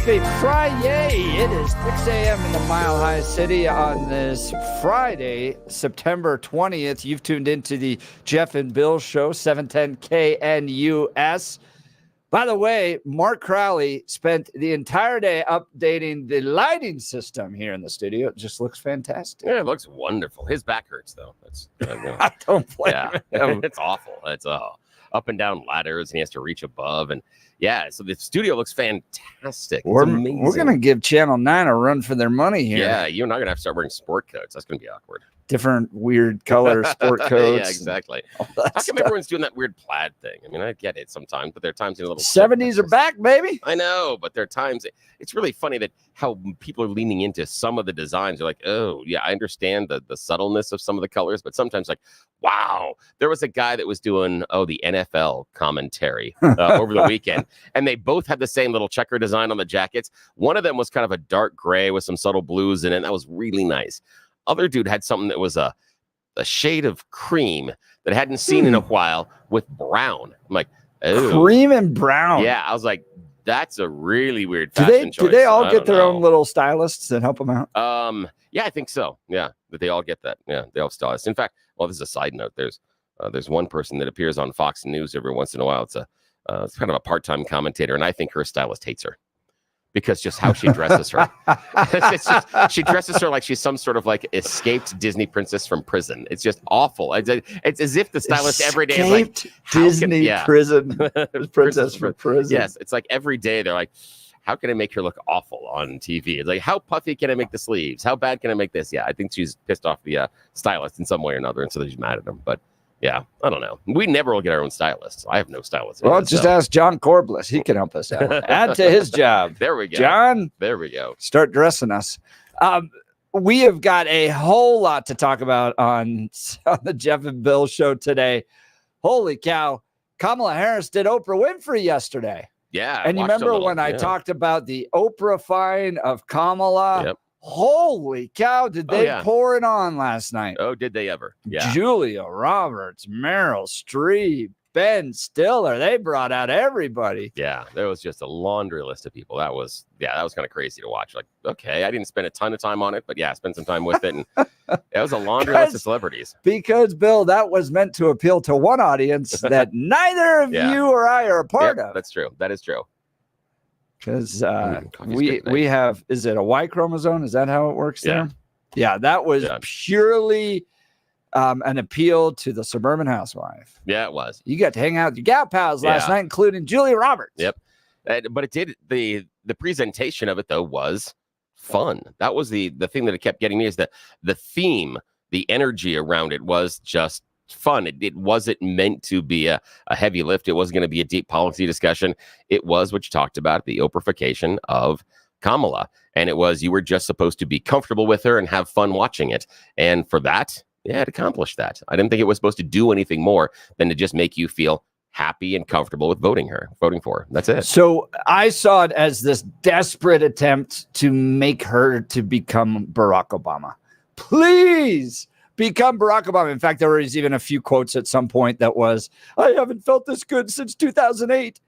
Happy Friday. It is 6 a.m. in the Mile High City on this Friday, September 20th. You've tuned into the Jeff and Bill Show, 710 KNUS. By the way, Mark Crowley spent the entire day updating the lighting system here in the studio. It just looks fantastic. Yeah, it looks wonderful. His back hurts, though. That's I don't blame him. It's awful. It's up and down ladders, and he has to reach above. And yeah, so the studio looks fantastic. We're going to give Channel 9 a run for their money here. Yeah, you and I are going to have to start wearing sport coats. That's going to be awkward. Different weird color sport coats. Yeah, exactly. How come everyone's doing that weird plaid thing? I mean, I get it sometimes, but there are times in a little 70s are back, baby. I know, but there are times it's really funny that how people are leaning into some of the designs. You're like, oh, yeah, I understand the subtleness of some of the colors, but sometimes like, wow, there was a guy that was doing, the NFL commentary over the weekend, and they both had the same little checker design on the jackets. One of them was kind of a dark gray with some subtle blues in it. That was really nice. Other dude had something that was a shade of cream that I hadn't seen in a while with brown. I'm like, oh. Cream and brown. Yeah, I was like, that's a really weird fashion choice. Do they all get their own little stylists that help them out? Yeah, I think so. Yeah, that they all get that. Yeah, they all have stylists. In fact, well, this is a side note. There's one person that appears on Fox News every once in a while. It's kind of a part-time commentator, and I think her stylist hates her. Because just how she dresses her. She dresses her like she's some sort of like escaped Disney princess from prison. It's just awful. It's as if the stylist every day is like, Disney prison princess from prison. Yes, it's like every day they're like, how can I make her look awful on TV? It's like, how puffy can I make the sleeves? How bad can I make this? Yeah, I think she's pissed off the stylist in some way or another, and so she's mad at him. But yeah, I don't know. We never will get our own stylists. I have no stylist. Well, just ask John Corbliss. He can help us out. Add to his job. There we go. John, there we go. Start dressing us. We have got a whole lot to talk about on the Jeff and Bill Show today. Holy cow. Kamala Harris did Oprah Winfrey yesterday. Yeah. And you remember when I talked about the Oprah-fying of Kamala? Yep. Holy cow, did they pour it on last night? Oh, did they ever? Yeah. Julia Roberts, Meryl Streep, Ben Stiller, they brought out everybody. Yeah, there was just a laundry list of people. That was kind of crazy to watch. Like, okay, I didn't spend a ton of time on it, but yeah, I spent some time with it. And it was a laundry list of celebrities. Because, Bill, that was meant to appeal to one audience that neither of you or I are a part of. That's true. That is true. Because we have, is it a Y chromosome? Is that how it works there? Yeah, that was purely an appeal to the suburban housewife. Yeah, it was. You got to hang out with your gal pals last night, including Julia Roberts. Yep. But it did, the presentation of it, though, was fun. That was the thing that it kept getting me, is that the theme, the energy around it was just fun. It wasn't meant to be a heavy lift. It wasn't going to be a deep policy discussion. It was what you talked about, the Oprahfication of Kamala. And it was, you were just supposed to be comfortable with her and have fun watching it. And for that, it accomplished that. I didn't think it was supposed to do anything more than to just make you feel happy and comfortable with voting for her. That's it. So I saw it as this desperate attempt to make her to become Barack Obama. Please become Barack Obama. In fact, there was even a few quotes at some point that was, I haven't felt this good since 2008.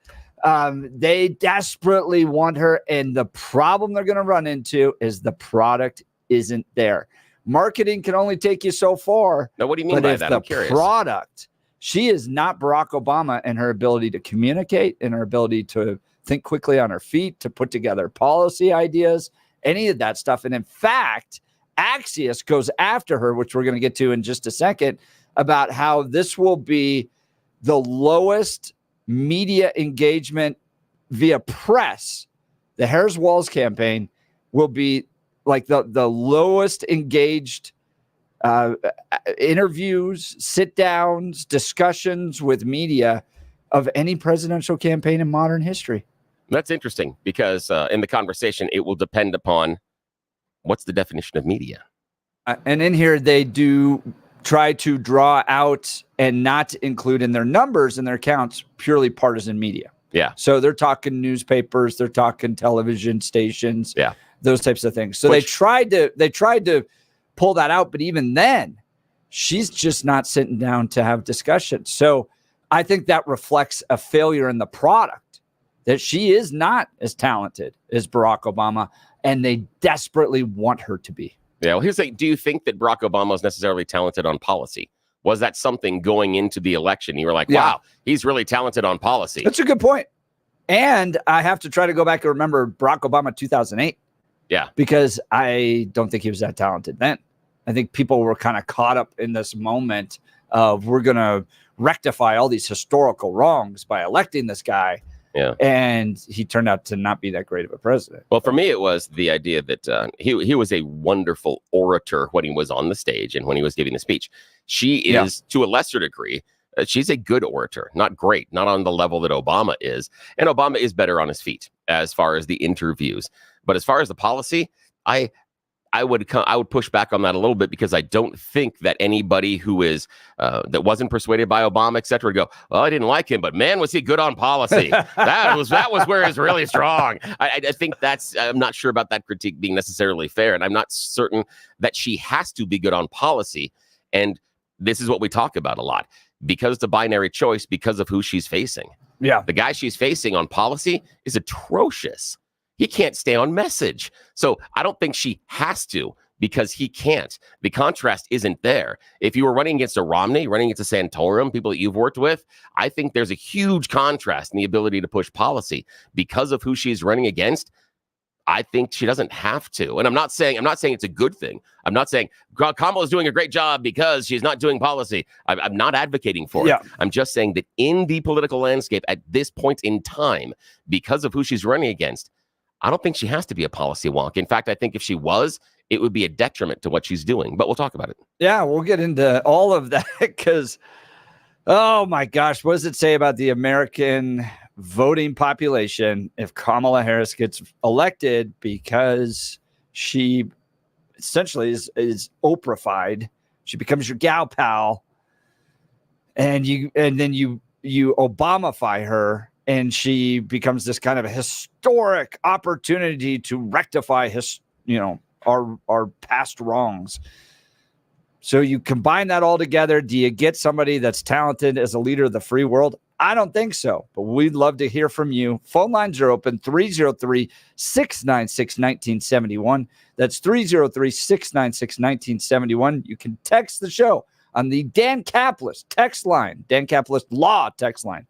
They desperately want her. And the problem they're going to run into is the product isn't there. Marketing can only take you so far. Now, what do you mean by that? I'm curious. Product, she is not Barack Obama in her ability to communicate, in her ability to think quickly on her feet, to put together policy ideas, any of that stuff. And in fact, Axios goes after her, which we're going to get to in just a second, about how this will be the lowest media engagement via press. The Harris-Walz campaign will be like the lowest engaged interviews, sit downs, discussions with media of any presidential campaign in modern history. That's interesting because in the conversation, it will depend upon what's the definition of media. And in here, they do try to draw out and not include in their numbers and their counts purely partisan media. Yeah. So they're talking newspapers, they're talking television stations. Yeah. Those types of things. So they tried to pull that out, but even then, she's just not sitting down to have discussions. So I think that reflects a failure in the product. that she is not as talented as Barack Obama, and they desperately want her to be. Yeah, well, here's the thing. Do you think that Barack Obama is necessarily talented on policy? Was that something going into the election? You were like, wow, he's really talented on policy. That's a good point. And I have to try to go back and remember Barack Obama 2008. Yeah. Because I don't think he was that talented then. I think people were kind of caught up in this moment of we're going to rectify all these historical wrongs by electing this guy. Yeah. And he turned out to not be that great of a president. Well, for me, it was the idea that he was a wonderful orator when he was on the stage and when he was giving the speech. She is, to a lesser degree, she's a good orator, not great, not on the level that Obama is. And Obama is better on his feet as far as the interviews. But as far as the policy, I would push back on that a little bit, because I don't think that anybody who is that wasn't persuaded by Obama, et cetera, would go, well, I didn't like him, but man, was he good on policy. that was where he's really strong. I think I'm not sure about that critique being necessarily fair. And I'm not certain that she has to be good on policy. And this is what we talk about a lot, because it's a binary choice because of who she's facing. Yeah. The guy she's facing on policy is atrocious. He can't stay on message. So I don't think she has to, because he can't. The contrast isn't there. If you were running against a Romney, running against a Santorum, people that you've worked with, I think there's a huge contrast in the ability to push policy. Because of who she's running against, I think she doesn't have to. And I'm not saying it's a good thing. I'm not saying Kamala is doing a great job because she's not doing policy. I'm not advocating for it. I'm just saying that in the political landscape at this point in time, because of who she's running against, I don't think she has to be a policy wonk. In fact, I think if she was, it would be a detriment to what she's doing. But we'll talk about it. Yeah, we'll get into all of that because, oh my gosh, what does it say about the American voting population if Kamala Harris gets elected, because she essentially is Oprah-fied. She becomes your gal pal, and then you Obama-fy her. And she becomes this kind of a historic opportunity to rectify our past wrongs. So you combine that all together. Do you get somebody that's talented as a leader of the free world? I don't think so, but we'd love to hear from you. Phone lines are open, 303-696-1971. That's 303-696-1971. You can text the show on the Dan Caplis text line, Dan Caplis Law text line.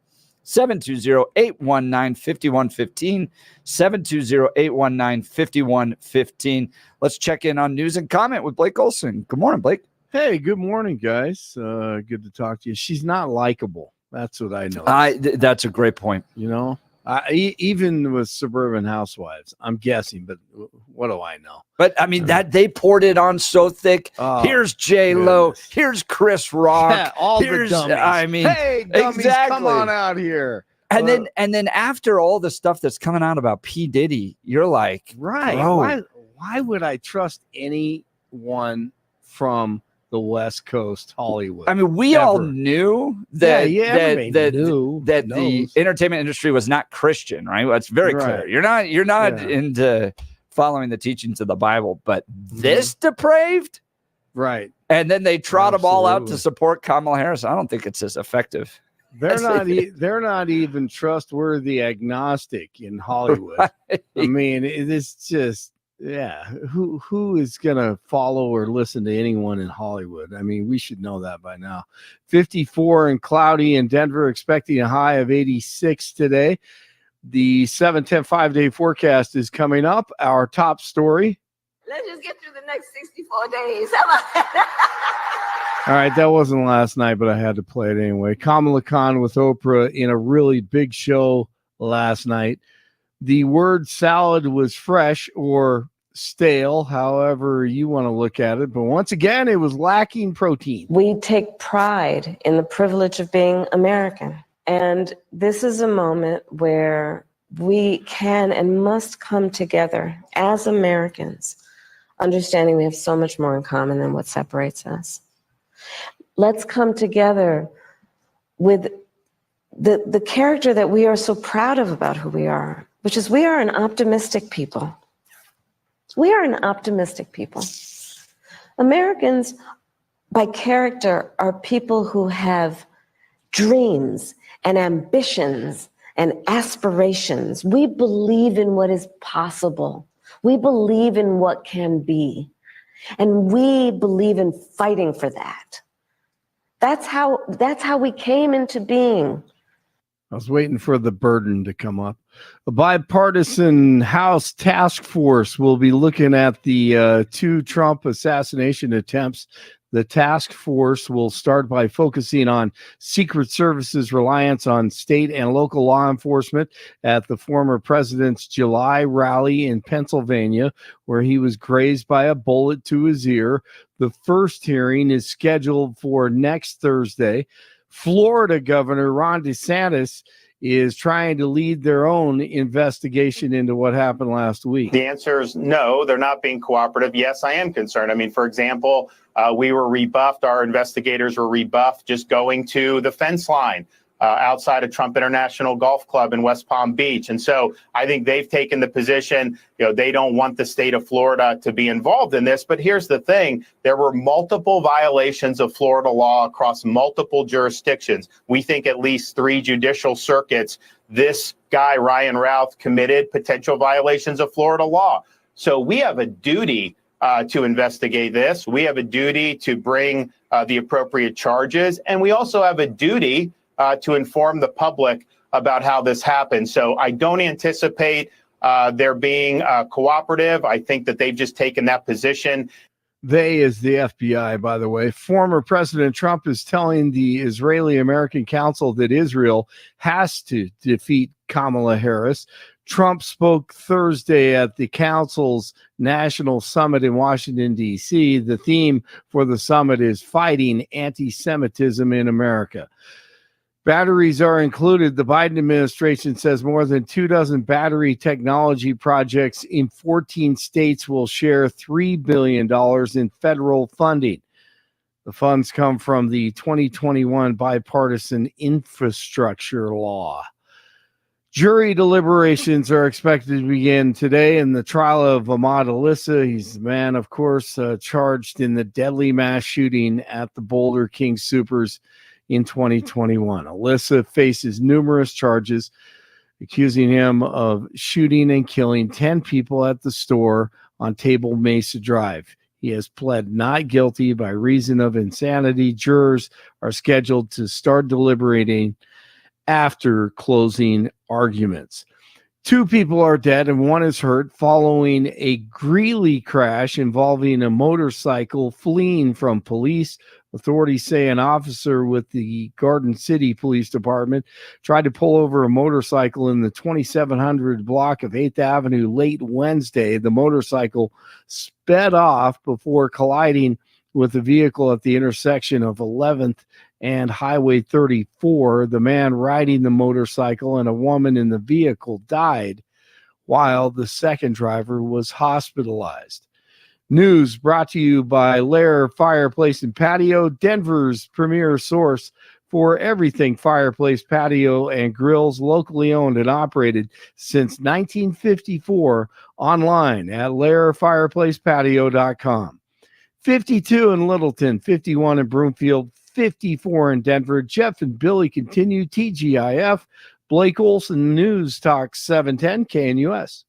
720-819-5115, 720-819-5115. Let's check in on news and comment with Blake Olson. Good morning, Blake. Hey, good morning, guys. Good to talk to you. She's not likable. That's what I know. That's a great point. You know, even with Suburban Housewives, I'm guessing, but what do I know? But I mean, that they poured it on so thick. Here's J-Lo. Goodness. Here's Chris Rock. Yeah, all the dummies. I mean, hey, dummies, exactly. come on out here. And then after all the stuff that's coming out about P. Diddy, you're like, right? Bro. Why would I trust anyone from the West Coast Hollywood? I mean, we all knew that the entertainment industry was not Christian, right? That's very clear. You're not into following the teachings of the Bible, but this depraved, right? And then they trot them all out to support Kamala Harris. I don't think it's as effective. They're not even trustworthy agnostic in Hollywood. Right. I mean, it's just who is gonna follow or listen to anyone in Hollywood? I mean, we should know that by now. 54 and cloudy in Denver, expecting a high of 86 today. The 7-10 5-day forecast is coming up. Our top story. Let's just get through the next 64 days. How about that? All right, that wasn't last night, but I had to play it anyway. Kamala Khan with Oprah in a really big show last night. The word salad was fresh or stale, however you want to look at it. But once again, it was lacking protein. We take pride in the privilege of being American. And this is a moment where we can and must come together as Americans, understanding we have so much more in common than what separates us. Let's come together with the character that we are so proud of about who we are, which is we are an optimistic people. We are an optimistic people. Americans, by character, are people who have dreams and ambitions and aspirations. We believe in what is possible. We believe in what can be. And we believe in fighting for that. That's how we came into being. I was waiting for the burden to come up. A bipartisan House task force will be looking at the 2 Trump assassination attempts. The task force will start by focusing on Secret Service's reliance on state and local law enforcement at the former president's July rally in Pennsylvania, where he was grazed by a bullet to his ear. The first hearing is scheduled for next Thursday. Florida Governor Ron DeSantis is trying to lead their own investigation into what happened last week. The answer is no, they're not being cooperative. Yes, I am concerned. I mean, for example, we were rebuffed. Our investigators were rebuffed just going to the fence line outside of Trump International Golf Club in West Palm Beach. And so I think they've taken the position, they don't want the state of Florida to be involved in this. But here's the thing. There were multiple violations of Florida law across multiple jurisdictions. We think at least 3 judicial circuits. This guy, Ryan Routh, committed potential violations of Florida law. So we have a duty to investigate this. We have a duty to bring the appropriate charges. And we also have a duty to inform the public about how this happened. So I don't anticipate there being cooperative. I think that they've just taken that position. They is the FBI, by the way. Former President Trump is telling the Israeli-American Council that Israel has to defeat Kamala Harris. Trump spoke Thursday at the council's national summit in Washington, D.C. The theme for the summit is fighting anti-Semitism in America. Batteries are included. The Biden administration says more than 24 battery technology projects in 14 states will share $3 billion in federal funding. The funds come from the 2021 bipartisan infrastructure law. Jury deliberations are expected to begin today in the trial of Ahmad Alissa. He's the man, of course, charged in the deadly mass shooting at the Boulder King Supers in 2021. Alissa faces numerous charges accusing him of shooting and killing 10 people at the store on Table Mesa Drive. He has pled not guilty by reason of insanity. Jurors are scheduled to start deliberating after closing arguments. 2 people are dead and 1 is hurt following a Greeley crash involving a motorcycle fleeing from police. Authorities say an officer with the Garden City Police Department tried to pull over a motorcycle in the 2700 block of 8th Avenue late Wednesday. The motorcycle sped off before colliding with a vehicle at the intersection of 11th and Highway 34. The man riding the motorcycle and a woman in the vehicle died, while the second driver was hospitalized. News brought to you by Lair Fireplace and Patio, Denver's premier source for everything fireplace, patio, and grills, locally owned and operated since 1954, online at lairfireplacepatio.com. 52 in Littleton, 51 in Broomfield, 54 in Denver. Jeff and Billy continue. TGIF. Blake Olson, News Talk 710 KNUS.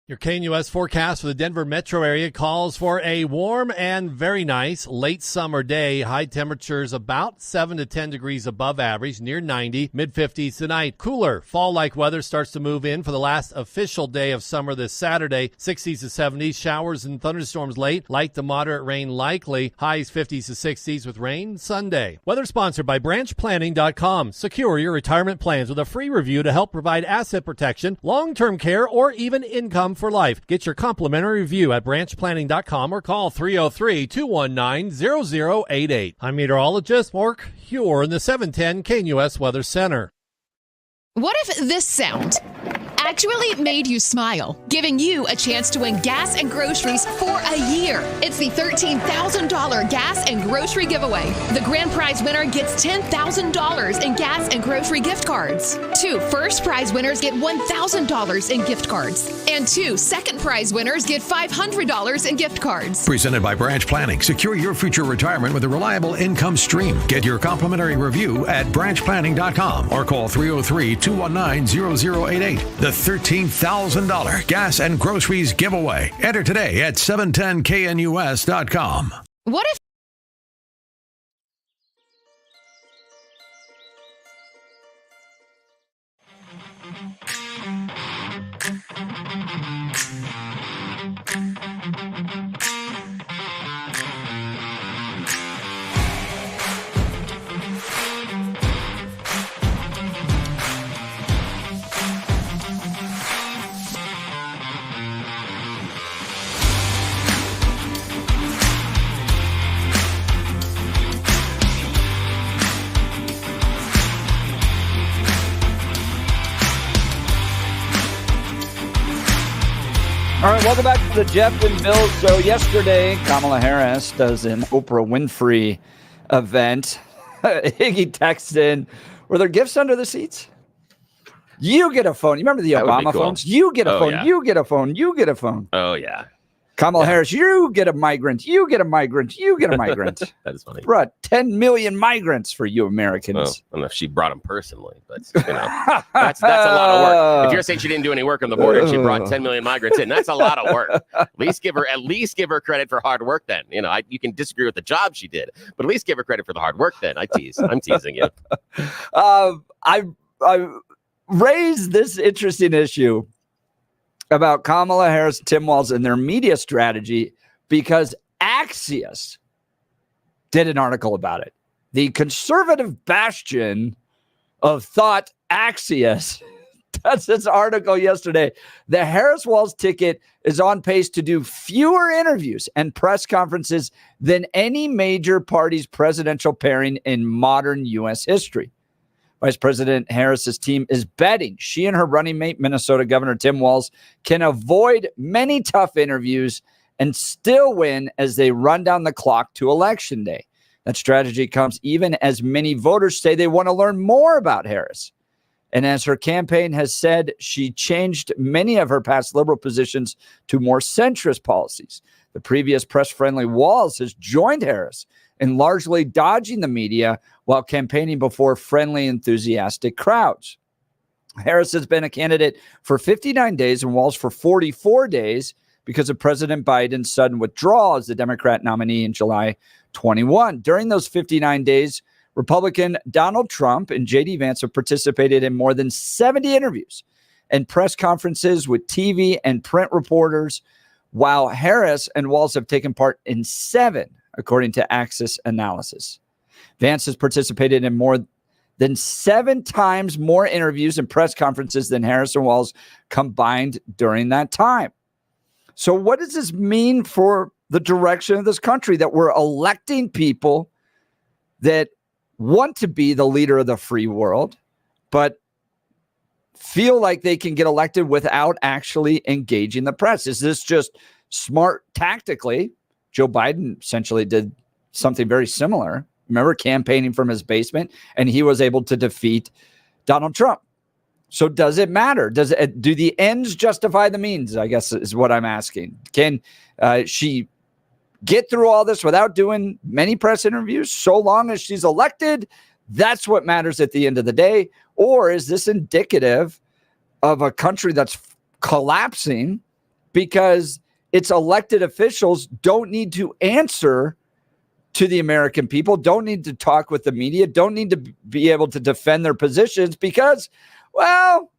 Your KNUS forecast for the Denver metro area calls for a warm and very nice late summer day. High temperatures about 7 to 10 degrees above average, near 90, mid-50s tonight. Cooler fall-like weather starts to move in for the last official day of summer this Saturday. 60s to 70s, showers and thunderstorms late, light to moderate rain likely. Highs 50s to 60s with rain Sunday. Weather sponsored by branchplanning.com. Secure your retirement plans with a free review to help provide asset protection, long-term care, or even income for life. Get your complimentary review at branchplanning.com or call 303-219-0088. I'm meteorologist Mark Huer in the 710 KNUS Weather Center. What if this sound actually made you smile, giving you a chance to win gas and groceries for a year. It's the $13,000 gas and grocery giveaway. The grand prize winner gets $10,000 in gas and grocery gift cards. 2 first prize winners get $1,000 in gift cards. And 2 second prize winners get $500 in gift cards. Presented by Branch Planning. Secure your future retirement with a reliable income stream. Get your complimentary review at branchplanning.com or call 303-219-0088. The $13,000 gas and groceries giveaway. Enter today at 710knus.com. What if All right, welcome back to the Jeff and Bill Show. Yesterday, Kamala Harris does an Oprah Winfrey event. Higgy texts in, were there gifts under the seats? You get a phone. You remember the Obama phones? You get a phone. Yeah. You get a phone. You get a phone. Oh, yeah. Kamala Harris, you get a migrant. You get a migrant. You get a migrant. That is funny. Brought 10 million migrants for you Americans. Well, I don't know if she brought them personally, but that's a lot of work. If you're saying she didn't do any work on the border and she brought 10 million migrants in, that's a lot of work. At least give her credit for hard work then. You can disagree with the job she did, but at least give her credit for the hard work then. I'm teasing you. I raised this interesting issue about Kamala Harris, Tim Walz, and their media strategy because Axios did an article about it. The conservative bastion of thought, Axios, does this article yesterday. The Harris-Walz ticket is on pace to do fewer interviews and press conferences than any major party's presidential pairing in modern U.S. history. Vice President Harris's team is betting she and her running mate, Minnesota Governor Tim Walz, can avoid many tough interviews and still win as they run down the clock to Election Day. That strategy comes even as many voters say they want to learn more about Harris. And as her campaign has said, she changed many of her past liberal positions to more centrist policies. The previous press-friendly Walz has joined Harris in largely dodging the media while campaigning before friendly, enthusiastic crowds. Harris has been a candidate for 59 days and Walz for 44 days because of President Biden's sudden withdrawal as the Democrat nominee in July 21. During those 59 days, Republican Donald Trump and J.D. Vance have participated in more than 70 interviews and press conferences with TV and print reporters, while Harris and Walz have taken part in 7, according to Axios analysis. Vance has participated in more than 7 times more interviews and press conferences than Harris and Walz combined during that time. So what does this mean for the direction of this country, that we're electing people that want to be the leader of the free world, but feel like they can get elected without actually engaging the press? Is this just smart tactically? Joe Biden essentially did something very similar. Remember, campaigning from his basement, and he was able to defeat Donald Trump. So does it matter? Do the ends justify the means, I guess is what I'm asking. Can she get through all this without doing many press interviews so long as she's elected? That's what matters at the end of the day. Or is this indicative of a country that's collapsing because its elected officials don't need to answer to the American people, don't need to talk with the media, don't need to be able to defend their positions because, well,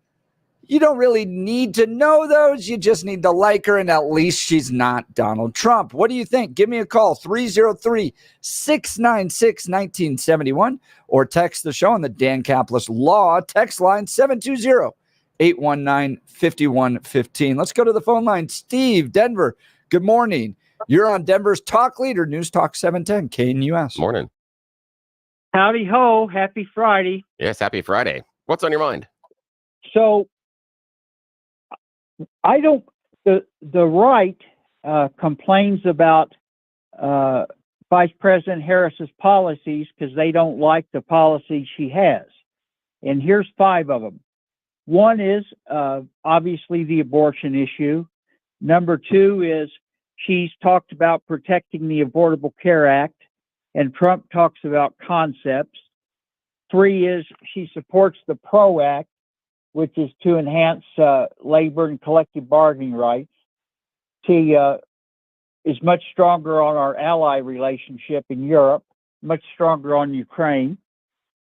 you don't really need to know those. You just need to like her, and at least she's not Donald Trump. What do you think? Give me a call, 303-696-1971, or text the show on the Dan Caplis Law text line, 720-819-5115. Let's go to the phone line. Steve, Denver, good morning. You're on Denver's Talk Leader, News Talk 710, KNUS. Morning. Howdy ho. Happy Friday. Yes, happy Friday. What's on your mind? So I don't. The right complains about Vice President Harris's policies because they don't like the policies she has, and here's 5 of them. One is obviously the abortion issue. Number 2 is she's talked about protecting the Affordable Care Act, and Trump talks about concepts. 3 is she supports the PRO Act, which is to enhance labor and collective bargaining rights. She is much stronger on our ally relationship in Europe, much stronger on Ukraine,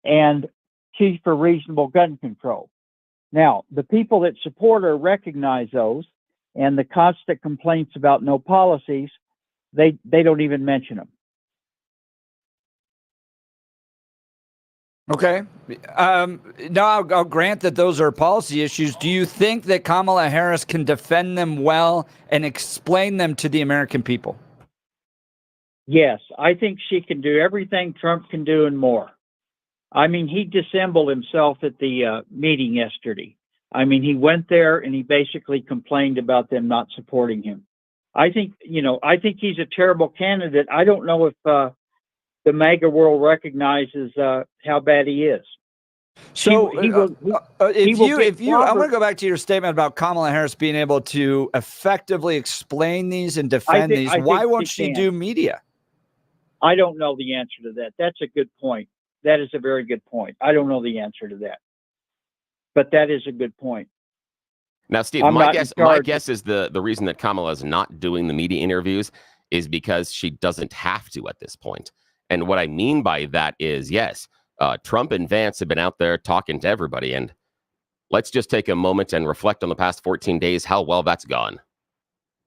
and she's for reasonable gun control. Now, the people that support her recognize those, and the constant complaints about no policies, they don't even mention them. Okay. Now, I'll grant that those are policy issues. Do you think that Kamala Harris can defend them well and explain them to the American people? Yes, I think she can do everything Trump can do and more. I mean, he dissembled himself at the meeting yesterday. I mean, he went there and he basically complained about them not supporting him. I think he's a terrible candidate. I don't know if the MAGA world recognizes how bad he is. So I'm going to go back to your statement about Kamala Harris being able to effectively explain these and defend these. Why won't she do media? I don't know the answer to that. That's a good point. That is a very good point. I don't know the answer to that, but that is a good point. Now, Steve, my guess is the reason that Kamala is not doing the media interviews is because she doesn't have to at this point. And what I mean by that is, yes, Trump and Vance have been out there talking to everybody. And let's just take a moment and reflect on the past 14 days, how well that's gone.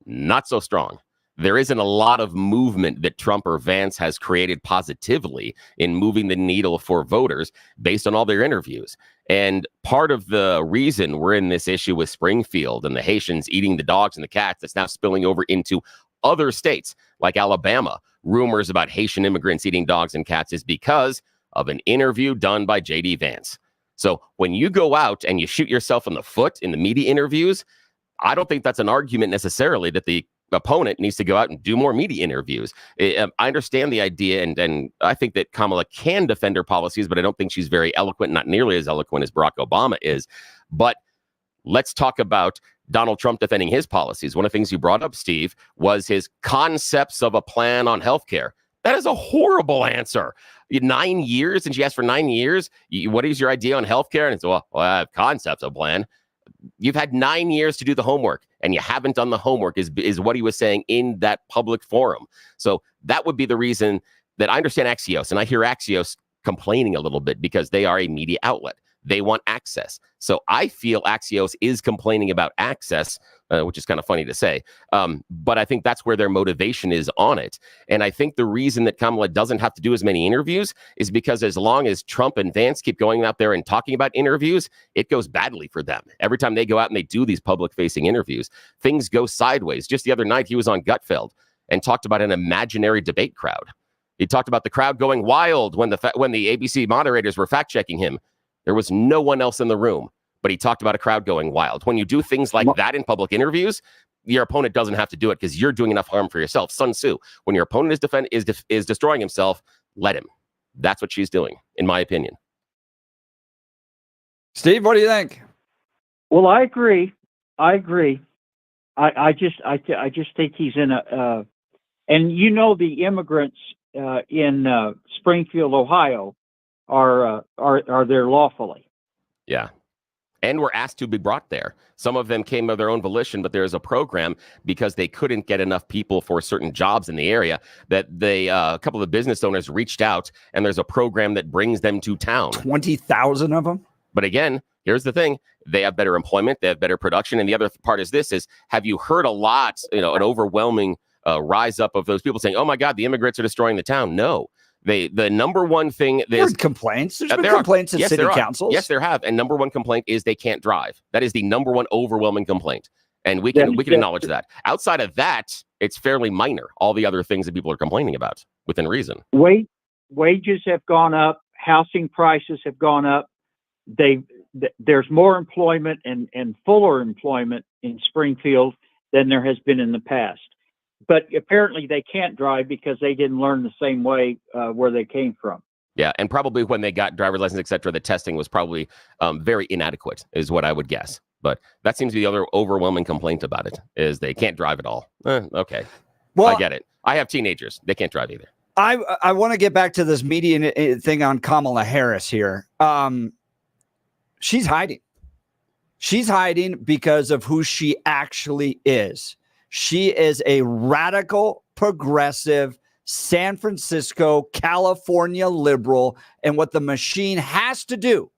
Not so strong. There isn't a lot of movement that Trump or Vance has created positively in moving the needle for voters based on all their interviews. And part of the reason we're in this issue with Springfield and the Haitians eating the dogs and the cats that's now spilling over into other states like Alabama, rumors about Haitian immigrants eating dogs and cats, is because of an interview done by J.D. Vance. So when you go out and you shoot yourself in the foot in the media interviews, I don't think that's an argument necessarily that the opponent needs to go out and do more media interviews. I understand the idea, and I think that Kamala can defend her policies, but I don't think she's very eloquent, not nearly as eloquent as Barack Obama is. But let's talk about Donald Trump defending his policies. One of the things you brought up, Steve, was his concepts of a plan on healthcare. That is a horrible answer. 9 years, and she asked for 9 years. What is your idea on healthcare? And it's, well, I have concepts of a plan. You've had 9 years to do the homework, and you haven't done the homework, is what he was saying in that public forum. So that would be the reason that I understand Axios, and I hear Axios complaining a little bit because they are a media outlet. They want access. So I feel Axios is complaining about access, which is kind of funny to say. But I think that's where their motivation is on it. And I think the reason that Kamala doesn't have to do as many interviews is because as long as Trump and Vance keep going out there and talking about interviews, it goes badly for them. Every time they go out and they do these public-facing interviews, things go sideways. Just the other night, he was on Gutfeld and talked about an imaginary debate crowd. He talked about the crowd going wild when the ABC moderators were fact-checking him. There was no one else in the room, but he talked about a crowd going wild. When you do things like that in public interviews, your opponent doesn't have to do it because you're doing enough harm for yourself. Sun Tzu, when your opponent is destroying himself, let him. That's what she's doing, in my opinion. Steve, what do you think? Well, I agree. I just think he's in a, and the immigrants in Springfield, Ohio, are there lawfully. Yeah. And were asked to be brought there. Some of them came of their own volition, but there is a program because they couldn't get enough people for certain jobs in the area that a couple of business owners reached out, and there's a program that brings them to town. 20,000 of them? But again, here's the thing. They have better employment. They have better production. And the other part is have you heard a lot, an overwhelming rise up of those people saying, oh my God, the immigrants are destroying the town? No. The number one thing there's complaints. There's been complaints at city councils. Yes, there have. And number one complaint is they can't drive. That is the number one overwhelming complaint. And we can acknowledge that. Outside of that, it's fairly minor. All the other things that people are complaining about within reason. Wages have gone up. Housing prices have gone up. There's more employment and fuller employment in Springfield than there has been in the past. But apparently they can't drive because they didn't learn the same way where they came from. Yeah, and probably when they got driver's license, et cetera, the testing was probably very inadequate, is what I would guess. But that seems to be the other overwhelming complaint about it, is they can't drive at all. Okay, well, I get it. I have teenagers. They can't drive either. I want to get back to this media thing on Kamala Harris here. She's hiding. She's hiding because of who she actually is. She is a radical, progressive, San Francisco, California liberal. And what the machine has to do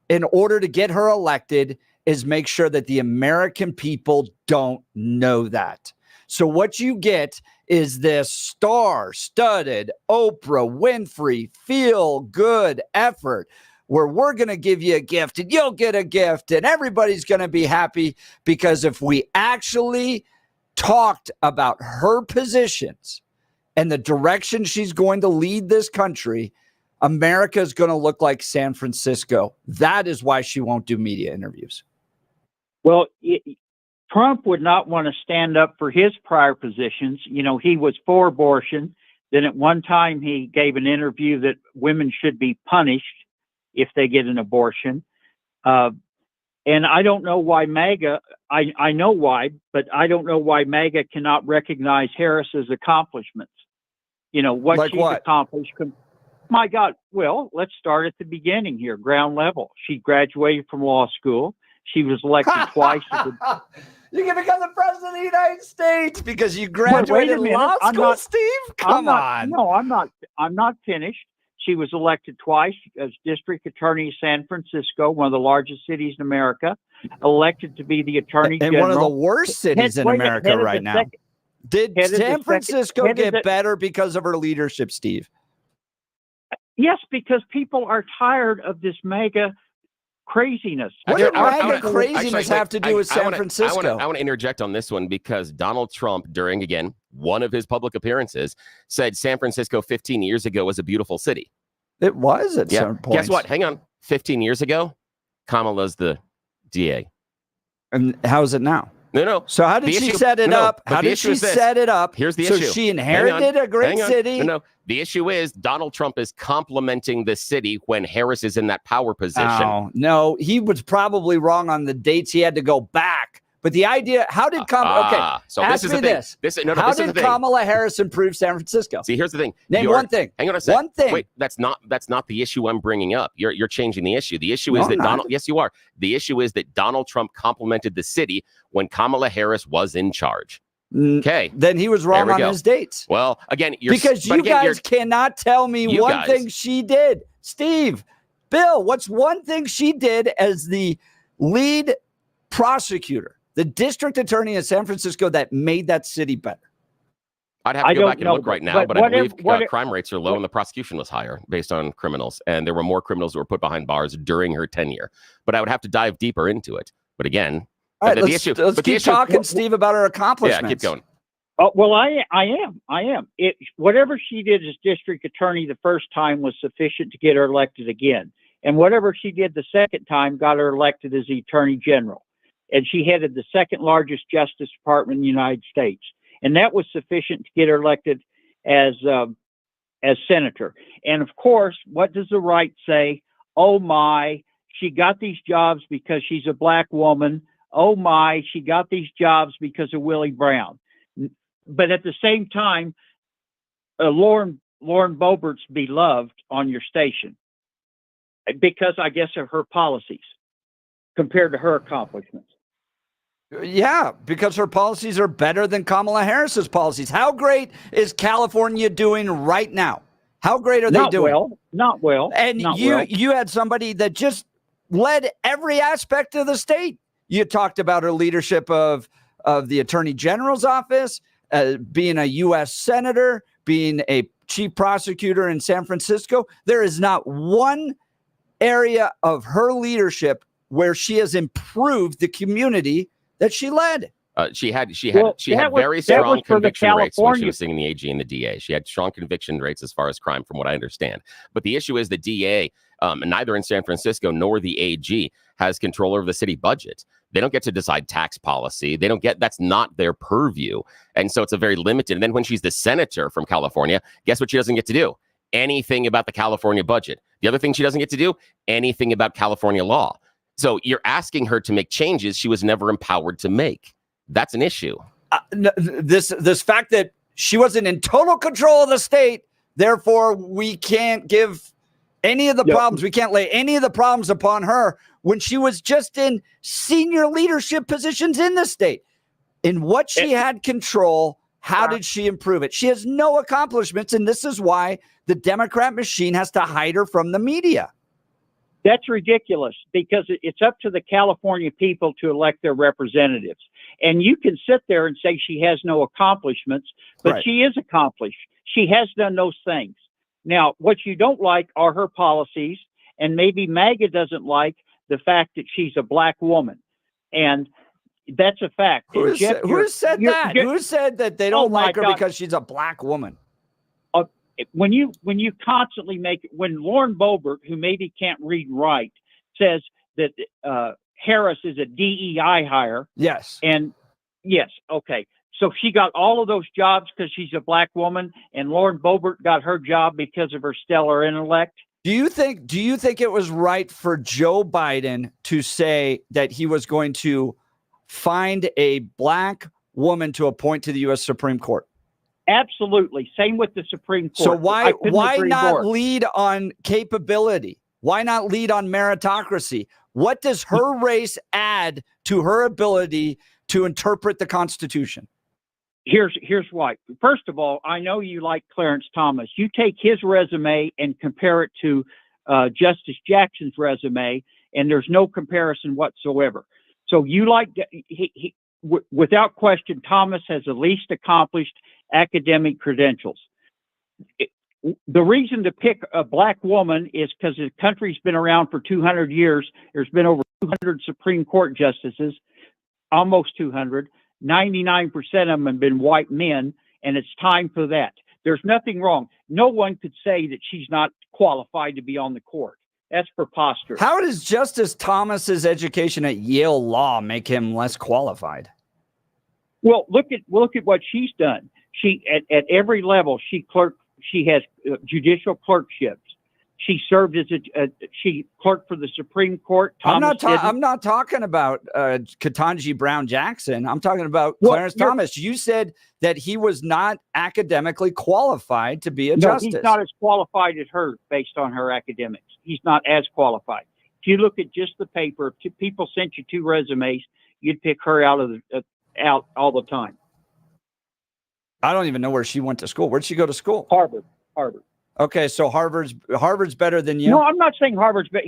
in order to get her elected is make sure that the American people don't know that. So what you get is this star-studded Oprah Winfrey feel-good effort where we're going to give you a gift and you'll get a gift and everybody's going to be happy, because if we actually talked about her positions and the direction she's going to lead this country, America is going to look like San Francisco. That is why she won't do media interviews. Well, Trump would not want to stand up for his prior positions. You know, he was for abortion. Then at one time he gave an interview that women should be punished if they get an abortion. And I don't know why MAGA, I know why, but I don't know why MAGA cannot recognize Harris's accomplishments. You know, what she's accomplished. My God, well, let's start at the beginning here, ground level. She graduated from law school. She was elected twice. You're going to become the president of the United States because you graduated law school, Steve? Come on. No, I'm not finished. She was elected twice as district attorney of San Francisco, one of the largest cities in America, elected to be the attorney general. And one of the worst cities in America right now. Did San Francisco get better because of her leadership, Steve? Yes, because people are tired of this mega craziness. What did MAGA craziness have to do with San Francisco? I want to interject on this one because Donald Trump, during, again, one of his public appearances, said San Francisco 15 years ago was a beautiful city. It was at certain points. Guess what? Hang on. 15 years ago, Kamala's the DA. And how is it now? No. So how did she set it up? How did she set it up? Here's the issue. So she inherited a great city. No. The issue is Donald Trump is complimenting the city when Harris is in that power position. Oh, no, he was probably wrong on the dates. He had to go back. But the idea, how did Kamala? So this is the thing. How did Kamala Harris improve San Francisco? See, here's the thing. Name one thing. Hang on a second. One thing. Wait, that's not the issue I'm bringing up. You're changing the issue. The issue is that Donald. Yes, you are. The issue is that Donald Trump complimented the city when Kamala Harris was in charge. Okay. Then he was wrong on his dates. Well, again, you guys cannot tell me one thing she did. Steve, Bill, what's one thing she did as the lead prosecutor, the district attorney in San Francisco, that made that city better? I'd have to go back and look right now, but I believe crime rates are low and the prosecution was higher based on criminals. And there were more criminals who were put behind bars during her tenure. But I would have to dive deeper into it. But again, all right, let's keep talking, Steve, about her accomplishments. Yeah, keep going. Well, I am. Whatever she did as district attorney the first time was sufficient to get her elected again. And whatever she did the second time got her elected as the attorney general. And she headed the second largest justice department in the United States. And that was sufficient to get her elected as senator. And of course, what does the right say? Oh my, she got these jobs because she's a black woman. Oh my, she got these jobs because of Willie Brown. But at the same time, Lauren Boebert's beloved on your station because I guess of her policies compared to her accomplishments. Yeah, because her policies are better than Kamala Harris's policies. How great is California doing right now? How great are they doing? Not well. And you had somebody that just led every aspect of the state. You talked about her leadership of the Attorney General's office, being a U.S. Senator, being a chief prosecutor in San Francisco. There is not one area of her leadership where she has improved the community that she led. She had very strong conviction rates when she was singing the AG and the DA. She had strong conviction rates as far as crime, from what I understand. But the issue is the DA Neither in San Francisco nor the AG has control over the city budget. They don't get to decide tax policy. They don't get, that's not their purview. And so it's a very limited. And then when she's the senator from California, guess what she doesn't get to do? Anything about the California budget. The other thing she doesn't get to do, anything about California law. So you're asking her to make changes she was never empowered to make. That's an issue. This fact that she wasn't in total control of the state, therefore we can't give any of the problems. We can't lay any of the problems upon her when she was just in senior leadership positions in the state. In what she had control, how did she improve it? She has no accomplishments, and this is why the Democrat machine has to hide her from the media. That's ridiculous, because it's up to the California people to elect their representatives. And you can sit there and say she has no accomplishments, but she is accomplished. She has done those things. Now, what you don't like are her policies, and maybe MAGA doesn't like the fact that she's a black woman. And that's a fact. Who said that? Who said that they don't like her because she's a black woman? When you constantly when Lauren Boebert, who maybe can't read and write, says that Harris is a DEI hire. Yes. And yes. Okay. So she got all of those jobs because she's a black woman, and Lauren Boebert got her job because of her stellar intellect. Do you think it was right for Joe Biden to say that he was going to find a black woman to appoint to the U.S. Supreme Court? Absolutely. Same with the Supreme Court. So why not lead on capability? Why not lead on meritocracy? What does her race add to her ability to interpret the Constitution? Here's why. First of all, I know you like Clarence Thomas. You take his resume and compare it to Justice Jackson's resume, and there's no comparison whatsoever. So you like without question, Thomas has the least accomplished academic credentials. The reason to pick a black woman is because the country's been around for 200 years. There's been over 200 Supreme Court justices, almost 200. 99% of them have been white men, and it's time for that. There's nothing wrong. No one could say that she's not qualified to be on the court. That's preposterous. How does Justice Thomas's education at Yale Law make him less qualified? Well, look at what she's done. She at every level she has judicial clerkships. She served as she clerked for the Supreme Court. I'm not talking about Ketanji Brown Jackson. I'm talking about Clarence Thomas. You said that he was not academically qualified to be a justice. He's not as qualified as her based on her academics. He's not as qualified. If you look at just the paper, if people sent you 2 resumes, you'd pick her out all the time. I don't even know where she went to school. Where'd she go to school? Harvard. Okay, so Harvard's better than you. No, I'm not saying Harvard's, but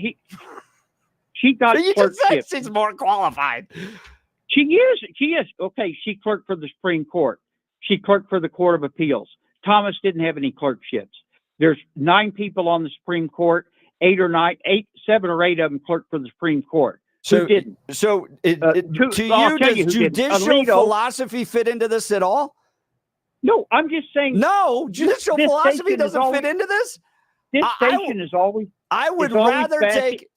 she got clerkships. She's more qualified. She is. Okay, she clerked for the Supreme Court. She clerked for the Court of Appeals. Thomas didn't have any clerkships. There's 9 people on the Supreme Court. 7 or 8 of them clerked for the Supreme Court. Who didn't? So does judicial philosophy fit into this at all? No, I'm just saying. No, judicial philosophy doesn't fit into this. This station is always. I would rather take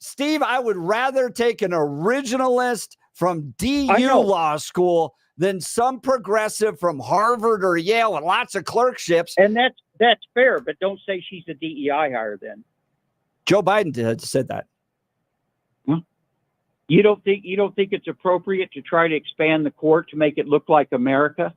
an originalist from DU Law School than some progressive from Harvard or Yale with lots of clerkships. And that's fair, but don't say she's a DEI hire then. Joe Biden said that. Huh? You don't think it's appropriate to try to expand the court to make it look like America?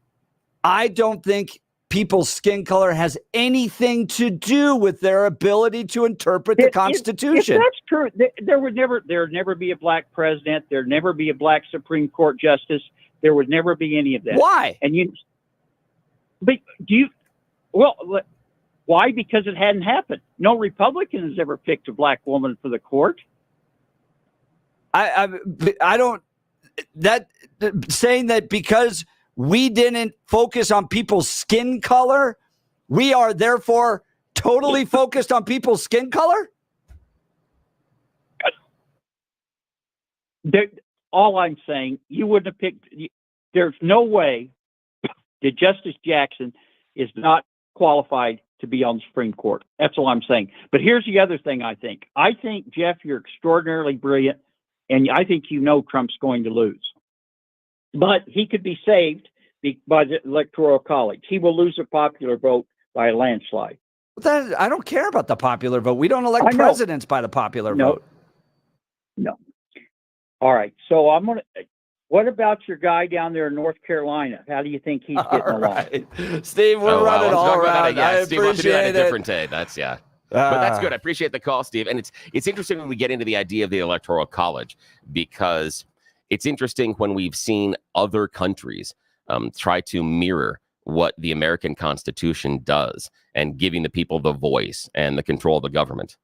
I don't think people's skin color has anything to do with their ability to interpret the Constitution. If that's true, there'd never be a black president. There'd never be a black Supreme Court justice. There would never be any of that. Why? Why? Because it hadn't happened. No Republican has ever picked a black woman for the court. I don't. Saying that because we didn't focus on people's skin color, we are therefore totally focused on people's skin color? All I'm saying, you wouldn't have picked. There's no way that Justice Jackson is not qualified to be on the Supreme Court. That's all I'm saying. But here's the other thing I think. I think, Jeff, you're extraordinarily brilliant, and I think you know Trump's going to lose. But he could be saved by the Electoral College. He will lose a popular vote by a landslide. I don't care about the popular vote. We don't elect presidents by the popular vote. No. All right. So what about your guy down there in North Carolina? How do you think he's getting along? Steve, we're running all around. Yeah, I Steve, we'll have to do that appreciate a different day. That's but that's good. I appreciate the call, Steve. And it's interesting when we get into the idea of the Electoral College, because it's interesting when we've seen other countries try to mirror what the American Constitution does and giving the people the voice and the control of the government.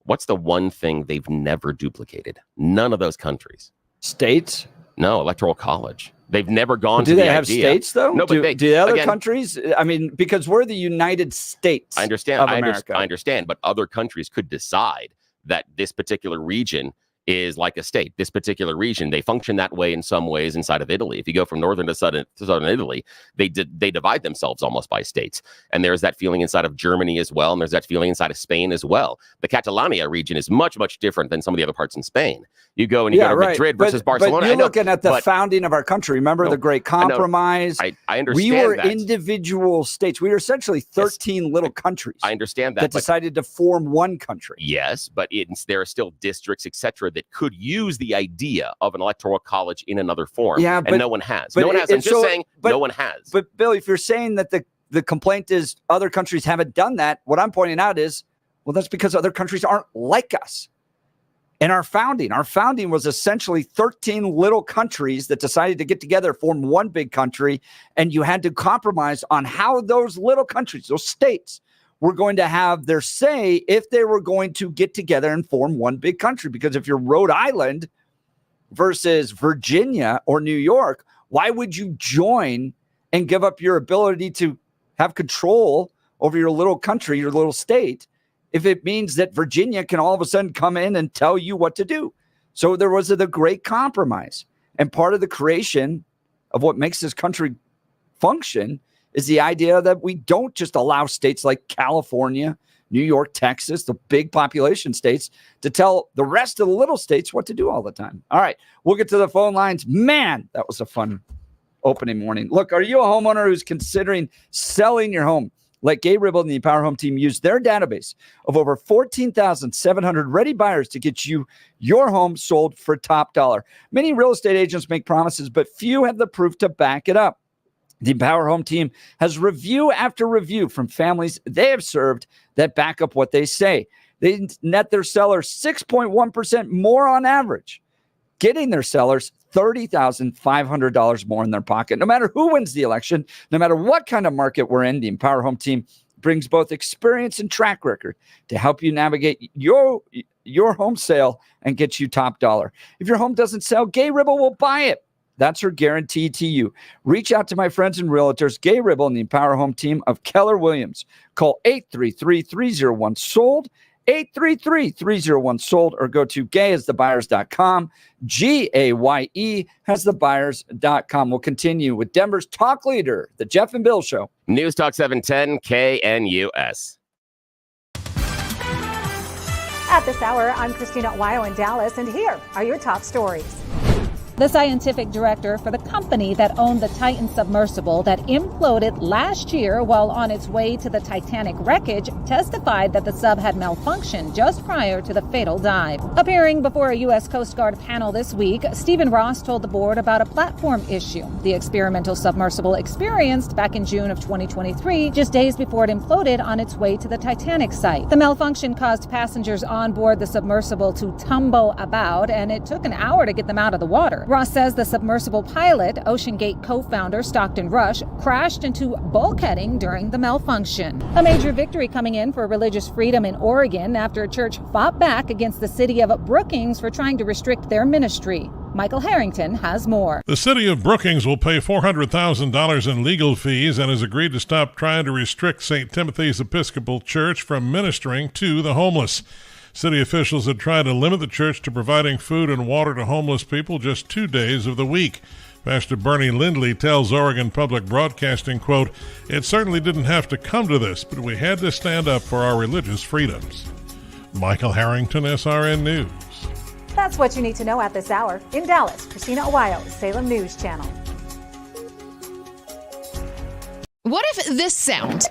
What's the one thing they've never duplicated? None of those countries. States? No, Electoral College. They've never gone to the the idea. Do they have states, though? No, but do the other countries? I mean, because we're the United States I understand. of America. I understand, but other countries could decide that this particular region is like a state. This particular region, they function that way in some ways inside of Italy. If you go from northern to southern Italy, they divide themselves almost by states. And there's that feeling inside of Germany as well, and there's that feeling inside of Spain as well. The Catalonia region is much, much different than some of the other parts in Spain. You go and you go to Madrid versus Barcelona. But you're looking at the founding of our country. Remember the Great Compromise? I understand we were that. Individual states. We were essentially 13 little countries. I understand that. That decided to form one country. Yes, but there are still districts, etc., that could use the idea of an electoral college in another form. Yeah, but no one has. No one has. I'm just saying no one has. But Bill, if you're saying that the complaint is other countries haven't done that, what I'm pointing out is, well, that's because other countries aren't like us. And our founding was essentially 13 little countries that decided to get together, form one big country, and you had to compromise on how those little countries, those states, were going to have their say if they were going to get together and form one big country. Because if you're Rhode Island versus Virginia or New York, why would you join and give up your ability to have control over your little country, your little state, if it means that Virginia can all of a sudden come in and tell you what to do? So there was the Great Compromise. And part of the creation of what makes this country function is the idea that we don't just allow states like California, New York, Texas, the big population states, to tell the rest of the little states what to do all the time. All right, we'll get to the phone lines. Man, that was a fun opening morning. Look, are you a homeowner who's considering selling your home? Let Gay Ribble and the Empower Home team use their database of over 14,700 ready buyers to get you your home sold for top dollar. Many real estate agents make promises, but few have the proof to back it up. The Empower Home team has review after review from families they have served that back up what they say. They net their sellers 6.1% more on average, getting their sellers $30,500 more in their pocket. No matter who wins the election, no matter what kind of market we're in, the Empower Home team brings both experience and track record to help you navigate your home sale and get you top dollar. If your home doesn't sell, Gay Ribble will buy it. That's her guarantee to you. Reach out to my friends and realtors, Gay Ribble and the Empower Home team of Keller Williams. Call 833-301-SOLD, 833-301-SOLD, or go to gayasthebuyers.com, GAYE has thebuyers.com. We'll continue with Denver's talk leader, the Jeff and Bill Show. News Talk 710 KNUS. At this hour, I'm Christina Wyo in Dallas, and here are your top stories. The scientific director for the company that owned the Titan submersible that imploded last year while on its way to the Titanic wreckage testified that the sub had malfunctioned just prior to the fatal dive. Appearing before a U.S. Coast Guard panel this week, Stephen Ross told the board about a platform issue the experimental submersible experienced back in June of 2023, just days before it imploded on its way to the Titanic site. The malfunction caused passengers on board the submersible to tumble about, and it took an hour to get them out of the water. Ross says the submersible pilot, OceanGate co-founder Stockton Rush, crashed into bulkheading during the malfunction. A major victory coming in for religious freedom in Oregon after a church fought back against the city of Brookings for trying to restrict their ministry. Michael Harrington has more. The city of Brookings will pay $400,000 in legal fees and has agreed to stop trying to restrict St. Timothy's Episcopal Church from ministering to the homeless. City officials had tried to limit the church to providing food and water to homeless people just 2 days of the week. Pastor Bernie Lindley tells Oregon Public Broadcasting, quote, "It certainly didn't have to come to this, but we had to stand up for our religious freedoms." Michael Harrington, SRN News. That's what you need to know at this hour. In Dallas, Christina Ohio, Salem News Channel. What if this sound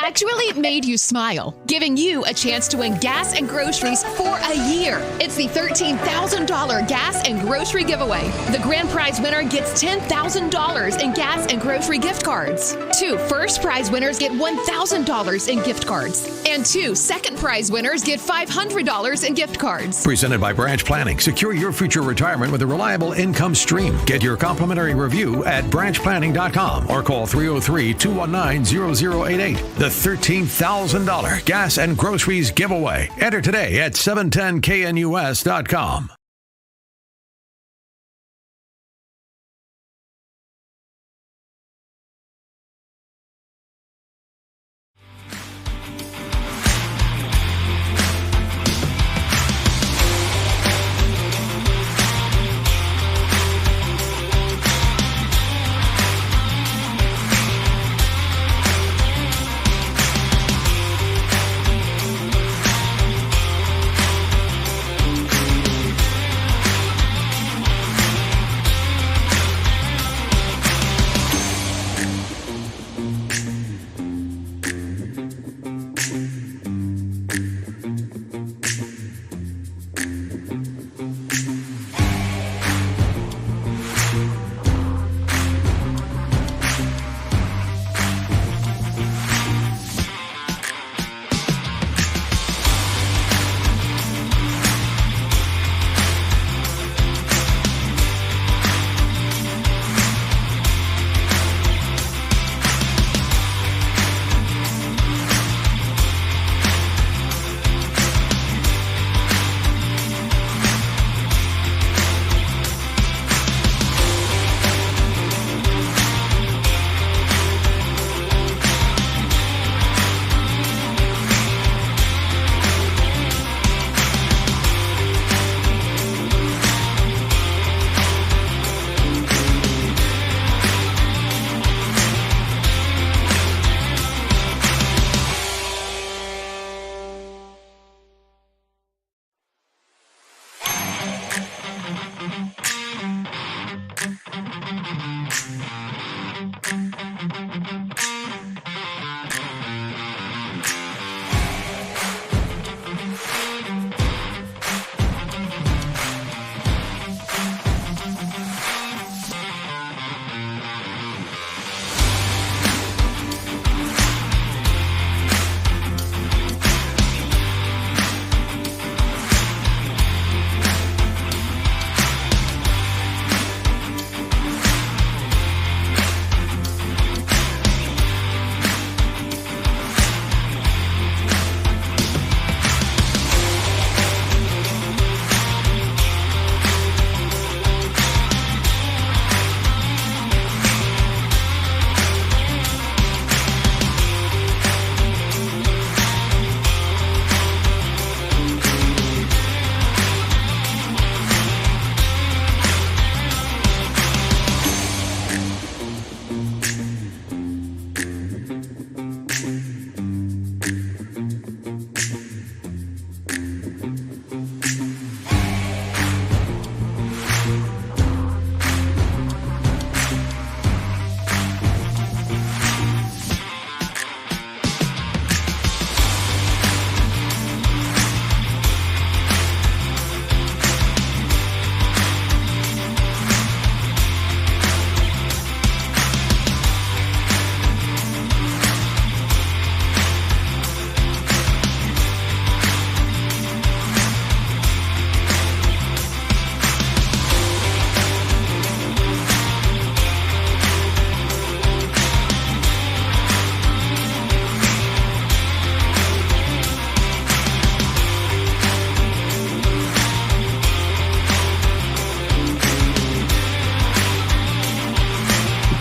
actually made you smile, giving you a chance to win gas and groceries for a year? It's the $13,000 gas and grocery giveaway. The grand prize winner gets $10,000 in gas and grocery gift cards. 2 first prize winners get $1,000 in gift cards. And 2 second prize winners get $500 in gift cards. Presented by Branch Planning. Secure your future retirement with a reliable income stream. Get your complimentary review at branchplanning.com or call 303-219-0088. The $13,000 gas and groceries giveaway. Enter today at 710knus.com.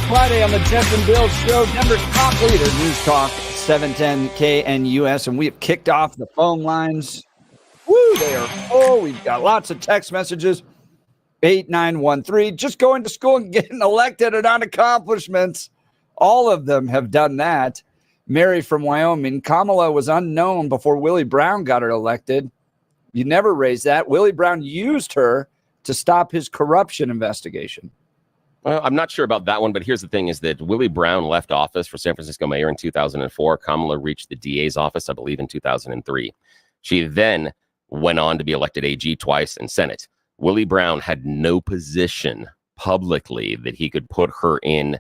Friday on the Jeff and Bill Show, Denver's top leader, News Talk 710 KNUS, and we have kicked off the phone lines. Woo, they are full. We've got lots of text messages. 8913. Just going to school and getting elected are not accomplishments. All of them have done that. Mary from Wyoming. Kamala was unknown before Willie Brown got her elected. You never raised that. Willie Brown used her to stop his corruption investigation. Well, I'm not sure about that one, but here's the thing is that Willie Brown left office for San Francisco mayor in 2004. Kamala reached the DA's office, I believe, in 2003. She then went on to be elected AG twice in Senate. Willie Brown had no position publicly that he could put her in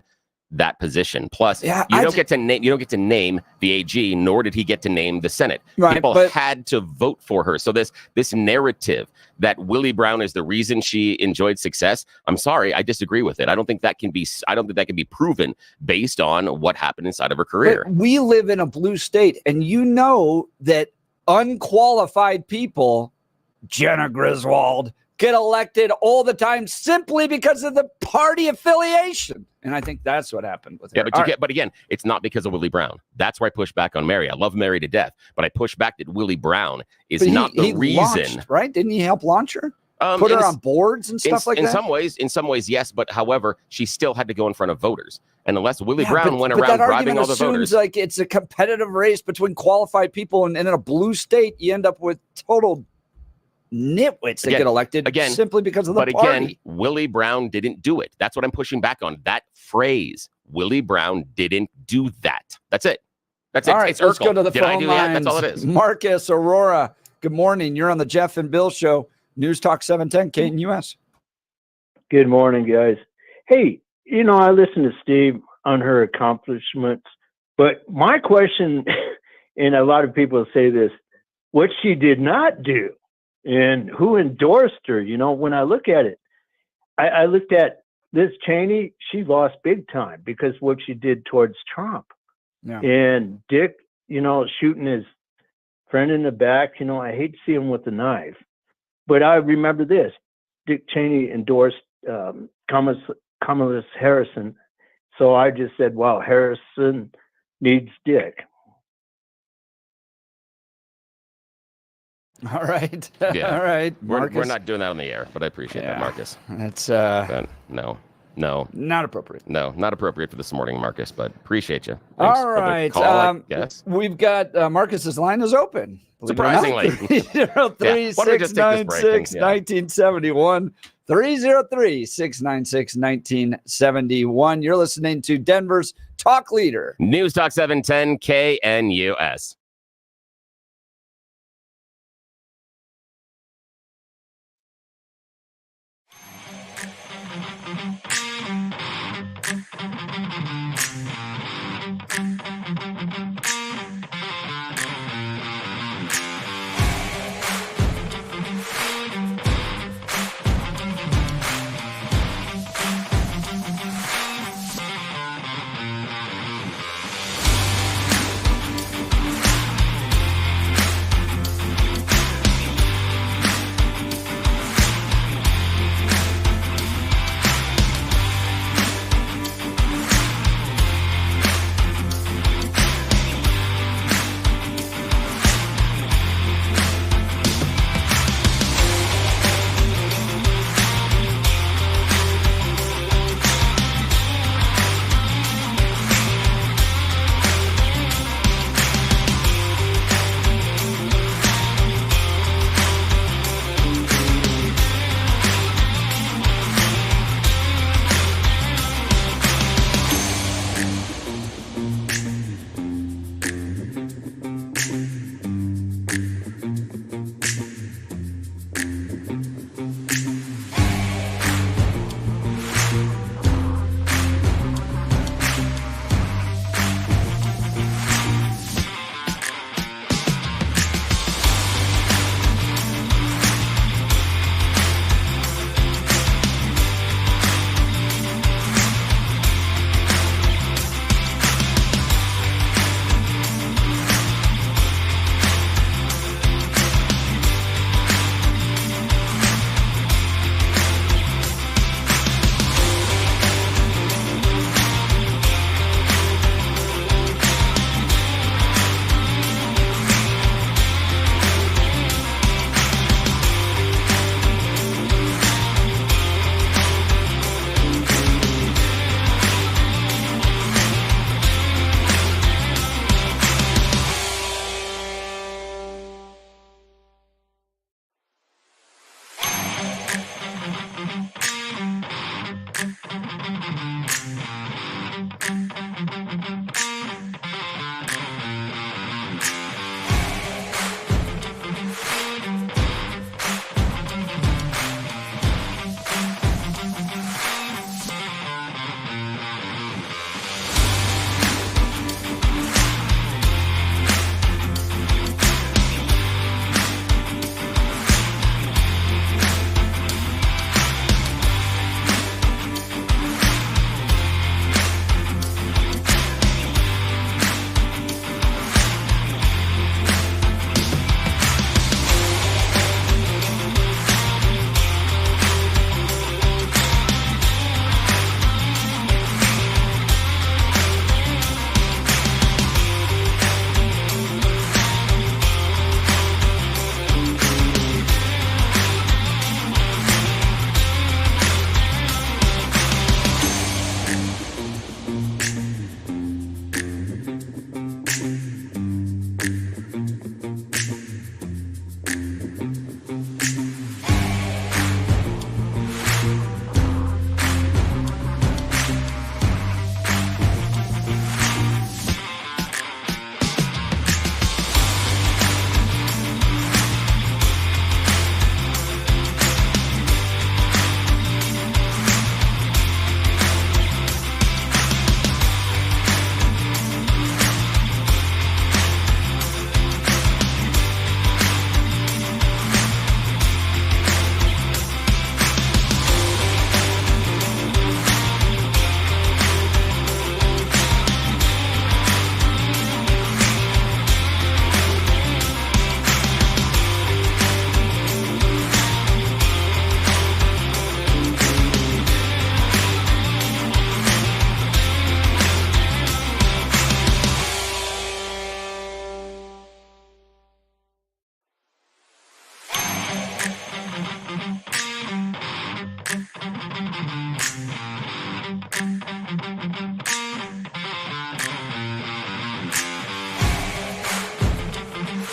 that position. Plus, you don't get to name the AG, nor did he get to name the Senate. Right, People had to vote for her. So this narrative that Willie Brown is the reason she enjoyed success, I'm sorry, I disagree with it. I don't think that can be proven based on what happened inside of her career. But we live in a blue state, and you know that unqualified people, Jenna Griswold, get elected all the time simply because of the party affiliation. And I think that's what happened with her. Yeah, but again, it's not because of Willie Brown. That's where I push back on Mary. I love Mary to death, but I push back that Willie Brown is not the reason. Launched, right? Didn't he help launch her? Put her on boards and stuff like that? In some ways, yes. But however, she still had to go in front of voters. And unless Willie Brown went around bribing all the voters. Like it's a competitive race between qualified people. And in a blue state, you end up with total nitwits that get elected simply because of the party. But again, Willie Brown didn't do it. That's what I'm pushing back on. That phrase, Willie Brown didn't do that. That's it. That's it. All right, it's let's Urkel. go to the Did phone I do lines. that? That's all it is. Marcus, Aurora, good morning. You're on the Jeff and Bill Show. News Talk 710, KNUS. Good morning, guys. Hey, I listen to Steve on her accomplishments, but my question, and a lot of people say this, what she did not do and who endorsed her. When I look at it, I looked at Liz Cheney. She lost big time because what she did towards Trump. Yeah. And Dick, shooting his friend in the back. I hate to see him with a knife. But I remember this. Dick Cheney endorsed Kamala Harrison. So I just said, wow, Harrison needs Dick. All right. Yeah. All right. We're not doing that on the air, but I appreciate that, Marcus. That's no. Not appropriate. No, not appropriate for this morning, Marcus, but appreciate you. All right. Yes. Weve got Marcus's line is open. Surprisingly. 303-696-1971. 303-696-1971. You're listening to Denver's Talk Leader. News Talk 710 KNUS.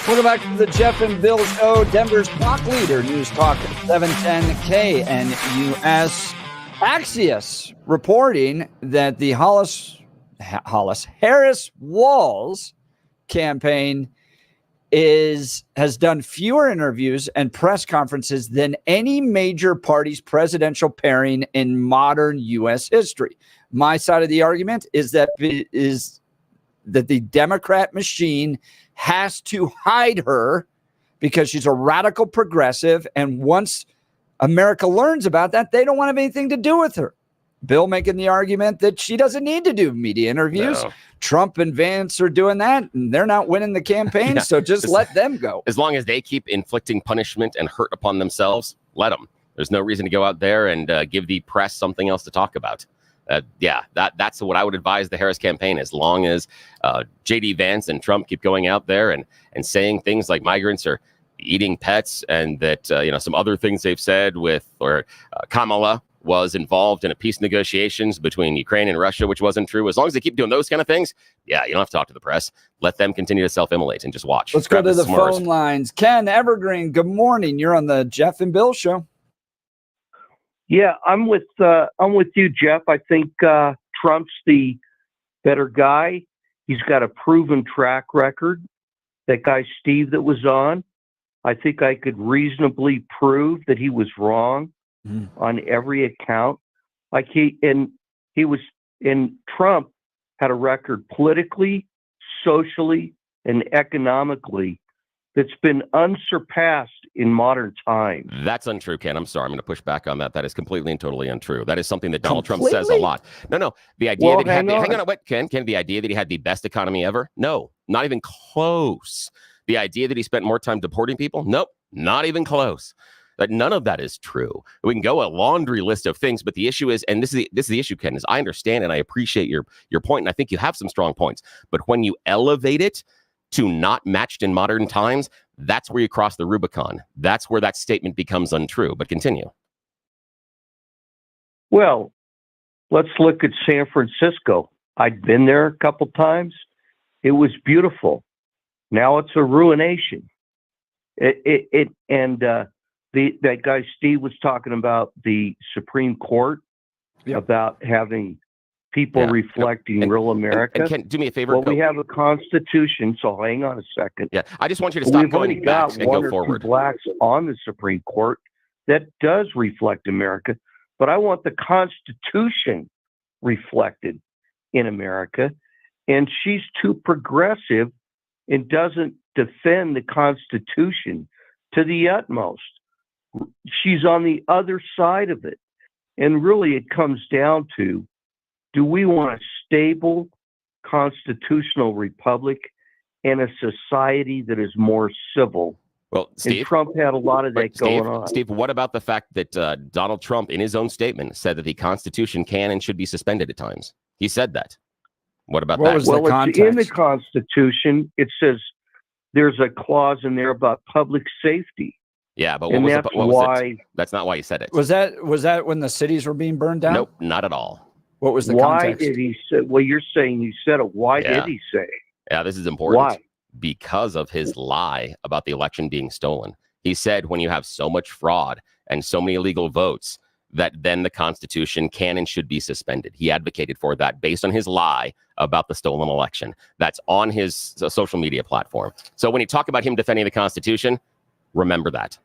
Welcome back to the Jeff and Bill Show, Denver's talk leader, News Talk 710 KNUS. Axios reporting that the Harris-Walz campaign has done fewer interviews and press conferences than any major party's presidential pairing in modern U.S. history. My side of the argument is that the Democrat machine has to hide her because she's a radical progressive, and once America learns about that, they don't want to have anything to do with her. Bill making the argument that she doesn't need to do media interviews. No. Trump and Vance are doing that, and they're not winning the campaign, so just let them go. As long as they keep inflicting punishment and hurt upon themselves, let them. There's no reason to go out there and give the press something else to talk about. That's what I would advise the Harris campaign. As long as J.D. Vance and Trump keep going out there and saying things like migrants are eating pets, and that some other things they've said Kamala was involved in a peace negotiations between Ukraine and Russia, which wasn't true. As long as they keep doing those kind of things, you don't have to talk to the press. Let them continue to self-immolate and just watch. Let's go to the phone lines. Ken Evergreen, good morning. You're on the Jeff and Bill Show. Yeah, I'm with you, Jeff. I think Trump's the better guy. He's got a proven track record. That guy Steve that was on, I think I could reasonably prove that he was wrong on every account. Trump had a record politically, socially, and economically that's been unsurpassed in modern times. That's untrue, Ken. I'm sorry. I'm going to push back on that. That is completely and totally untrue. That is something that Donald Trump says a lot. No. The idea that he had Ken, the idea that he had the best economy ever? No, not even close. The idea that he spent more time deporting people? Nope, not even close. That none of that is true. We can go a laundry list of things, but the issue is, and this is the issue, Ken, is I understand and I appreciate your point, and I think you have some strong points. But when you elevate it to not matched in modern times, that's where you cross the Rubicon. That's where that statement becomes untrue. But continue. Well, let's look at San Francisco. I'd been there a couple times. It was beautiful. Now it's a ruination. That guy Steve was talking about the Supreme Court, about having people reflecting real America. And Ken, do me a favor. Well, we have a constitution, so hang on a second. Yeah, I just want you to stop going back and go forward. We've only got one or two blacks on the Supreme Court that does reflect America, but I want the Constitution reflected in America, and she's too progressive and doesn't defend the Constitution to the utmost. She's on the other side of it. And really it comes down to, do we want a stable constitutional republic and a society that is more civil? Well, Steve, and Trump had a lot of that going on. Steve, what about the fact that Donald Trump, in his own statement, said that the Constitution can and should be suspended at times? He said that. What about that? Well, it's in the Constitution. It says there's a clause in there about public safety. Yeah, but that's not why he said it. Was that when the cities were being burned down? Nope, not at all. What was the Why context? did he say? Well, you're saying he said it. Why did he say it? Yeah, this is important. Why? Because of his lie about the election being stolen. He said when you have so much fraud and so many illegal votes, that then the Constitution can and should be suspended. He advocated for that based on his lie about the stolen election. That's on his social media platform. So when you talk about him defending the Constitution, remember that.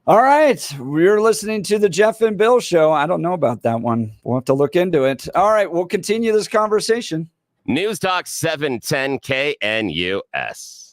All right. We're listening to the Jeff and Bill Show. I don't know about that one. We'll have to look into it. All right. We'll continue this conversation. News Talk 710 KNUS.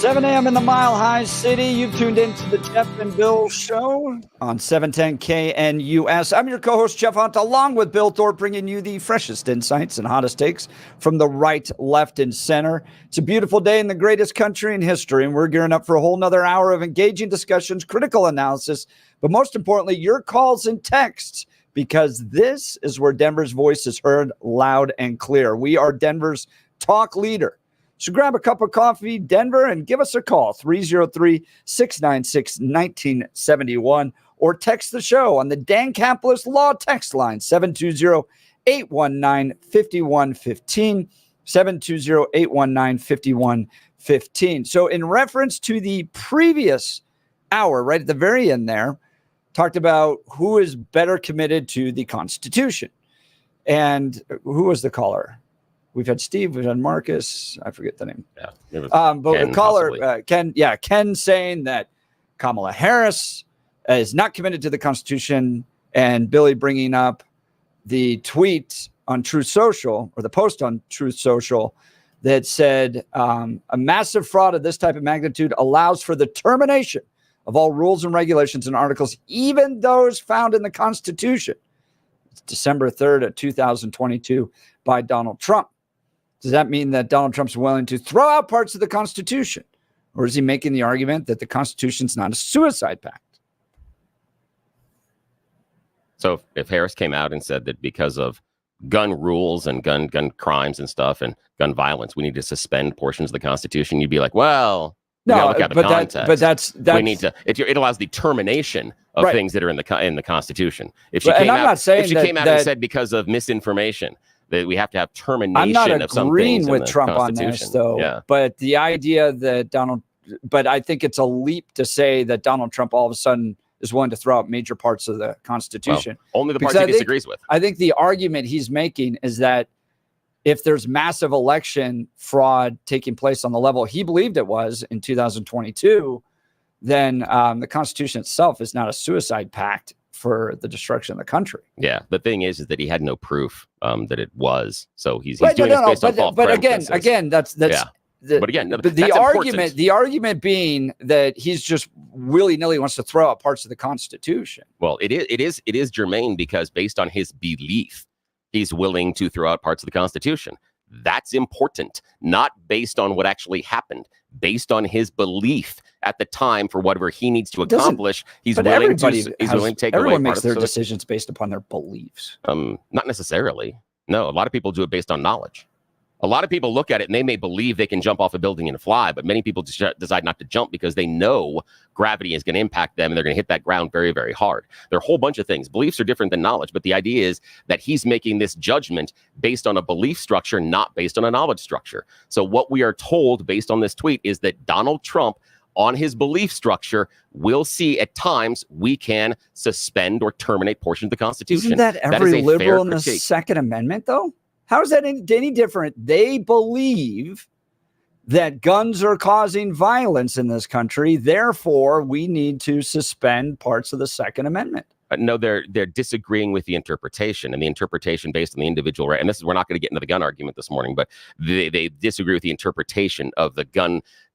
7 a.m. in the Mile High City. You've tuned into the Jeff and Bill Show on 710 KNUS. I'm your co-host, Jeff Hunt, along with Bill Thorpe, bringing you the freshest insights and hottest takes from the right, left, and center. It's a beautiful day in the greatest country in history, and we're gearing up for a whole nother hour of engaging discussions, critical analysis, but most importantly, your calls and texts, because this is where Denver's voice is heard loud and clear. We are Denver's talk leader. So grab a cup of coffee, Denver, and give us a call, 303-696-1971, or text the show on the Dan Capitalist Law text line, 720-819-5115, 720-819-5115. So in reference to the previous hour, right at the very end there, talked about who is better committed to the Constitution. And who was the caller? We've had Steve, we've had Marcus. I forget the name. Yeah, but the caller, Ken saying that Kamala Harris is not committed to the Constitution, and Billy bringing up the tweet on Truth Social, or the post on Truth Social, that said a massive fraud of this type of magnitude allows for the termination of all rules and regulations and articles, even those found in the Constitution. It's December 3rd of 2022 by Donald Trump. Does that mean that Donald Trump's willing to throw out parts of the Constitution? Or is he making the argument that the Constitution's not a suicide pact? So if Harris came out and said that because of gun rules and gun crimes and stuff and gun violence, we need to suspend portions of the Constitution, you'd be like, well, no, look at the context. But that's we need to. It allows the termination of right. things that are in the Constitution. If she came out and said because of misinformation that we have to have termination. I'm not of some agreeing things with Trump on this, though. Yeah. But the idea that but I think it's a leap to say that Donald Trump all of a sudden is willing to throw out major parts of the Constitution. Well, only the parts he disagrees with. I think the argument he's making is that if there's massive election fraud taking place on the level he believed it was in 2022, then the Constitution itself is not a suicide pact for the destruction of the country. Yeah, the thing is that he had no proof that it was. So he's doing this based on false premises. But again, that's yeah. But again, the argument being that he's just willy-nilly wants to throw out parts of the Constitution. Well, it is germane because based on his belief, he's willing to throw out parts of the Constitution. That's important, not based on what actually happened, based on his belief at the time for whatever he needs to accomplish. He's willing to take away. Everyone makes their decisions based upon their beliefs. Not necessarily. No, a lot of people do it based on knowledge. A lot of people look at it and they may believe they can jump off a building and fly, but many people decide not to jump because they know gravity is going to impact them and they're going to hit that ground very, very hard. There are a whole bunch of things. Beliefs are different than knowledge, but the idea is that he's making this judgment based on a belief structure, not based on a knowledge structure. So what we are told based on this tweet is that Donald Trump, on his belief structure, will see at times we can suspend or terminate portions of the Constitution. Isn't that every liberal in the Second Amendment, though? How is that any different? They believe that guns are causing violence in this country. Therefore, we need to suspend parts of the Second Amendment. No, they're disagreeing with the interpretation, and the interpretation based on the individual right. And this is, we're not going to get into the gun argument this morning, but they disagree with the interpretation of the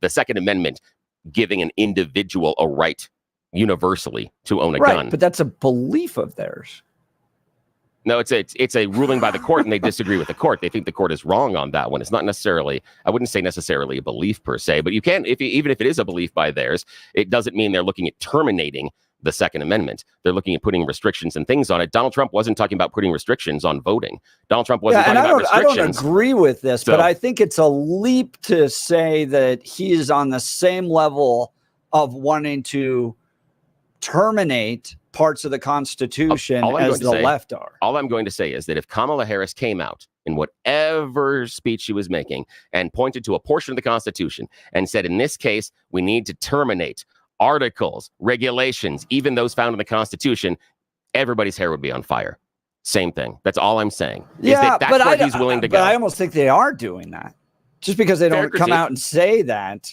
Second Amendment giving an individual a right universally to own a gun. But that's a belief of theirs. No, it's a ruling by the court, and they disagree with the court. They think the court is wrong on that one. It's not necessarily, I wouldn't say necessarily a belief per se, but you can, even if it is a belief by theirs, it doesn't mean they're looking at terminating the Second Amendment. They're looking at putting restrictions and things on it. Donald Trump wasn't talking about putting restrictions on voting. Donald Trump wasn't talking about restrictions. I don't agree with this, but I think it's a leap to say that he is on the same level of wanting to terminate parts of the Constitution as the left are. All I'm going to say is that if Kamala Harris came out in whatever speech she was making and pointed to a portion of the Constitution and said, in this case, we need to terminate articles, regulations, even those found in the Constitution, everybody's hair would be on fire. Same thing. That's all I'm saying. Yeah, that's where he's willing to go. But I almost think they are doing that. Just because they don't come out and say that.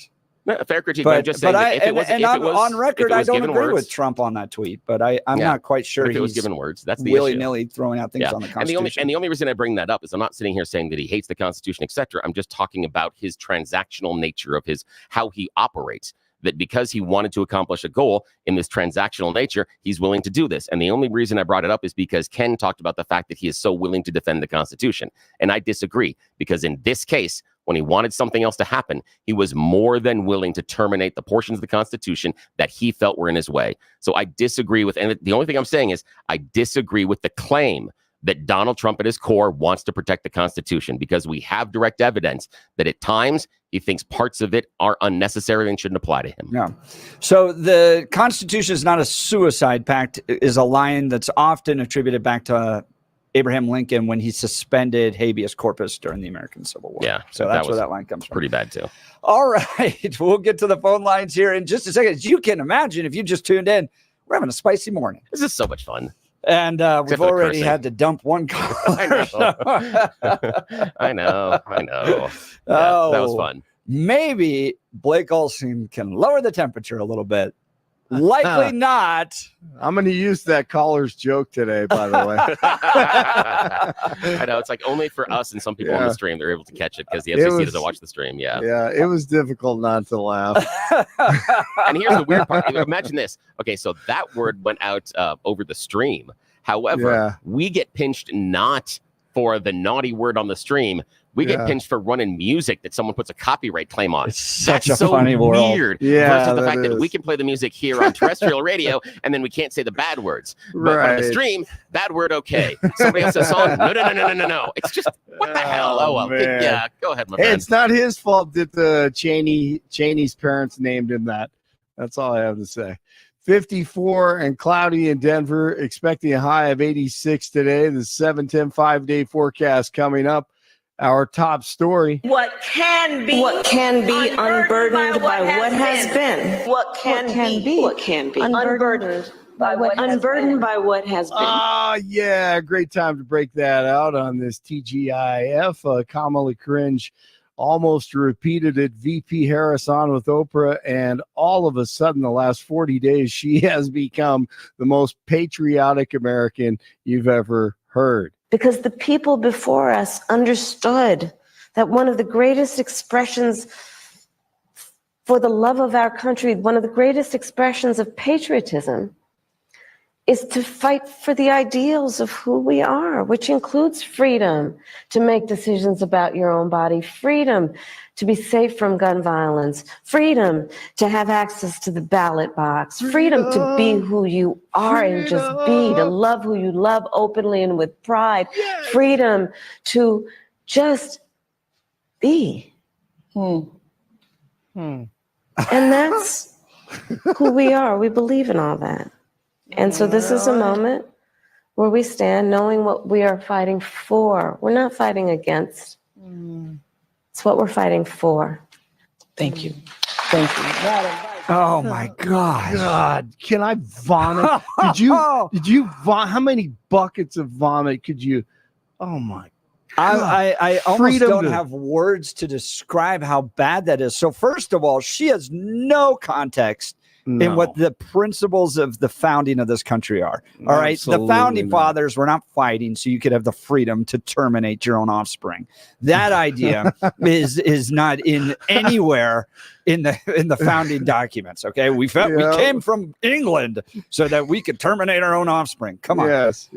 No, fair critique. But I'm just saying, on record, I don't agree with Trump on that tweet, but I'm not quite sure if it was given words. That's the willy-nilly throwing out things on the Constitution. And the only reason I bring that up is I'm not sitting here saying that he hates the Constitution, etc. I'm just talking about his transactional nature of how he operates. That because he wanted to accomplish a goal in this transactional nature, he's willing to do this. And the only reason I brought it up is because Ken talked about the fact that he is so willing to defend the Constitution. And I disagree, because in this case, when he wanted something else to happen, he was more than willing to terminate the portions of the Constitution that he felt were in his way. So I disagree with, and the only thing I'm saying is I disagree with the claim that Donald Trump at his core wants to protect the Constitution, because we have direct evidence that at times he thinks parts of it are unnecessary and shouldn't apply to him. Yeah. So the Constitution is not a suicide pact is a line that's often attributed back to Abraham Lincoln when he suspended habeas corpus during the American Civil War. Yeah. So that's where that line comes from. Pretty bad too. All right. We'll get to the phone lines here in just a second. As you can imagine, if you just tuned in, we're having a spicy morning. This is so much fun. And we've already had to dump one caller. I know. Yeah, that was fun. Maybe Blake Olson can lower the temperature a little bit. Likely not. I'm going to use that caller's joke today, by the way. I know. It's like only for us and some people on the stream, they're able to catch it because the FCC doesn't watch the stream. Yeah. Yeah, it was difficult not to laugh. And here's the weird part. Imagine this. Okay, so that word went out over the stream. However, we get pinched not for the naughty word on the stream. We get pinched for running music that someone puts a copyright claim on. It's such a funny world. Weird. Versus the fact that we can play the music here on terrestrial radio and then we can't say the bad words. But on the stream, bad word, okay. Somebody else says song, no. It's just, what the hell? Oh, well. Yeah, go ahead, my friend. It's not his fault that the Cheney's parents named him that. That's all I have to say. 54 and cloudy in Denver, expecting a high of 86 today. The 7-10 5-day forecast coming up. Our top story. What can be unburdened by what has been. What can be unburdened by what has been. Yeah, great time to break that out on this TGIF. Kamala Cringe almost repeated it. VP Harris on with Oprah, and all of a sudden, the last 40 days, she has become the most patriotic American you've ever heard. Because the people before us understood that one of the greatest expressions for the love of our country, one of the greatest expressions of patriotism, is to fight for the ideals of who we are, which includes freedom to make decisions about your own body, freedom to be safe from gun violence, freedom to have access to the ballot box, freedom to be who you are and just be, to love who you love openly and with pride, freedom to just be. And that's who we are. We believe in all that. And so this is a moment where we stand knowing what we are fighting for. We're not fighting against. It's what we're fighting for. Thank you. Oh my God. Can I vomit? Did you vomit? How many buckets of vomit could you? Oh my God. I almost don't have words to describe how bad that is. So first of all, she has no context in what the principles of the founding of this country are. All right. The founding fathers were not fighting so you could have the freedom to terminate your own offspring. That idea is not in anywhere in the founding documents. Okay. We came from England so that we could terminate our own offspring. Come on. Yes.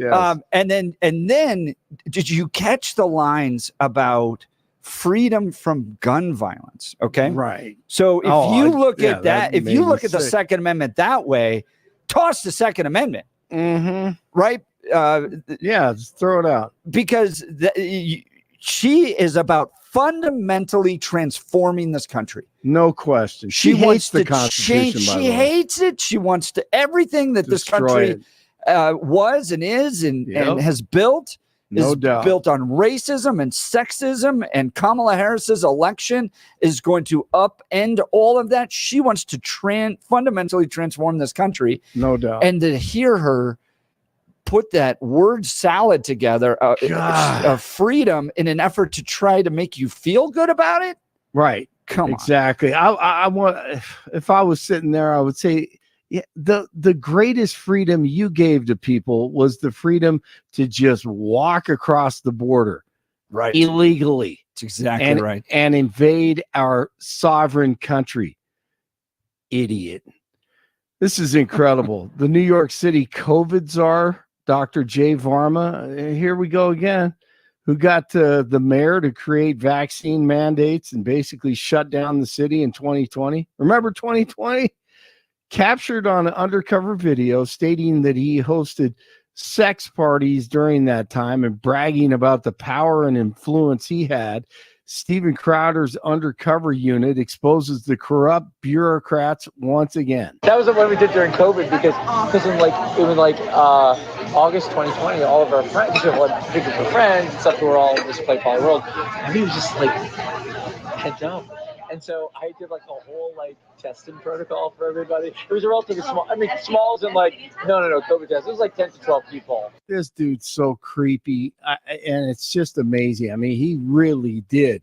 And then did you catch the lines about freedom from gun violence? Okay. Right. So if you look at that, if you look at the Second Amendment that way, toss the Second Amendment. Right. Just throw it out. Because she is about fundamentally transforming this country. No question. She hates the Constitution. She hates it. She wants to everything that this country was and is and has built. No doubt. Built on racism and sexism, and Kamala Harris's election is going to upend all of that. She wants to fundamentally transform this country. No doubt. And to hear her put that word salad together of freedom in an effort to try to make you feel good about it. Right. Come on. Exactly. I want, if I was sitting there, I would say, yeah, the greatest freedom you gave to people was the freedom to just walk across the border illegally. That's exactly right. And invade our sovereign country. Idiot. This is incredible. The New York City COVID czar, Dr. Jay Varma, here we go again, who got the mayor to create vaccine mandates and basically shut down the city in 2020. Remember 2020? Captured on an undercover video stating that he hosted sex parties during that time and bragging about the power and influence he had. Steven Crowder's undercover unit exposes the corrupt bureaucrats once again. That was what we did during COVID because in August 2020, all of our friends, people were friends, except we were all just play Poly World, and we was just head down. And so I did a whole testing protocol for everybody. It was a relatively small. I mean, small as in no COVID test. It was 10 to 12 people. This dude's so creepy, and it's just amazing. I mean, he really did,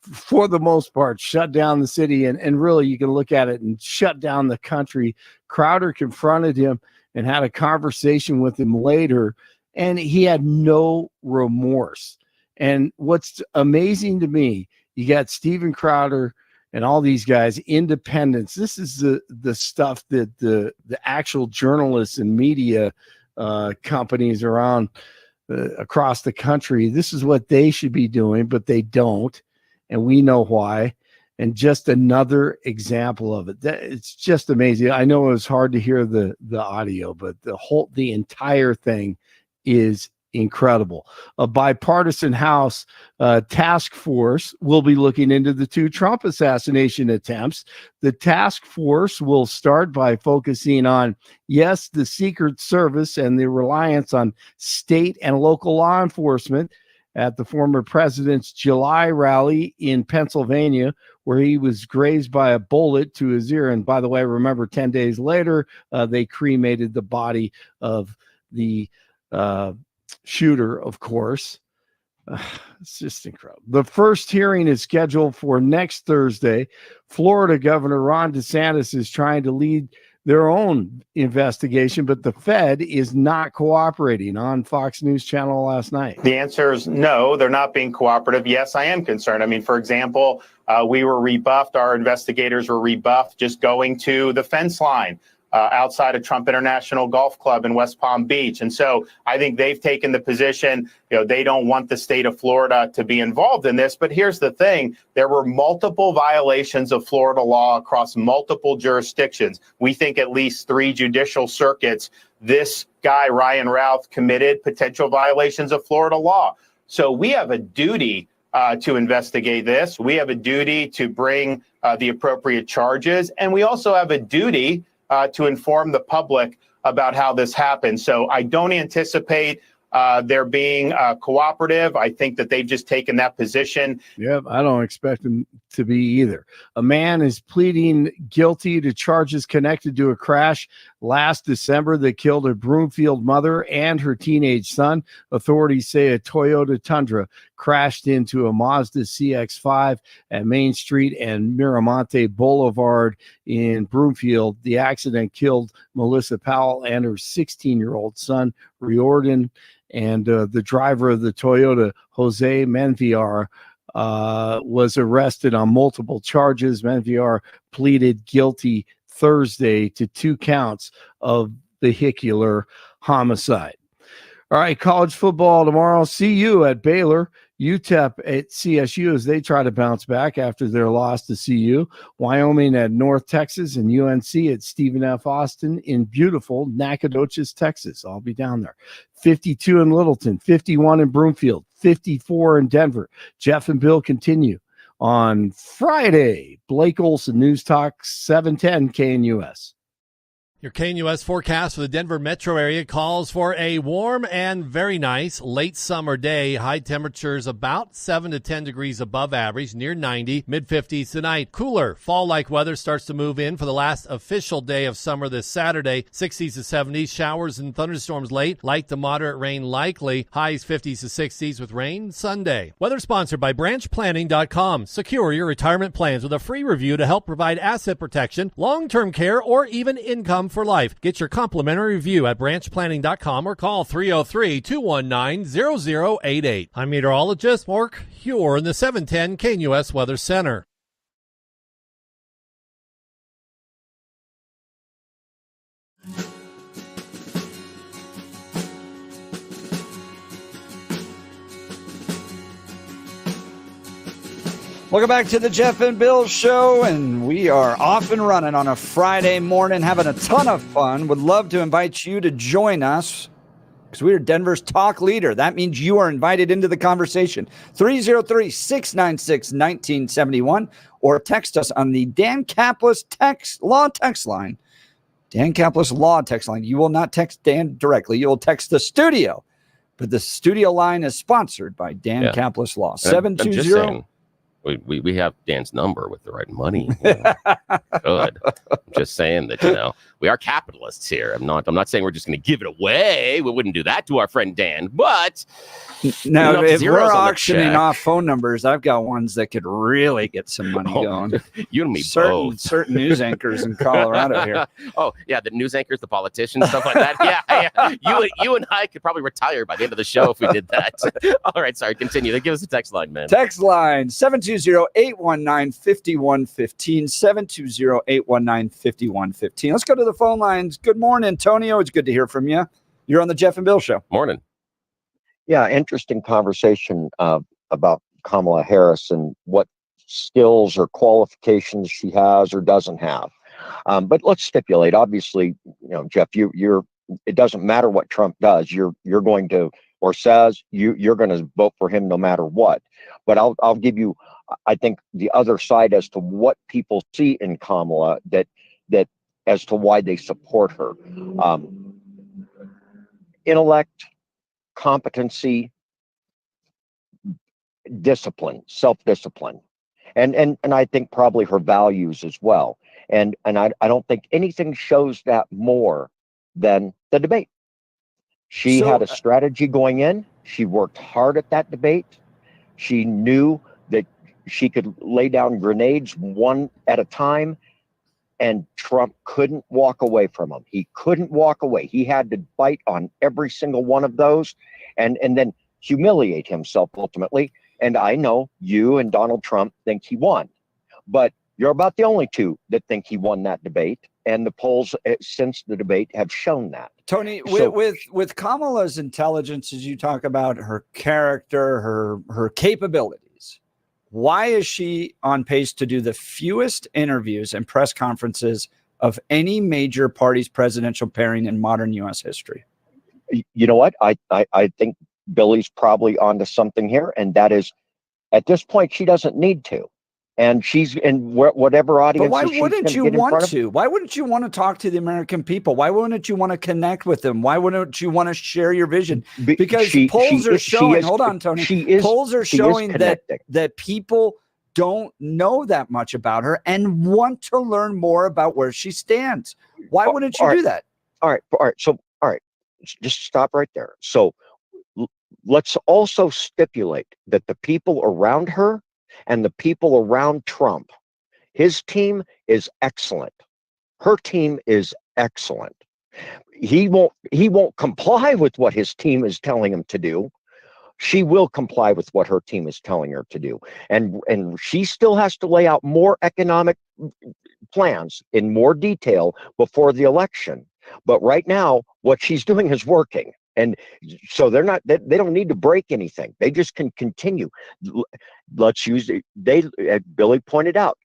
for the most part, shut down the city, and really you can look at it and shut down the country. Crowder confronted him and had a conversation with him later, and he had no remorse. And what's amazing to me, you got Steven Crowder and all these guys, independents. This is the stuff that the actual journalists and media companies around across the country, this is what they should be doing, but they don't. And we know why. And just another example of it. It's just amazing. I know it was hard to hear the audio, but the entire thing is incredible. A bipartisan House task force will be looking into the 2 Trump assassination attempts. The task force will start by focusing on, yes, the Secret Service and the reliance on state and local law enforcement at the former president's July rally in Pennsylvania, where he was grazed by a bullet to his ear. And by the way, remember 10 days later, they cremated the body of the shooter, of course. It's just incredible. The first hearing is scheduled for next Thursday. Florida Governor Ron DeSantis is trying to lead their own investigation, but the Fed is not cooperating on Fox News Channel last night. The answer is no, they're not being cooperative. Yes, I am concerned. I mean, for example, we were rebuffed. Our investigators were rebuffed just going to the fence line outside of Trump International Golf Club in West Palm Beach. And so I think they've taken the position, they don't want the state of Florida to be involved in this. But here's the thing. There were multiple violations of Florida law across multiple jurisdictions. We think at least 3 judicial circuits. This guy, Ryan Routh, committed potential violations of Florida law. So we have a duty to investigate this. We have a duty to bring the appropriate charges. And we also have a duty to inform the public about how this happened. So I don't anticipate they're being cooperative. I think that they've just taken that position. Yep, I don't expect them to be either. A man is pleading guilty to charges connected to a crash last December that killed a Broomfield mother and her teenage son. Authorities say a Toyota Tundra crashed into a Mazda CX-5 at Main Street and Miramonte Boulevard in Broomfield. The accident killed Melissa Powell and her 16-year-old son, Riordan, and the driver of the Toyota, Jose Menviar, was arrested on multiple charges. Menviar pleaded guilty Thursday to 2 counts of vehicular homicide. All right, college football tomorrow. CU at Baylor, UTEP at CSU as they try to bounce back after their loss to CU. Wyoming at North Texas and UNC at Stephen F. Austin in beautiful Nacogdoches, Texas. I'll be down there. 52 in Littleton, 51 in Broomfield, 54 in Denver. Jeff and Bill continue on Friday. Blake Olson, News Talk 710 KNUS. Your KNUS forecast for the Denver metro area calls for a warm and very nice late summer day. High temperatures about 7 to 10 degrees above average, near 90, mid-50s tonight. Cooler fall-like weather starts to move in for the last official day of summer this Saturday. 60s to 70s, showers and thunderstorms late, light to moderate rain likely. Highs 50s to 60s with rain Sunday. Weather sponsored by branchplanning.com. Secure your retirement plans with a free review to help provide asset protection, long-term care, or even income for life. Get your complimentary review at branchplanning.com or call 303-219-0088. I'm meteorologist Mark Huer in the 710 KNUS Weather Center. Welcome back to the Jeff and Bill Show, and we are off and running on a Friday morning, having a ton of fun. Would love to invite you to join us because we are Denver's talk leader. That means you are invited into the conversation. 303-696-1971 or text us on the Dan Kaplis law text line. Dan Kaplis law text line. You will not text Dan directly. You will text the studio, but the studio line is sponsored by Dan Kaplis Law. 720. We have Dan's number with the right money. Good. I'm just saying that, we are capitalists here. I'm not saying we're just going to give it away. We wouldn't do that to our friend Dan, but now if we're auctioning off phone numbers, I've got ones that could really get some money going. You and me both. Certain news anchors in Colorado here. Oh, yeah, the news anchors, the politicians, stuff like that. Yeah. You and I could probably retire by the end of the show if we did that. All right, sorry, continue. Give us a text line, man. Text line 720-819-5115. 720-819-5115. Let's go to the phone lines. Good morning, Antonio. It's good to hear from you. You're on the Jeff and Bill Show. Morning. Yeah, interesting conversation about Kamala Harris and what skills or qualifications she has or doesn't have. But let's stipulate. Obviously, Jeff, you're. It doesn't matter what Trump does. You're going to or says you're going to vote for him no matter what. But I'll give you, I think, the other side as to what people see in Kamala that as to why they support her. Intellect, competency, discipline, self-discipline, and I think probably her values as well. And I don't think anything shows that more than the debate. She had a strategy going in. She worked hard at that debate. She knew that she could lay down grenades one at a time, and Trump couldn't walk away from him. He couldn't walk away. He had to bite on every single one of those and then humiliate himself ultimately. And I know you and Donald Trump think he won, but you're about the only two that think he won that debate. And the polls since the debate have shown that. Tony, with Kamala's intelligence, as you talk about her character, her capabilities, why is she on pace to do the fewest interviews and press conferences of any major party's presidential pairing in modern U.S. history? You know what? I think Billy's probably onto something here, and that is, at this point, she doesn't need to. And she's in whatever audience. But why wouldn't you want to? Why wouldn't you want to talk to the American people? Why wouldn't you want to connect with them? Why wouldn't you want to share your vision? Because polls are showing. Hold on, Tony. Polls are showing that people don't know that much about her and want to learn more about where she stands. Why wouldn't you do that? All right. So, just stop right there. So, let's also stipulate that the people around her and the people around Trump, his team is excellent. Her team is excellent. He won't comply with what his team is telling him to do. She will comply with what her team is telling her to do. And she still has to lay out more economic plans in more detail before the election. But right now, what she's doing is working. And so they don't need to break anything. They just can continue. Let's use it. Billy pointed out,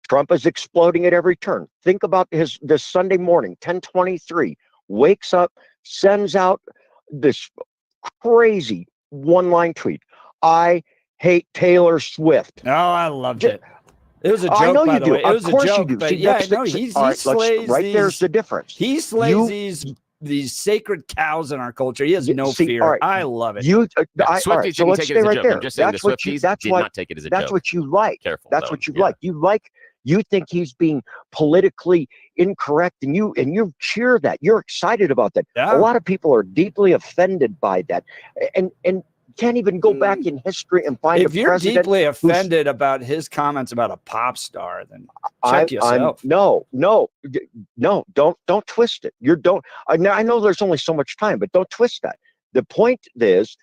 Trump is exploding at every turn. Think about this Sunday morning, 10:23, wakes up, sends out this crazy one-line tweet. I hate Taylor Swift. Oh, I loved it. It was a joke. I know by you the do. way. It was Of course a joke, you do. but See, yeah, that's no, the- he all right, slays right these, there's the difference. He slays these sacred cows in our culture. He has no fear. All right, I love it. You, Yeah, all right, Swifties so didn't let's take it stay as a right joke. there. I'm just saying That's the what you. Swifties That's did what. not take it as a That's joke. what you like. Careful. That's though. what you Yeah. like. You think he's being politically incorrect, and you cheer that. You're excited about that. Yeah. A lot of people are deeply offended by that, and can't even go back in history and find If a you're president deeply who's- offended about his comments about a pop star, then check yourself. No, don't twist it. I know there's only so much time, but don't twist that. The point is,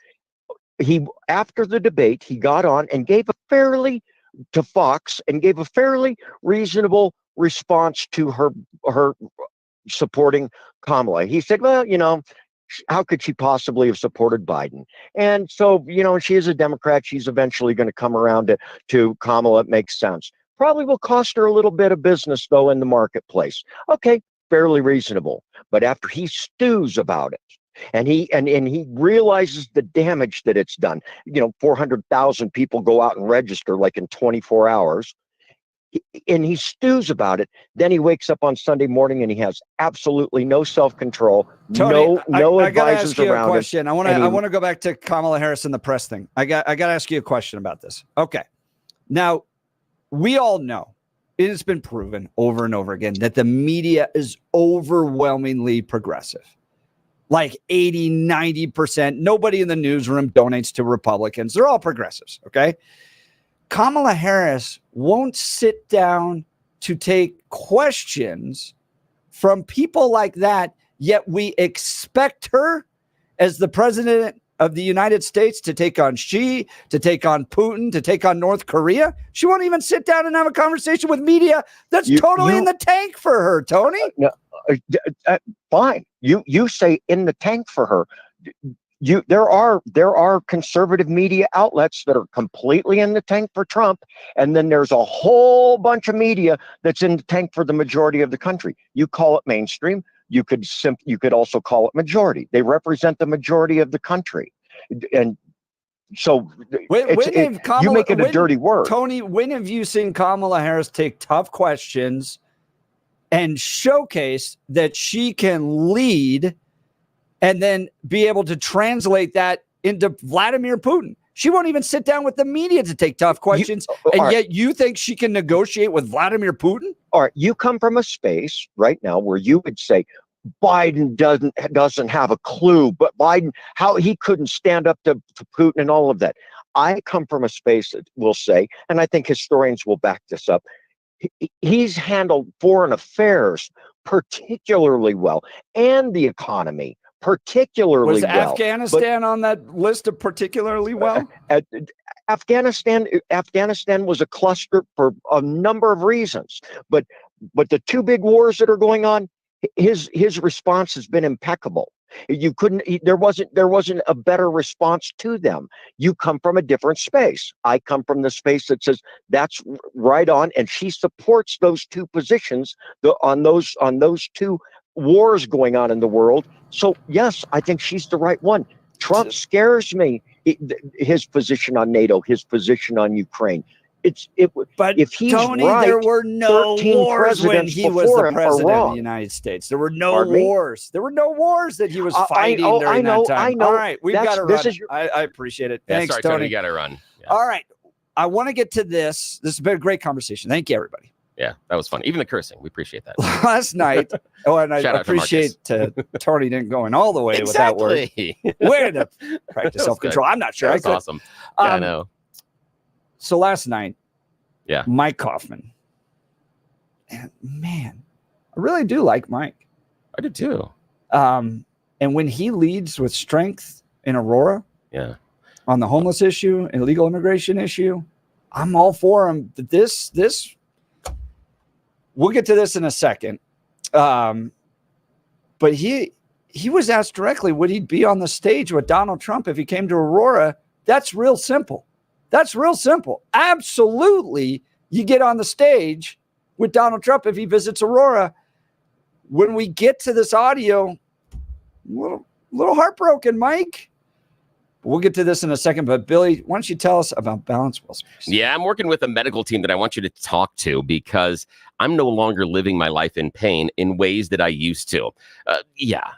after the debate, he got on and gave a fairly reasonable response to her supporting Kamala. He said, well, how could she possibly have supported Biden? And so, she is a Democrat. She's eventually going to come around to Kamala. It makes sense. Probably will cost her a little bit of business, though, in the marketplace. Okay, fairly reasonable. But after he stews about it, and he realizes the damage that it's done, 400,000 people go out and register like in 24 hours. And he stews about it. Then he wakes up on Sunday morning and he has absolutely no self-control, Tony, no I gotta advisors ask you around a question. him. I want to go back to Kamala Harris and the press thing. I got to ask you a question about this. Okay. Now, we all know it has been proven over and over again that the media is overwhelmingly progressive. Like 80, 90%. Nobody in the newsroom donates to Republicans. They're all progressives. Okay. Kamala Harris won't sit down to take questions from people like that, yet we expect her as the president of the United States to take on Xi, to take on Putin, to take on North Korea. She won't even sit down and have a conversation with media that's totally in the tank for her, Tony. Fine. You say in the tank for her. There are conservative media outlets that are completely in the tank for Trump, and then there's a whole bunch of media that's in the tank for the majority of the country. You call it mainstream. You could also call it majority. They represent the majority of the country, and so you make it a dirty word. Tony, when have you seen Kamala Harris take tough questions and showcase that she can lead and then be able to translate that into Vladimir Putin? She won't even sit down with the media to take tough questions, yet you think she can negotiate with Vladimir Putin? All right, you come from a space right now where you would say Biden doesn't have a clue, but Biden, how he couldn't stand up to Putin and all of that. I come from a space that will say, and I think historians will back this up, he's handled foreign affairs particularly well, and the economy particularly Was well. Afghanistan on that list of particularly well? Afghanistan was a cluster for a number of reasons, but the two big wars that are going on, his response has been impeccable. There wasn't a better response to them. You come from a different space. I come from the space that says that's right on, and she supports those two positions on those two wars going on in the world. So yes, I think she's the right one. Trump scares me. His position on NATO, his position on Ukraine. But if he's Tony, right, there were no 13 wars when presidents he was before the him are president of wrong. the United States. There were no Pardon me? wars. There were no wars that he was fighting during that time. I know. All right, we've got to This run. is I appreciate it. Yeah, Thanks, sorry, Tony. You got to run. Yeah. All right, I want to get to this. This has been a great conversation. Thank you, everybody. Yeah, that was fun. Even the cursing, we appreciate that. Last night, and I Shout out to appreciate Tony didn't go in all the way with that word. Way to practice self-control. I'm not sure. That's awesome. Yeah, I know. So last night, yeah, Mike Kaufman. And man, I really do like Mike. I do too. And when he leads with strength in Aurora, yeah, on the homeless issue, illegal immigration issue, I'm all for him. This we'll get to this in a second. But he was asked directly, would he be on the stage with Donald Trump if he came to Aurora? That's real simple. That's real simple. Absolutely. You get on the stage with Donald Trump if he visits Aurora. When we get to this audio, a little heartbroken, Mike. We'll get to this in a second, but Billy, why don't you tell us about Balance Well Space? Yeah, I'm working with a medical team that I want you to talk to because I'm no longer living my life in pain in ways that I used to.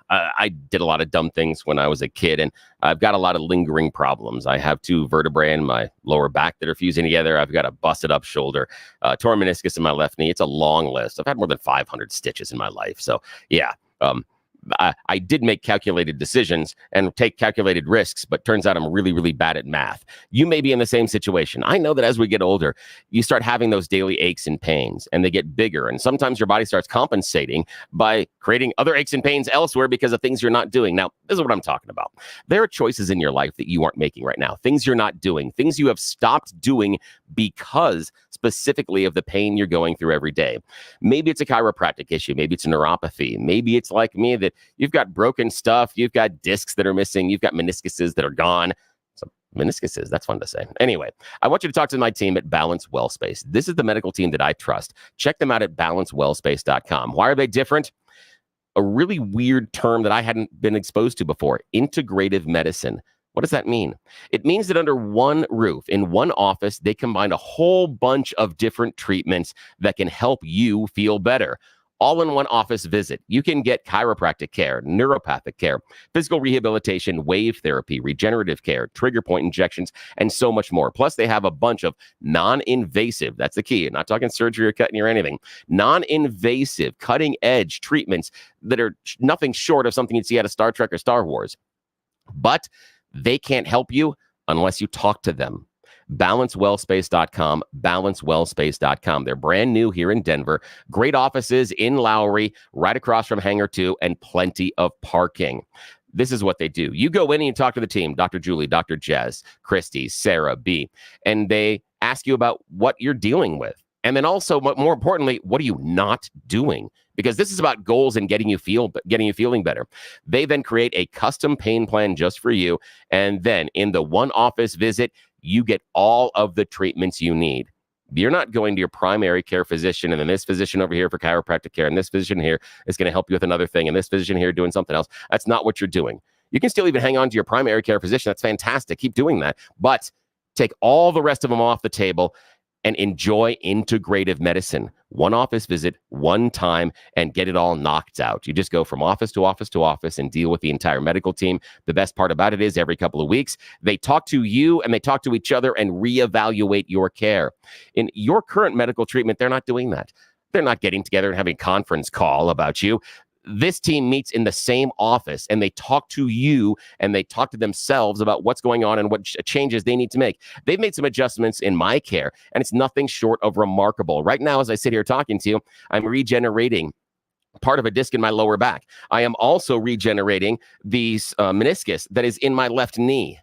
I did a lot of dumb things when I was a kid, and I've got a lot of lingering problems. I have 2 vertebrae in my lower back that are fusing together. I've got a busted up shoulder, torn meniscus in my left knee. It's a long list. I've had more than 500 stitches in my life. So yeah, I did make calculated decisions and take calculated risks, but turns out I'm really, really bad at math. You may be in the same situation. I know that as we get older, you start having those daily aches and pains, and they get bigger. And sometimes your body starts compensating by creating other aches and pains elsewhere because of things you're not doing. Now, this is what I'm talking about. There are choices in your life that you aren't making right now, things you're not doing, things you have stopped doing because specifically of the pain you're going through every day. Maybe it's a chiropractic issue. Maybe it's a neuropathy. Maybe it's like me that you've got broken stuff. You've got discs that are missing. You've got meniscuses that are gone. So meniscuses, that's fun to say. Anyway, I want you to talk to my team at Balance Well Space. This is the medical team that I trust. Check them out at balancewellspace.com. Why are they different? A really weird term that I hadn't been exposed to before, integrative medicine. What does that mean? It means that under one roof, in one office, they combine a whole bunch of different treatments that can help you feel better. All in one office visit. You can get chiropractic care, neuropathic care, physical rehabilitation, wave therapy, regenerative care, trigger point injections, and so much more. Plus, they have a bunch of non-invasive, that's the key, not talking surgery or cutting or anything, non-invasive, cutting-edge treatments that are nothing short of something you'd see out of Star Trek or Star Wars. But they can't help you unless you talk to them. balancewellspace.com, balancewellspace.com. They're brand new here in Denver. Great offices in Lowry, right across from Hangar 2, and plenty of parking. This is what they do. You go in and you talk to the team, Dr. Julie, Dr. Jez, Christy, Sarah, B, and they ask you about what you're dealing with. And then also, more importantly, what are you not doing? Because this is about goals and getting you feeling better. They then create a custom pain plan just for you. And then in the one office visit, you get all of the treatments you need. You're not going to your primary care physician and then this physician over here for chiropractic care and this physician here is going to help you with another thing and this physician here doing something else. That's not what you're doing. You can still even hang on to your primary care physician. That's fantastic. Keep doing that. But take all the rest of them off the table and enjoy integrative medicine. One office visit, one time, and get it all knocked out. You just go from office to office to office and deal with the entire medical team. The best part about it is every couple of weeks, they talk to you and they talk to each other and reevaluate your care. In your current medical treatment, they're not doing that. They're not getting together and having a conference call about you. This team meets in the same office and they talk to you and they talk to themselves about what's going on and what changes they need to make. They've made some adjustments in my care and it's nothing short of remarkable. Right now, as I sit here talking to you, I'm regenerating part of a disc in my lower back. I am also regenerating the meniscus that is in my left knee.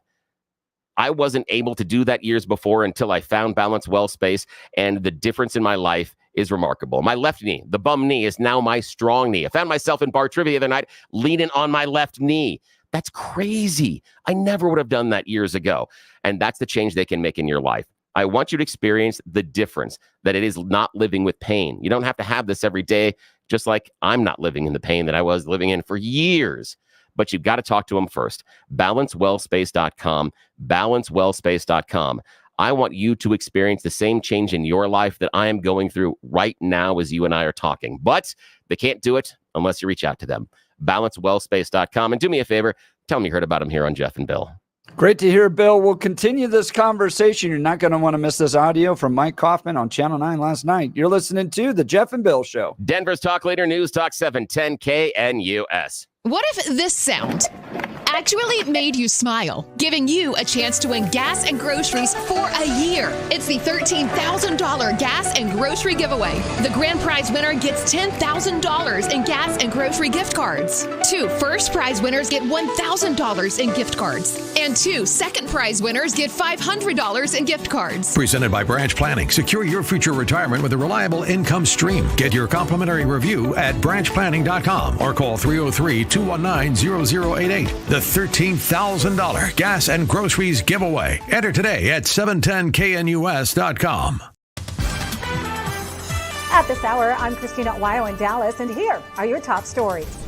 I wasn't able to do that years before until I found Balance Well Space, and the difference in my life is remarkable. My left knee, the bum knee, is now my strong knee. I found myself in bar trivia the other night leaning on my left knee. That's crazy. I never would have done that years ago. And that's the change they can make in your life. I want you to experience the difference that it is not living with pain. You don't have to have this every day, just like I'm not living in the pain that I was living in for years. But you've got to talk to them first. balancewellspace.com, balancewellspace.com. I want you to experience the same change in your life that I am going through right now as you and I are talking. But they can't do it unless you reach out to them. balancewellspace.com. And do me a favor, tell them you heard about them here on Jeff and Bill. Great to hear, Bill. We'll continue this conversation. You're not going to want to miss this audio from Mike Kaufman on Channel 9 last night. You're listening to The Jeff and Bill Show. Denver's Talk Leader News Talk 710 KNUS. What if this sound actually made you smile, giving you a chance to win gas and groceries for a year? It's the $13,000 gas and grocery giveaway. The grand prize winner gets $10,000 in gas and grocery gift cards. 2 first prize winners get $1,000 in gift cards. And 2 second prize winners get $500 in gift cards. Presented by Branch Planning. Secure your future retirement with a reliable income stream. Get your complimentary review at branchplanning.com or call 303-219-0088. The $13,000 gas and groceries giveaway. Enter today at 710knus.com. At this hour, I'm Christina Weil in Dallas, and here are your top stories.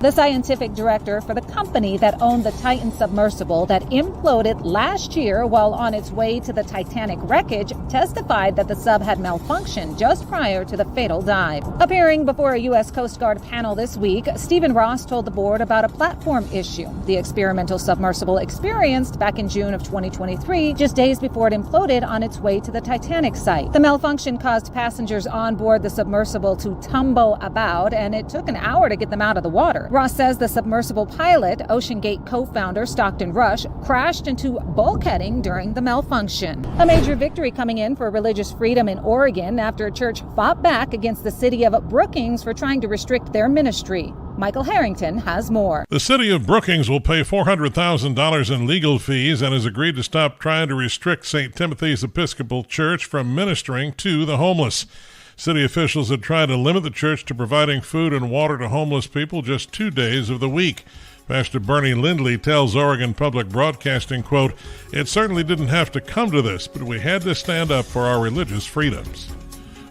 The scientific director for the company that owned the Titan submersible that imploded last year while on its way to the Titanic wreckage testified that the sub had malfunctioned just prior to the fatal dive. Appearing before a U.S. Coast Guard panel this week, Stephen Ross told the board about a platform issue the experimental submersible experienced back in June of 2023, just days before it imploded on its way to the Titanic site. The malfunction caused passengers on board the submersible to tumble about, and it took an hour to get them out of the water. Ross says the submersible pilot, OceanGate co-founder Stockton Rush, crashed into bulkheading during the malfunction. A major victory coming in for religious freedom in Oregon after a church fought back against the city of Brookings for trying to restrict their ministry. Michael Harrington has more. The city of Brookings will pay $400,000 in legal fees and has agreed to stop trying to restrict St. Timothy's Episcopal Church from ministering to the homeless. City officials had tried to limit the church to providing food and water to homeless people just 2 days of the week. Pastor Bernie Lindley tells Oregon Public Broadcasting, quote, "It certainly didn't have to come to this, but we had to stand up for our religious freedoms."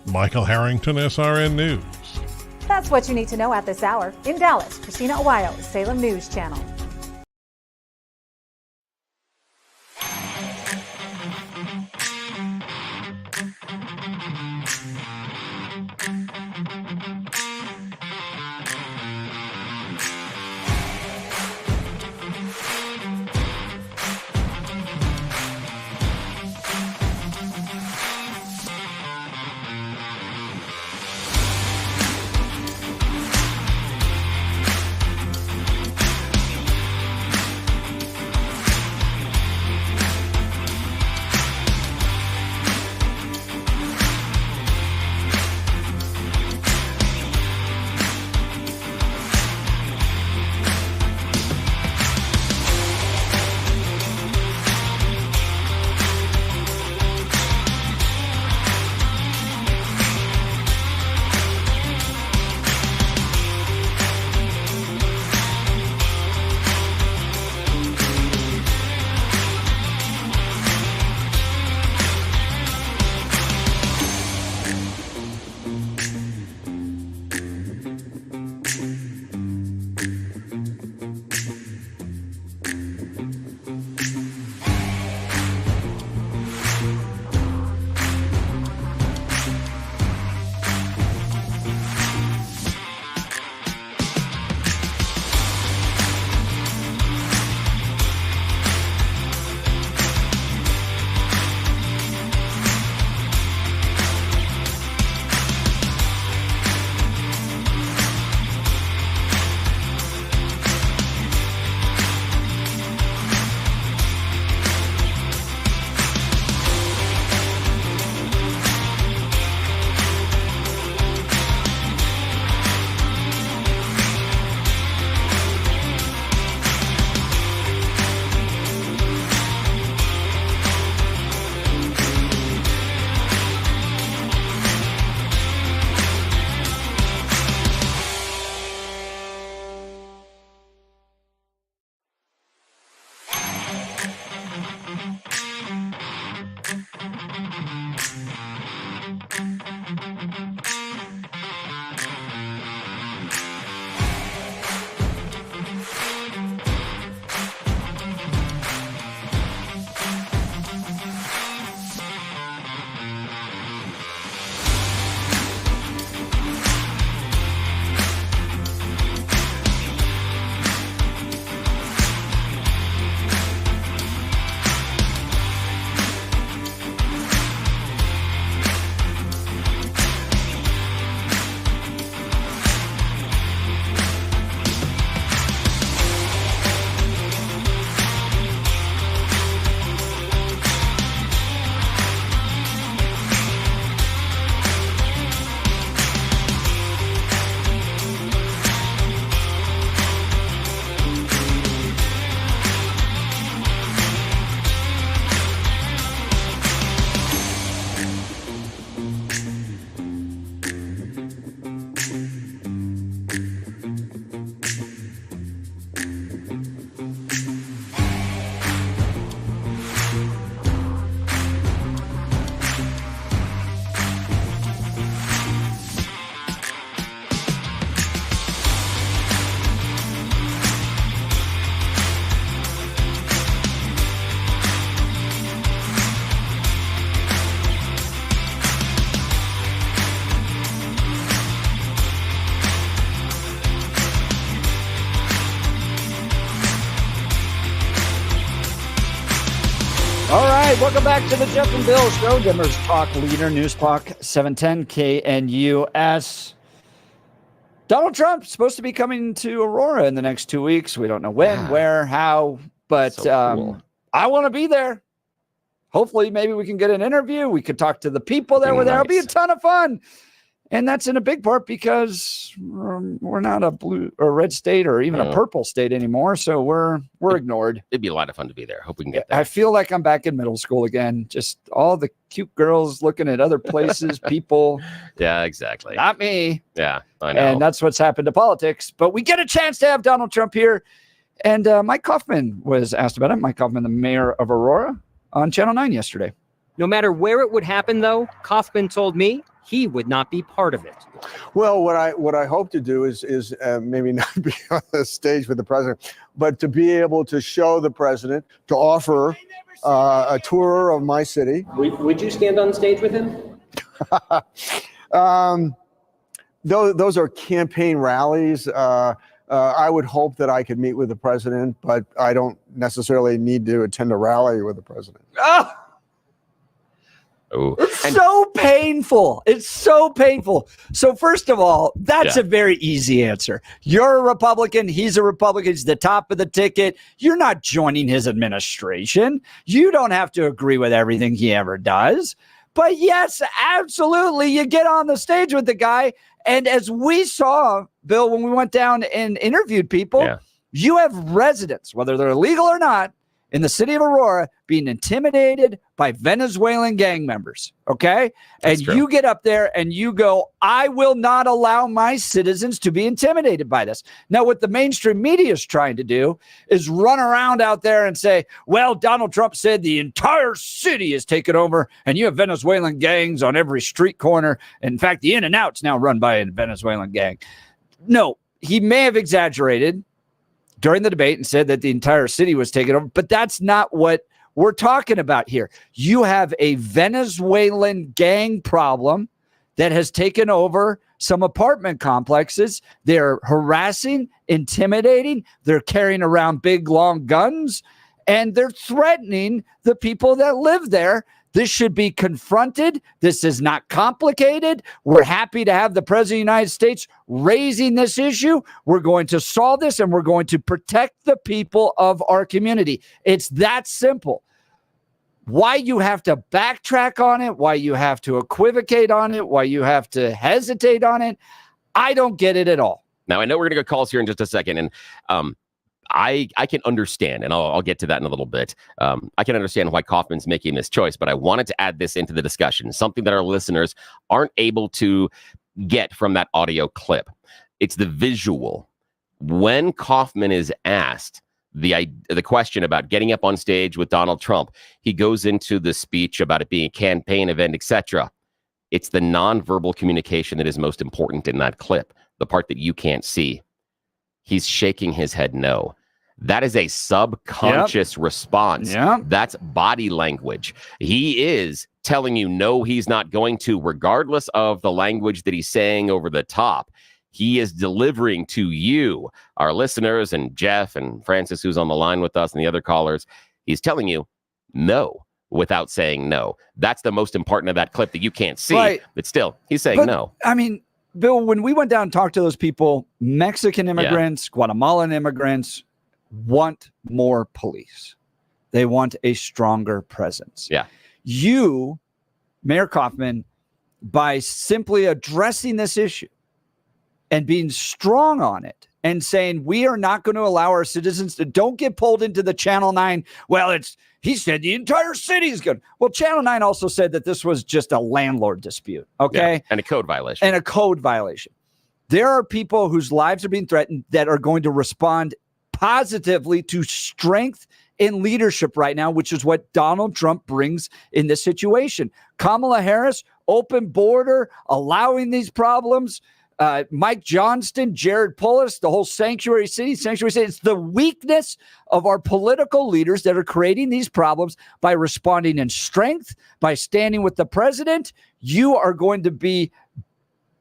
Michael Harrington, SRN News. That's what you need to know at this hour. In Dallas, Christina Aguayo, Salem News Channel. Welcome back to the Jeff and Bill Show, Denver's Talk Leader, News Talk 710 KNUS. Donald Trump's supposed to be coming to Aurora in the next 2 weeks. We don't know when, where, how, but cool. I want to be there. Hopefully, maybe we can get an interview. We could talk to the people that were there. It'll be a ton of fun. And that's in a big part because we're not a blue or red state or even a purple state anymore. So we're ignored. It'd be a lot of fun to be there. Hope we can get there. I feel like I'm back in middle school again. Just all the cute girls looking at other places, people. Yeah, exactly. Not me. Yeah, I know. And that's what's happened to politics. But we get a chance to have Donald Trump here. And Mike Kaufman was asked about it. Mike Kaufman, the mayor of Aurora, on Channel 9 yesterday. No matter where it would happen, though, Kaufman told me he would not be part of it. Well, what I hope to do is maybe not be on the stage with the president, but to be able to show the president, to offer a tour of my city. Would you stand on stage with him? Those are campaign rallies. I would hope that I could meet with the president, but I don't necessarily need to attend a rally with the president. It's so painful. It's so painful. So first of all, that's a very easy answer. You're a Republican. He's a Republican. He's the top of the ticket. You're not joining his administration. You don't have to agree with everything he ever does. But yes, absolutely. You get on the stage with the guy. And as we saw, Bill, when we went down and interviewed people, you have residents, whether they're illegal or not, in the city of Aurora being intimidated by Venezuelan gang members, okay? And you get up there and you go, I will not allow my citizens to be intimidated by this. Now, what the mainstream media is trying to do is run around out there and say, well, Donald Trump said the entire city is taken over and you have Venezuelan gangs on every street corner. In fact, the In-N-Out's now run by a Venezuelan gang. No, he may have exaggerated during the debate and said that the entire city was taken over, but that's not what we're talking about here. You have a Venezuelan gang problem that has taken over some apartment complexes. They're harassing, intimidating, they're carrying around big, long guns, and they're threatening the people that live there. This should be confronted. This is not complicated. We're happy to have the President of the United States raising this issue. We're going to solve this, and we're going to protect the people of our community. It's that simple. Why you have to backtrack on it, why you have to equivocate on it, why you have to hesitate on it, I don't get it at all. Now, I know we're going to go calls here in just a second, and I can understand, and I'll get to that in a little bit. I can understand why Kaufman's making this choice, but I wanted to add this into the discussion, something that our listeners aren't able to get from that audio clip. It's the visual. When Kaufman is asked the question about getting up on stage with Donald Trump, he goes into the speech about it being a campaign event, etc. It's the nonverbal communication that is most important in that clip, the part that you can't see. He's shaking his head no. That is a subconscious response. That's body language. He is telling you no, he's not going to, regardless of the language that he's saying over the top. He is delivering to you, our listeners, and Jeff and Francis, who's on the line with us, and the other callers. He's telling you no without saying no. That's the most important of that clip that you can't see. Right. But still, he's saying no. I mean, Bill, when we went down and talked to those people, Mexican immigrants, Guatemalan immigrants want more police. They want a stronger presence. You, Mayor Kaufman, by simply addressing this issue and being strong on it and saying, we are not going to allow our citizens to don't get pulled into the Channel 9. Well, he said the entire city is good. Well, Channel 9 also said that this was just a landlord dispute. Okay. Yeah, and a code violation. There are people whose lives are being threatened that are going to respond positively to strength in leadership right now, which is what Donald Trump brings in this situation. Kamala Harris, open border, allowing these problems. Mike Johnston, Jared Polis, the whole sanctuary city. It's the weakness of our political leaders that are creating these problems by responding in strength, by standing with the president. You are going to be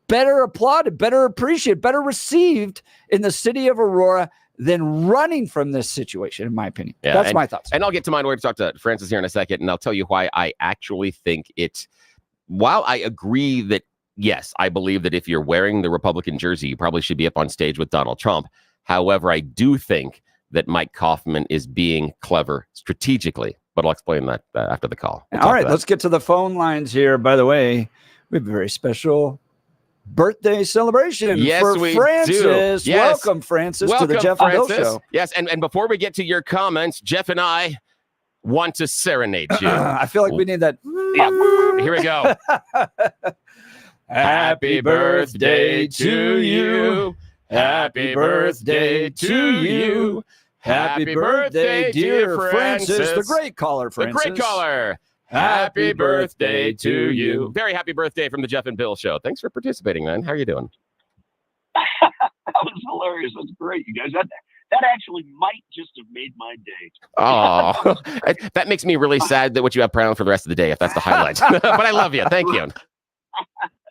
better applauded, better appreciated, better received in the city of Aurora than running from this situation, in my opinion. Yeah, That's my thoughts. And I'll get to mine. We're going to talk to Francis here in a second, and I'll tell you why I actually think it's, while I agree that, yes, I believe that if you're wearing the Republican jersey, you probably should be up on stage with Donald Trump. However, I do think that Mike Kaufman is being clever strategically, but I'll explain that after the call. All right, let's get to the phone lines here. By the way, we have a very special birthday celebration for Francis. Do. Yes. Welcome, Francis, to the Jeff and Bill Show. Yes, and before we get to your comments, Jeff and I want to serenade you. I feel like we need that. Yeah, here we go. Happy birthday to you. Happy birthday to you. Happy birthday, dear Francis. The great caller, Francis. The great caller. Happy birthday to you. Very happy birthday from the Jeff and Bill Show. Thanks for participating, man. How are you doing? That was hilarious. That's great, you guys. That actually might just have made my day. Oh, that makes me really sad that what you have planned for the rest of the day, if that's the highlight. But I love you. Thank you.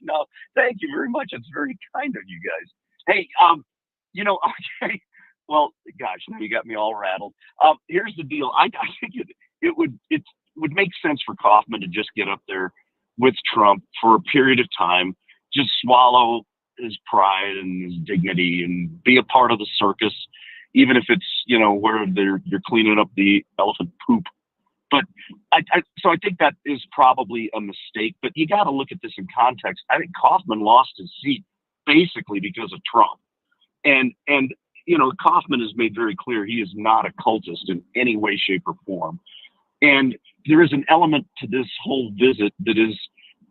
No, thank you very much. It's very kind of you guys. Hey, okay. Well, gosh, now you got me all rattled. Here's the deal. I think it would make sense for Kaufman to just get up there with Trump for a period of time, just swallow his pride and his dignity and be a part of the circus, even if it's, where you're cleaning up the elephant poop. But so I think that is probably a mistake, but you got to look at this in context. I think Kaufman lost his seat basically because of Trump. And Kaufman has made very clear he is not a cultist in any way, shape, or form. And there is an element to this whole visit that is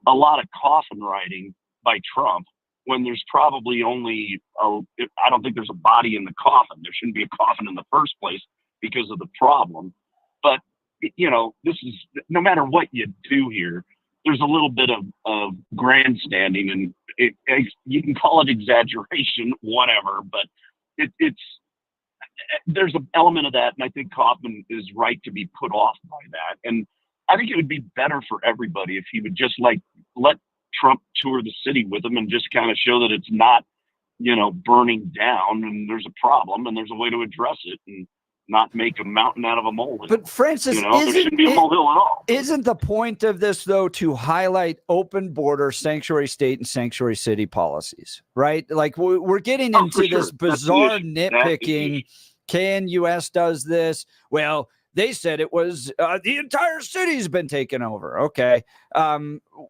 a lot of coffin writing by Trump when there's probably only, I don't think there's a body in the coffin. There shouldn't be a coffin in the first place because of the problem. But, this is, no matter what you do here, there's a little bit of grandstanding, and you can call it exaggeration, whatever, but there's an element of that, and I think Kaufman is right to be put off by that. And I think it would be better for everybody if he would just let Trump tour the city with him and just kind of show that it's not, burning down and there's a problem and there's a way to address it, and not make a mountain out of a molehill. But Francis, there shouldn't be a molehill at all. Isn't the point of this, though, to highlight open border, sanctuary state, and sanctuary city policies, right? Like we're getting into this bizarre nitpicking. Can U.S. does this? Well, they said it was the entire city's been taken over. Okay.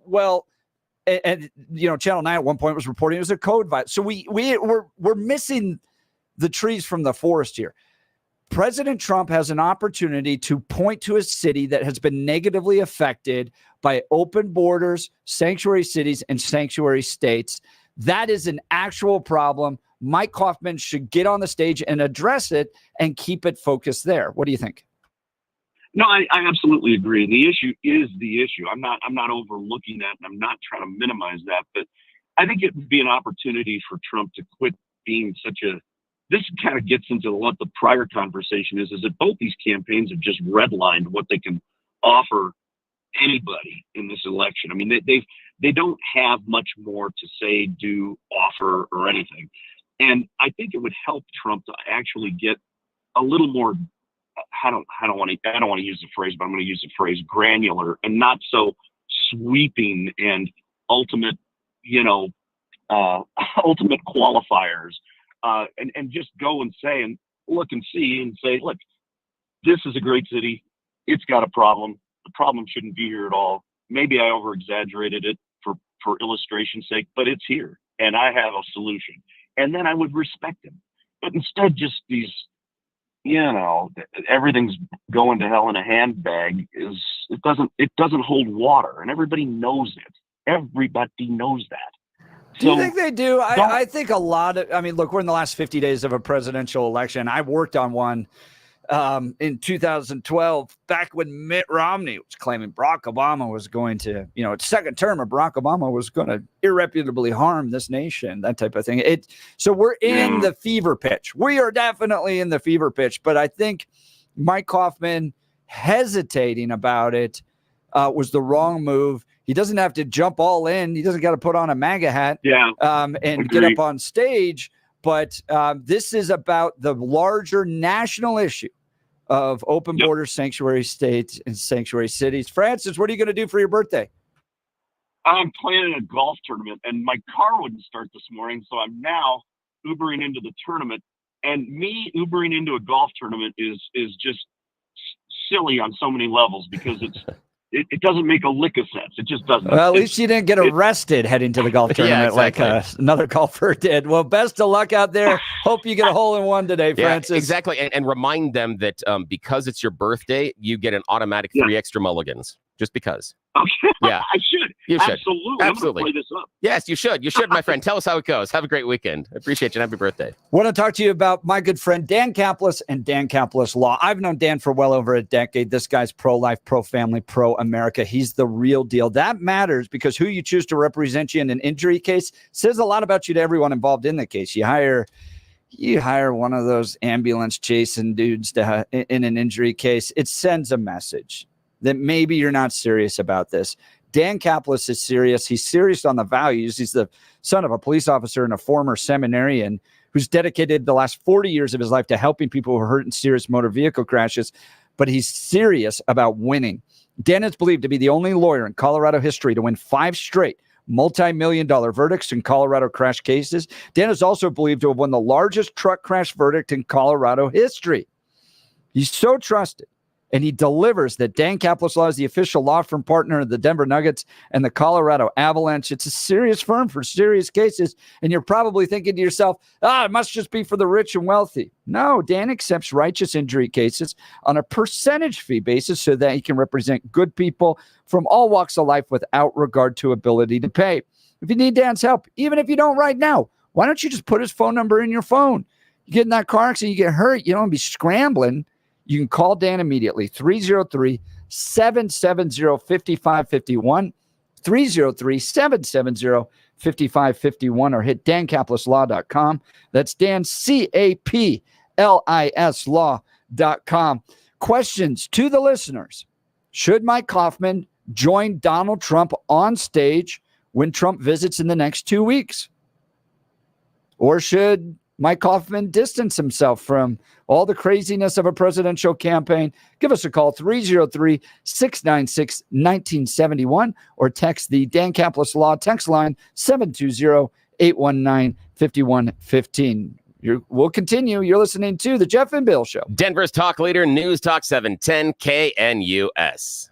Well, and Channel 9 at one point was reporting it was a code violation. So we're missing the trees from the forest here. President Trump has an opportunity to point to a city that has been negatively affected by open borders, sanctuary cities, and sanctuary states. That is an actual problem. Mike Kaufman should get on the stage and address it and keep it focused there. What do you think? No, I absolutely agree. The issue is the issue. I'm not overlooking that, and I'm not trying to minimize that, but I think it would be an opportunity for Trump to quit being this kind of gets into what the prior conversation is that both these campaigns have just redlined what they can offer anybody in this election. I mean, they don't have much more to say, do, offer, or anything. And I think it would help Trump to actually get a little more, I don't want to use the phrase, but I'm going to use the phrase granular and not so sweeping and ultimate qualifiers. And just go and say and look and see and say, look, this is a great city. It's got a problem. The problem shouldn't be here at all. Maybe I over-exaggerated it for illustration's sake, but it's here, and I have a solution. And then I would respect him. But instead, just these, everything's going to hell in a handbag. It doesn't hold water, and everybody knows it. Everybody knows that. Do you think they do? I think a lot of, look, we're in the last 50 days of a presidential election. I worked on one in 2012, back when Mitt Romney was claiming Barack Obama was going to, its second term of Barack Obama was going to irreparably harm this nation, that type of thing. So we're in the fever pitch. We are definitely in the fever pitch, but I think Mike Kaufman hesitating about it was the wrong move. He doesn't have to jump all in. He doesn't got to put on a MAGA hat and get up on stage. But this is about the larger national issue of open border sanctuary states and sanctuary cities. Francis, what are you going to do for your birthday? I'm planning a golf tournament, and my car wouldn't start this morning, so I'm now Ubering into the tournament. And me Ubering into a golf tournament is just silly on so many levels because it doesn't make a lick of sense. It just doesn't. Well, at least you didn't get arrested heading to the golf tournament like another golfer did. Well, best of luck out there. Hope you get a hole-in-one today, Francis. Yeah, exactly. And remind them that because it's your birthday, you get an automatic 3 extra mulligans. Just because. Okay. Yeah. I should. You should. Absolutely. Absolutely. I'm going to play this up. Yes, you should. You should, my friend. Tell us how it goes. Have a great weekend. I appreciate you and happy birthday. Want to talk to you about my good friend Dan Caplis and Dan Caplis Law. I've known Dan for well over a decade. This guy's pro-life, pro-family, pro-America. He's the real deal. That matters because who you choose to represent you in an injury case says a lot about you to everyone involved in the case. You hire one of those ambulance chasing dudes in an injury case. It sends a message that maybe you're not serious about this. Dan Caplis is serious. He's serious on the values. He's the son of a police officer and a former seminarian who's dedicated the last 40 years of his life to helping people who are hurt in serious motor vehicle crashes, but he's serious about winning. Dan is believed to be the only lawyer in Colorado history to win 5 straight multi-million-dollar verdicts in Colorado crash cases. Dan is also believed to have won the largest truck crash verdict in Colorado history. He's so trusted. And he delivers that Dan Caplis Law is the official law firm partner of the Denver Nuggets and the Colorado Avalanche. It's a serious firm for serious cases. And you're probably thinking to yourself, it must just be for the rich and wealthy. No, Dan accepts righteous injury cases on a percentage fee basis so that he can represent good people from all walks of life without regard to ability to pay. If you need Dan's help, even if you don't right now, why don't you just put his phone number in your phone? You get in that car accident, you get hurt, you don't want to be scrambling. You can call Dan immediately, 303-770-5551, 303-770-5551, or hit dancaplisLaw.com. That's Dan, CAPLIS law.com. Questions to the listeners. Should Mike Kaufman join Donald Trump on stage when Trump visits in the next 2 weeks? Or should Mike Kaufman distance himself from all the craziness of a presidential campaign? Give us a call, 303-696-1971, or text the Dan Caplis Law text line, 720-819-5115. We'll continue. You're listening to The Jeff and Bill Show. Denver's talk leader, News Talk 710 KNUS.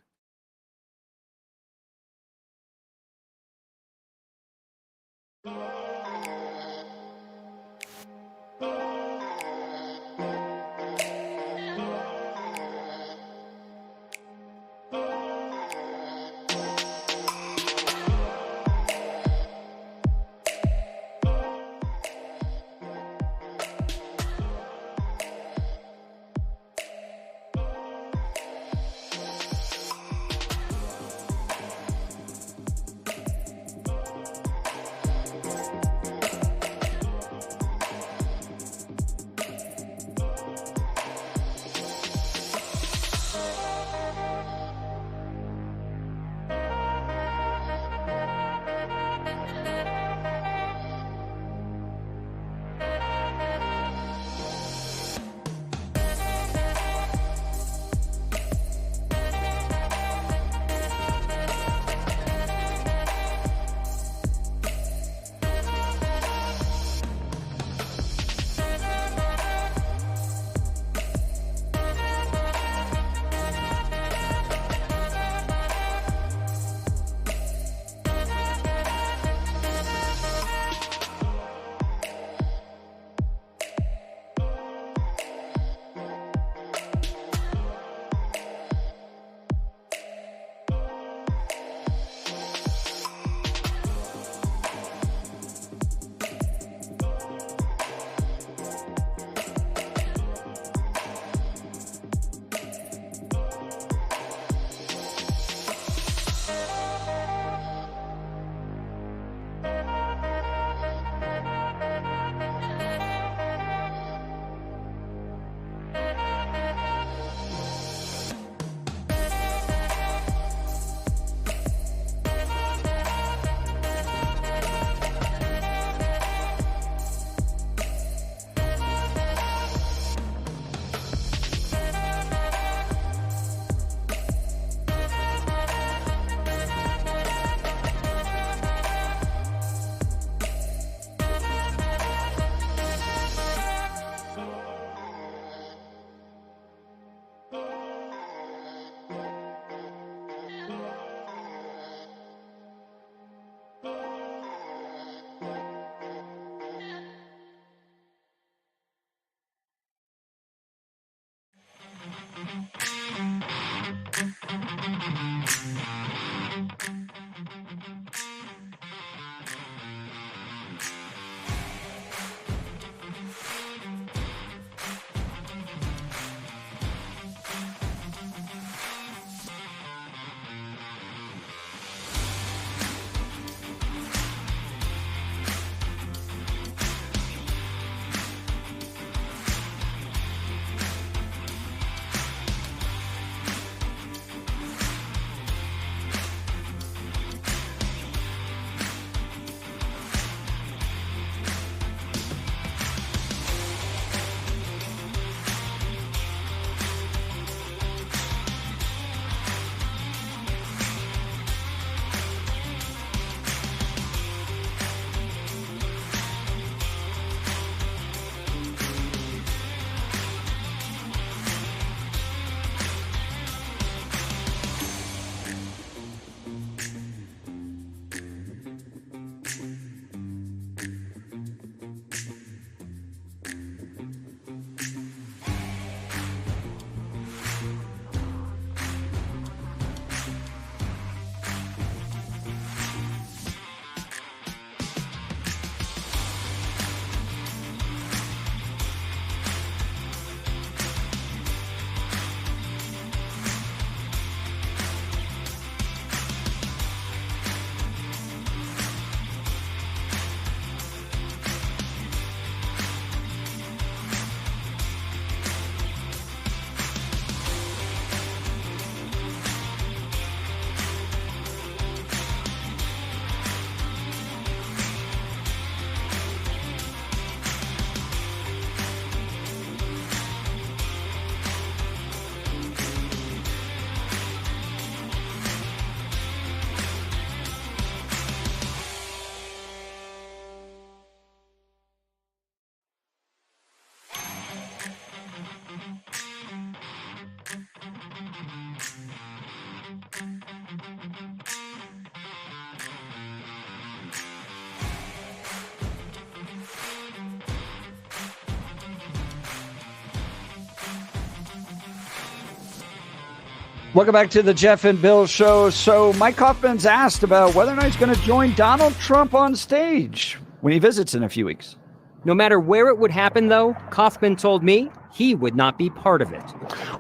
Welcome back to the Jeff and Bill Show. So Mike Kaufman's asked about whether or not he's going to join Donald Trump on stage when he visits in a few weeks. No matter where it would happen, though, Kaufman told me he would not be part of it.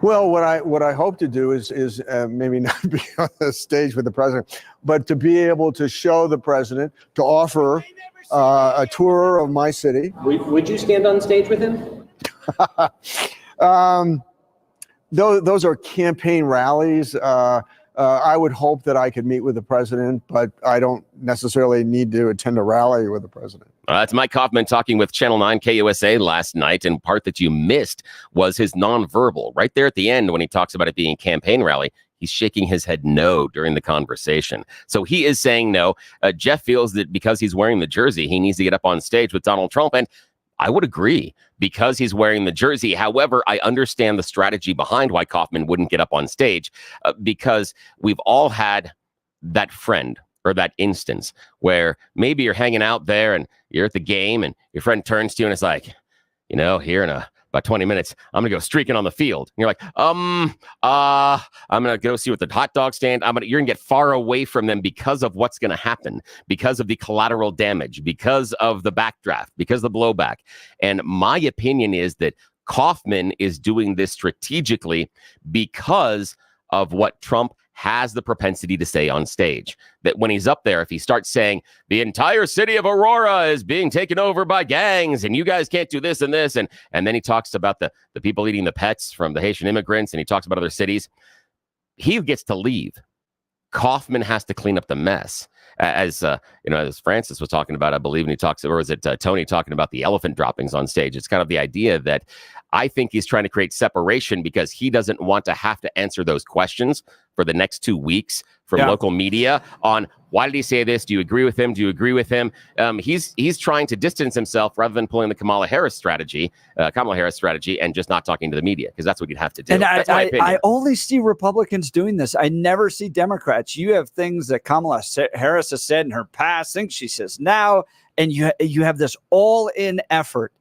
Well, what I hope to do is maybe not be on the stage with the president, but to be able to show the president, to offer a tour of my city. Would you stand on stage with him? Those are campaign rallies. I would hope that I could meet with the president, but I don't necessarily need to attend a rally with the president. That's Mike Kaufman talking with Channel 9 KUSA last night, and part that you missed was his nonverbal. Right there at the end when he talks about it being a campaign rally, he's shaking his head no during the conversation. So he is saying no. Jeff feels that because he's wearing the jersey, he needs to get up on stage with Donald Trump, and I would agree because he's wearing the jersey. However, I understand the strategy behind why Kaufman wouldn't get up on stage because we've all had that friend or that instance where maybe you're hanging out there and you're at the game and your friend turns to you and it's like, here in about 20 minutes, I'm going to go streaking on the field. And you're like, I'm going to go see what the hot dog stand. You're going to get far away from them because of what's going to happen, because of the collateral damage, because of the backdraft, because of the blowback. And my opinion is that Kaufman is doing this strategically because of what Trump has the propensity to say on stage. That when he's up there, if he starts saying the entire city of Aurora is being taken over by gangs and you guys can't do this and this, and then he talks about the people eating the pets from the Haitian immigrants and he talks about other cities, he gets to leave. Kaufman has to clean up the mess. As Francis was talking about, I believe, and he talks, or was it Tony talking about the elephant droppings on stage? It's kind of the idea that I think he's trying to create separation because he doesn't want to have to answer those questions for the next 2 weeks from local media on why did he say this? Do you agree with him? Do you agree with him? He's trying to distance himself rather than pulling the Kamala Harris strategy, and just not talking to the media because that's what you'd have to do. And that's my opinion. I only see Republicans doing this. I never see Democrats. You have things that Kamala Harris has said in her past, things she says now, and you have this all-in effort.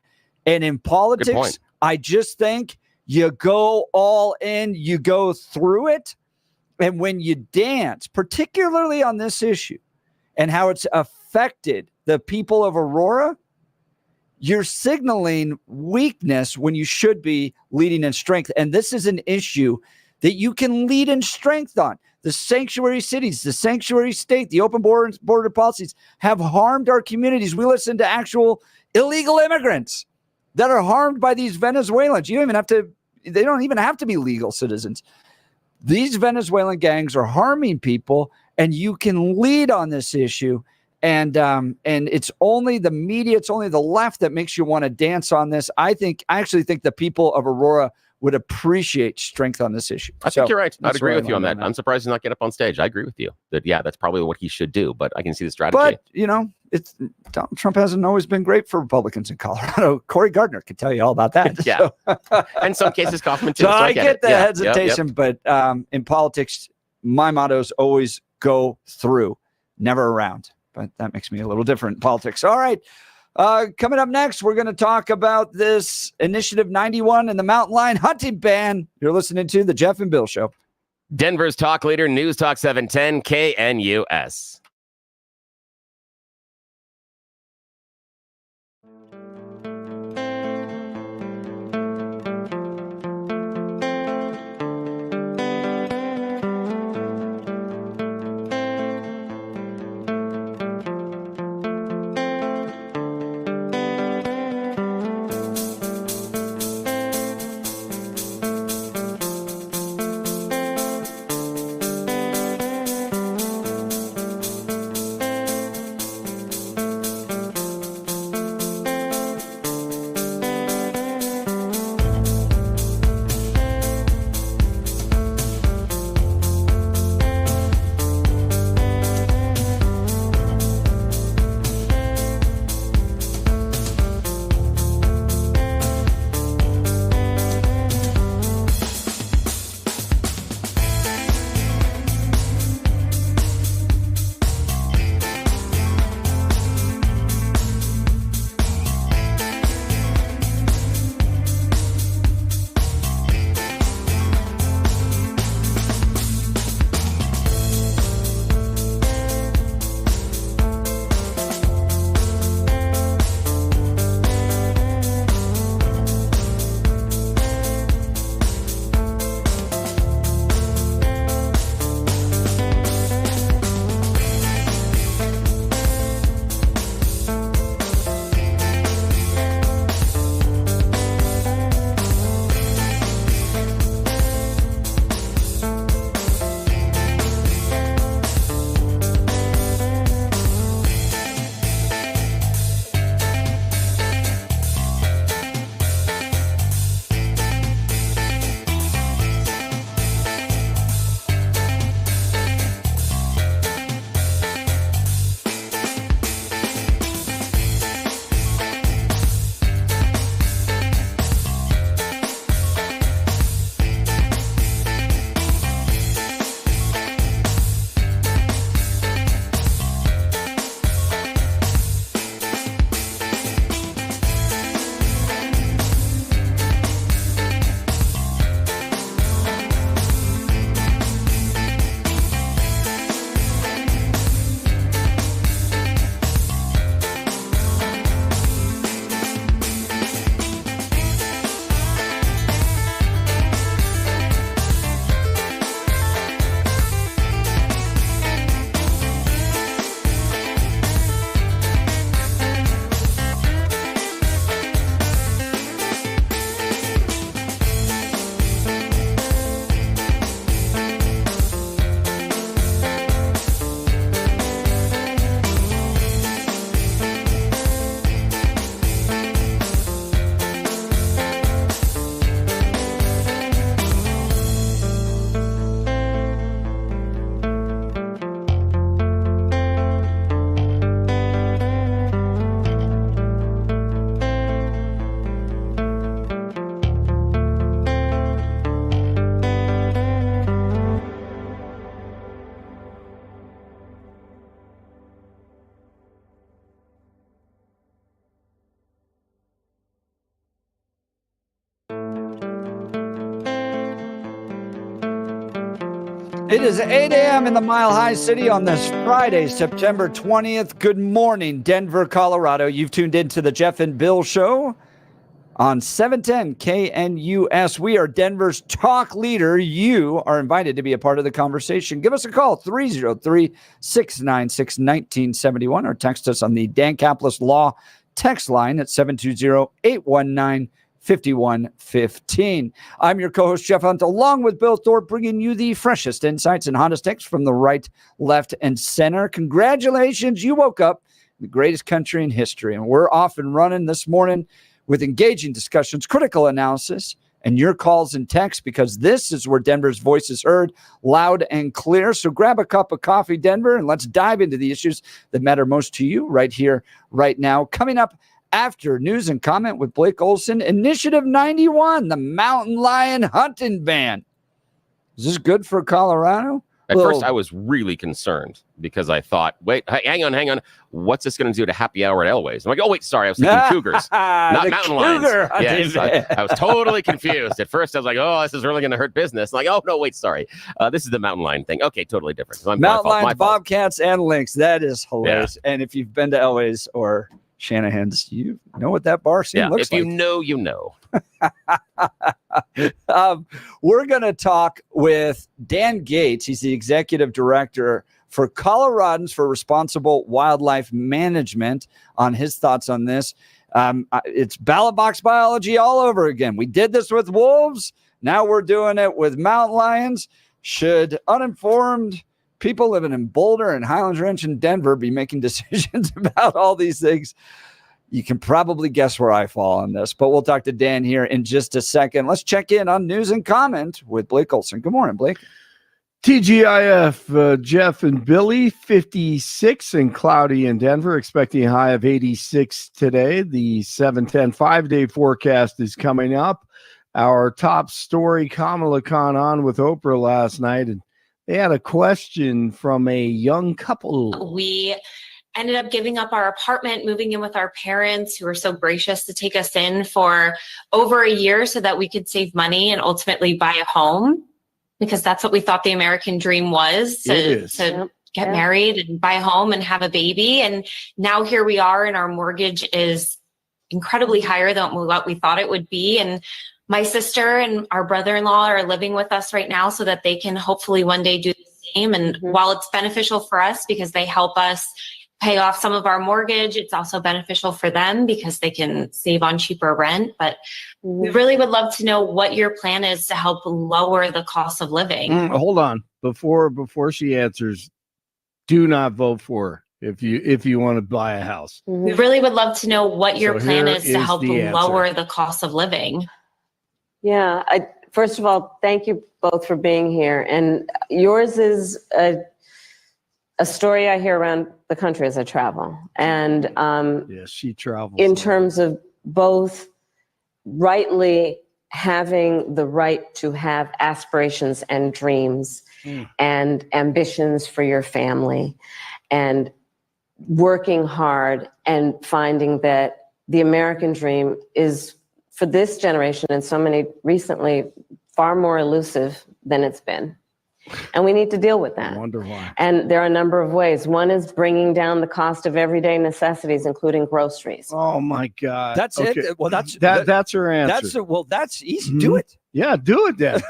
And in politics, I just think you go all in, you go through it. And when you dance, particularly on this issue and how it's affected the people of Aurora, you're signaling weakness when you should be leading in strength. And this is an issue that you can lead in strength on. The sanctuary cities, the sanctuary state, the open border policies have harmed our communities. We listen to actual illegal immigrants that are harmed by these Venezuelans. They don't even have to be legal citizens. These Venezuelan gangs are harming people, and you can lead on this issue. And it's only the media, it's only the left that makes you want to dance on this. I actually think the people of Aurora would appreciate strength on this issue. I think you're right. I'd agree with you on that. I'm surprised he's not getting up on stage. I agree with you that, that's probably what he should do, but I can see the strategy. But, Donald Trump hasn't always been great for Republicans in Colorado. Cory Gardner can tell you all about that. Yeah. And some cases, Kaufman too. So I get the hesitation, but in politics, my motto is always go through, never around. But that makes me a little different in politics. All right. Coming up next, we're going to talk about this Initiative 91 and the mountain lion hunting ban. You're listening to the Jeff and Bill Show. Denver's talk leader, News Talk 710 KNUS. It is 8 a.m. in the Mile High City on this Friday, September 20th. Good morning, Denver, Colorado. You've tuned into the Jeff and Bill Show on 710 KNUS. We are Denver's talk leader. You are invited to be a part of the conversation. Give us a call, 303-696-1971, or text us on the Dan Caplis Law text line at 720-819-5115. I'm your co-host, Jeff Hunt, along with Bill Thorpe, bringing you the freshest insights and hottest takes from the right, left, and center. Congratulations, you woke up in the greatest country in history, and we're off and running this morning with engaging discussions, critical analysis, and your calls and texts, because this is where Denver's voice is heard loud and clear. So grab a cup of coffee, Denver, and let's dive into the issues that matter most to you right here, right now. Coming up after news and comment with Blake Olson, Initiative 91, the mountain lion hunting ban. Is this good for Colorado? At first, I was really concerned because I thought, wait, hang on. What's this going to do to happy hour at Elway's? I'm like, oh, wait, sorry. I was thinking cougars, not mountain lions. Yes, I was totally confused. At first, I was like, oh, this is really going to hurt business. I'm like, oh, no, wait, sorry. This is the mountain lion thing. Okay, totally different. Mountain lions, bobcats, and lynx. That is hilarious. Yeah. And if you've been to Elway's or Shanahan's, you know what that bar scene looks like. If you know, you know. We're going to talk with Dan Gates. He's the executive director for Coloradans for Responsible Wildlife Management, on his thoughts on this. It's ballot box biology all over again. We did this with wolves. Now we're doing it with mountain lions. Should uninformed people living in Boulder and Highlands Ranch in Denver be making decisions about all these things? You can probably guess where I fall on this, but we'll talk to Dan here in just a second. Let's check in on news and comment with Blake Olson. Good morning, Blake. TGIF, Jeff and Billy, 56 and cloudy in Denver, expecting a high of 86 today. The 7-10 5-day forecast is coming up. Our top story, Kamala Khan on with Oprah last night, and they had a question from a young couple. We ended up giving up our apartment, moving in with our parents, who were so gracious to take us in for over a year so that we could save money and ultimately buy a home, because that's what we thought the American dream was, to get married and buy a home and have a baby. And now here we are, and our mortgage is incredibly higher than what we thought it would be. And my sister and our brother-in-law are living with us right now so that they can hopefully one day do the same. And while it's beneficial for us because they help us pay off some of our mortgage, it's also beneficial for them because they can save on cheaper rent. But we really would love to know what your plan is to help lower the cost of living. Hold on. Before she answers, do not vote for her if you want to buy a house. We really would love to know what your plan is to help lower the cost of living. Yeah. First of all, thank you both for being here. And yours is a story I hear around the country as I travel. And she travels in terms of both rightly having the right to have aspirations and dreams and ambitions for your family, and working hard and finding that the American dream is, for this generation and so many recently, far more elusive than it's been. And we need to deal with that. I wonder why. And there are a number of ways. One is bringing down the cost of everyday necessities, including groceries. Oh my God. That's it. Well, that's her answer. That's easy. Do it. Yeah, do it then.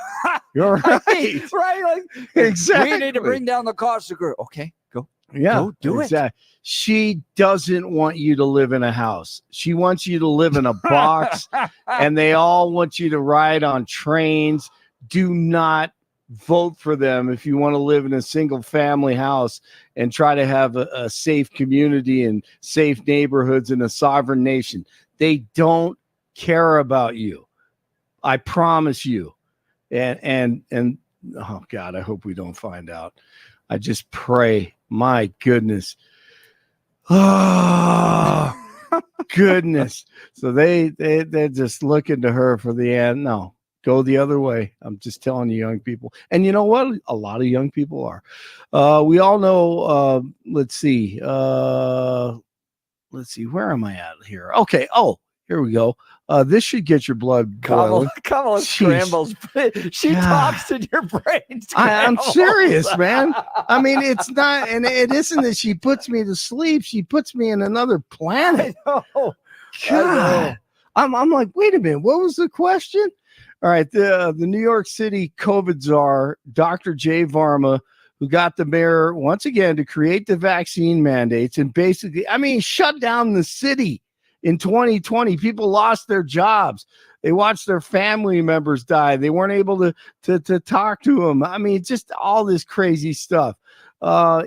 You're right. Right. Like, exactly. We need to bring down the cost of groceries. Okay, go. Yeah, go do it. She doesn't want you to live in a house. She wants you to live in a box, and they all want you to ride on trains. Do not vote for them if you want to live in a single family house and try to have a safe community and safe neighborhoods in a sovereign nation. They don't care about you. I promise you. And oh God, I hope we don't find out. I just pray, my goodness. Oh goodness. So they're just looking to her for the end. No. Go the other way. I'm just telling you, young people. And you know what? A lot of young people are. We all know, let's see. Where am I at here? Okay. Oh, Here we go. This should get your blood boiling. Kamala scrambles. She talks and your brain I'm scrambles. serious, man. I mean, it's not, and it isn't that she puts me to sleep. She puts me in another planet. I know. God. I'm like, wait a minute. What was the question? All right. The New York City COVID czar, Dr. Jay Varma, who got the mayor once again to create the vaccine mandates and basically, I mean, shut down the city. In 2020, people lost their jobs. They watched their family members die. They weren't able to talk to them. I mean, just all this crazy stuff.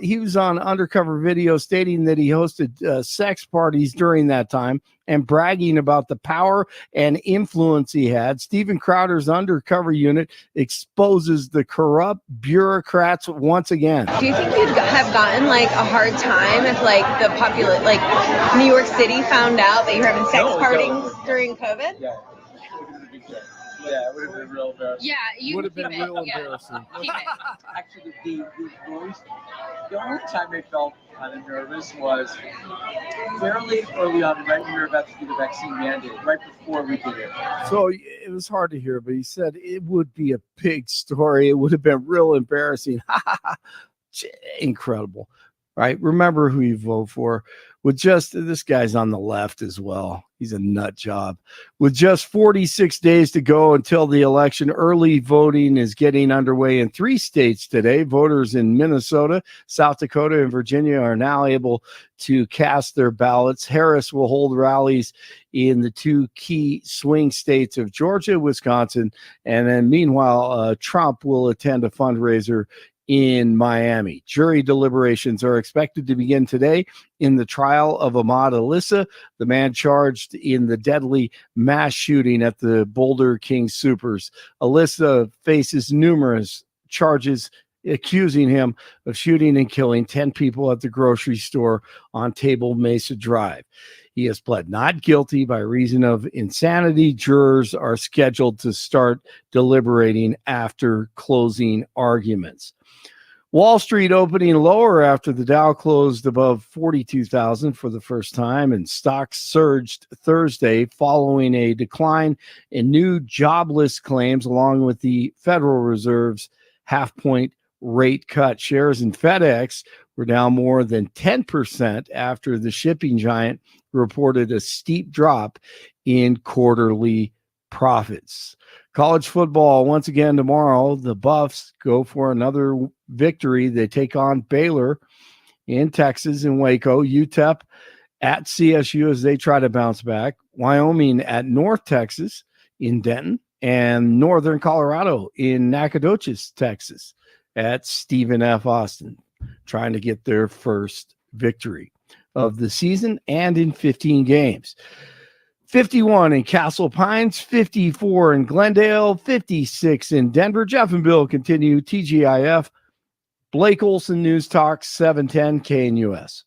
He was on undercover video stating that he hosted sex parties during that time and bragging about the power and influence he had. Stephen Crowder's undercover unit exposes the corrupt bureaucrats once again. Do you think you'd have gotten like a hard time if like the New York City found out that you're having sex parties during COVID? Yeah. Yeah, it would have been real embarrassing. Yeah, you would have been real embarrassing. Actually, the only time I felt kind of nervous was fairly early on, right when we were about to do the vaccine mandate, right before we did it. So it was hard to hear, but he said it would be a big story. It would have been real embarrassing. Incredible, right? Remember who you vote for. With just, this guy's on the left as well. He's a nut job. With just 46 days to go until the election, early voting is getting underway in 3 states today. Voters in Minnesota, South Dakota, and Virginia are now able to cast their ballots. Harris will hold rallies in the 2 key swing states of Georgia, Wisconsin, and then meanwhile, Trump will attend a fundraiser in Miami. Jury deliberations are expected to begin today in the trial of Ahmad Alissa, the man charged in the deadly mass shooting at the Boulder King Supers. Alissa faces numerous charges accusing him of shooting and killing 10 people at the grocery store on Table Mesa Drive. He has pled not guilty by reason of insanity. Jurors are scheduled to start deliberating after closing arguments. Wall Street opening lower after the Dow closed above 42,000 for the first time, and stocks surged Thursday following a decline in new jobless claims along with the Federal Reserve's half-point rate cut. Shares in FedEx were down more than 10% after the shipping giant reported a steep drop in quarterly profits. College football once again tomorrow. The Buffs go for another victory. They take on Baylor in Texas in Waco. UTEP at CSU as they try to bounce back. Wyoming at North Texas in Denton, and Northern Colorado in Nacogdoches, Texas at Stephen F. Austin, trying to get their first victory of the season and in 15 games. 51 in Castle Pines, 54 in Glendale, 56 in Denver. Jeff and Bill continue. TGIF, Blake Olson News Talk, 710 KNUS.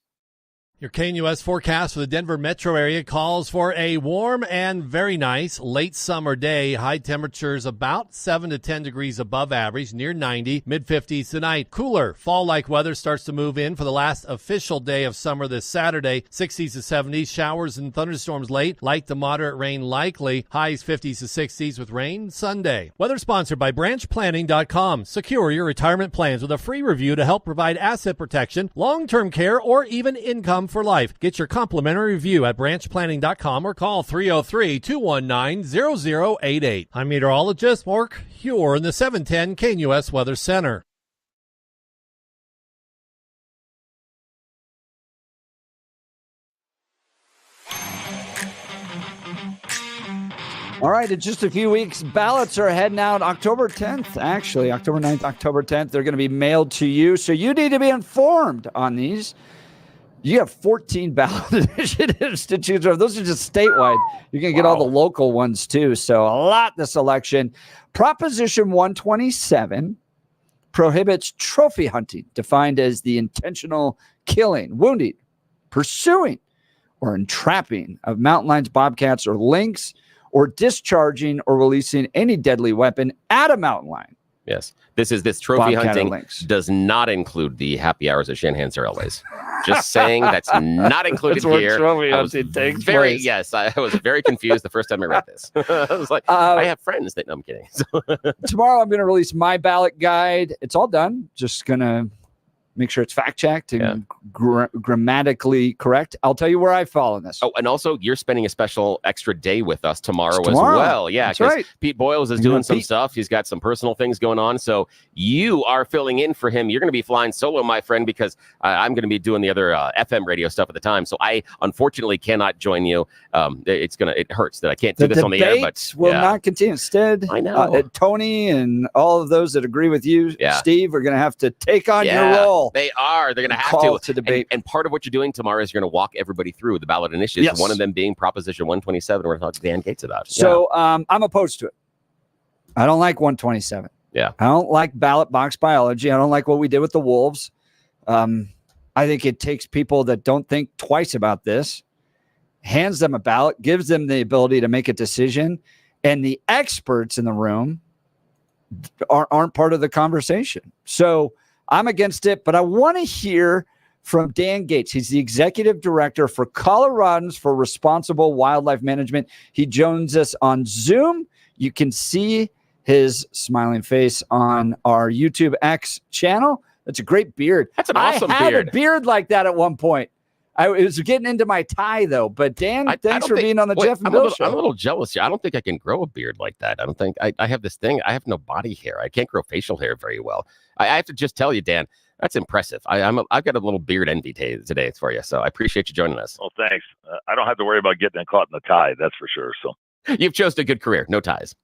Your KNUS forecast for the Denver metro area calls for a warm and very nice late summer day. High temperatures about 7 to 10 degrees above average, near 90, mid-50s tonight. Cooler fall-like weather starts to move in for the last official day of summer this Saturday. 60s to 70s, showers and thunderstorms late, light to moderate rain likely. Highs 50s to 60s with rain Sunday. Weather sponsored by branchplanning.com. Secure your retirement plans with a free review to help provide asset protection, long-term care, or even income for life. Get your complimentary review at branchplanning.com or call 303-219-0088. I'm meteorologist Mark Huer in the 710 KNUS Weather Center. All right, in just a few weeks, ballots are heading out October 10th, actually, October 9th, October 10th. They're going to be mailed to you, so you need to be informed on these. You have 14 ballot initiatives to choose from. Those are just statewide. You're going to get all the local ones, too. So a lot this election. Proposition 127 prohibits trophy hunting, defined as the intentional killing, wounding, pursuing, or entrapping of mountain lions, bobcats, or lynx, or discharging or releasing any deadly weapon at a mountain lion, Yes. This trophy Bobcat or hunting lynx. does not include the happy hours at Shanahan's Airways. Just saying that's not included That's where here. trophy I was hunting takes very, place. yes, I was very confused the first time I read this. I was like, I have friends that, no, I'm kidding. Tomorrow I'm going to release my ballot guide. It's all done. Just going to make sure it's fact checked and grammatically correct. I'll tell you where I fall in this. Oh, and also you're spending a special extra day with us tomorrow, It's as tomorrow. well. Yeah, That's because right. Pete Boyles is doing some stuff. He's got some personal things going on. So you are filling in for him. You're going to be flying solo, my friend, because I'm going to be doing the other FM radio stuff at the time. So I unfortunately cannot join you. It hurts that I can't do this on the air, but will not continue. Instead, I know. Tony and all of those that agree with you, Steve, are going to have to take on your role. They are. They're going to have Call to to debate. And part of what you're doing tomorrow is you're going to walk everybody through the ballot initiatives. Yes. One of them being Proposition 127. We're going to talk to Dan Gates about. So I'm opposed to it. I don't like 127. Yeah. I don't like ballot box biology. I don't like what we did with the wolves. I think it takes people that don't think twice about this, hands them a ballot, gives them the ability to make a decision, and the experts in the room aren't part of the conversation. So I'm against it, but I want to hear from Dan Gates. He's the executive director for Coloradans for Responsible Wildlife Management. He joins us on Zoom. You can see his smiling face on our YouTube X channel. That's a great beard. That's an awesome I had beard. a beard like that at one point. I was getting into my tie, though. But Dan, thanks for being on the Jeff and Bill show. I'm a little jealous here. I don't think I can grow a beard like that. I don't think I have this thing. I have no body hair. I can't grow facial hair very well. I have to just tell you, Dan, that's impressive. I've got a little beard envy today for you. So I appreciate you joining us. Well, thanks. I don't have to worry about getting caught in the tie. That's for sure. So you've chosen a good career. No ties.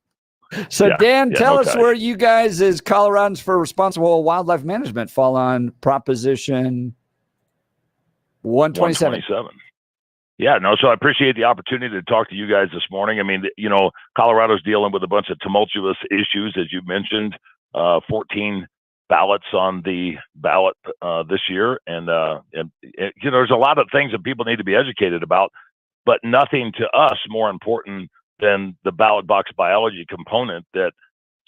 So Dan, tell us where you guys as Coloradans for Responsible Wildlife Management fall on Proposition 127. Yeah, no, so I appreciate the opportunity to talk to you guys this morning. I mean, Colorado's dealing with a bunch of tumultuous issues, as you mentioned, 14 ballots on the ballot this year. And there's a lot of things that people need to be educated about, but nothing to us more important than the ballot box biology component that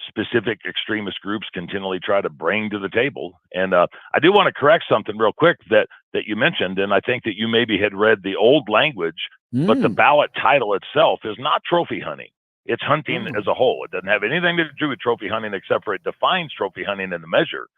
specific extremist groups continually try to bring to the table. And I do want to correct something real quick that you mentioned, and I think that you maybe had read the old language, but the ballot title itself is not trophy hunting. It's hunting as a whole. It doesn't have anything to do with trophy hunting except for it defines trophy hunting in the measure.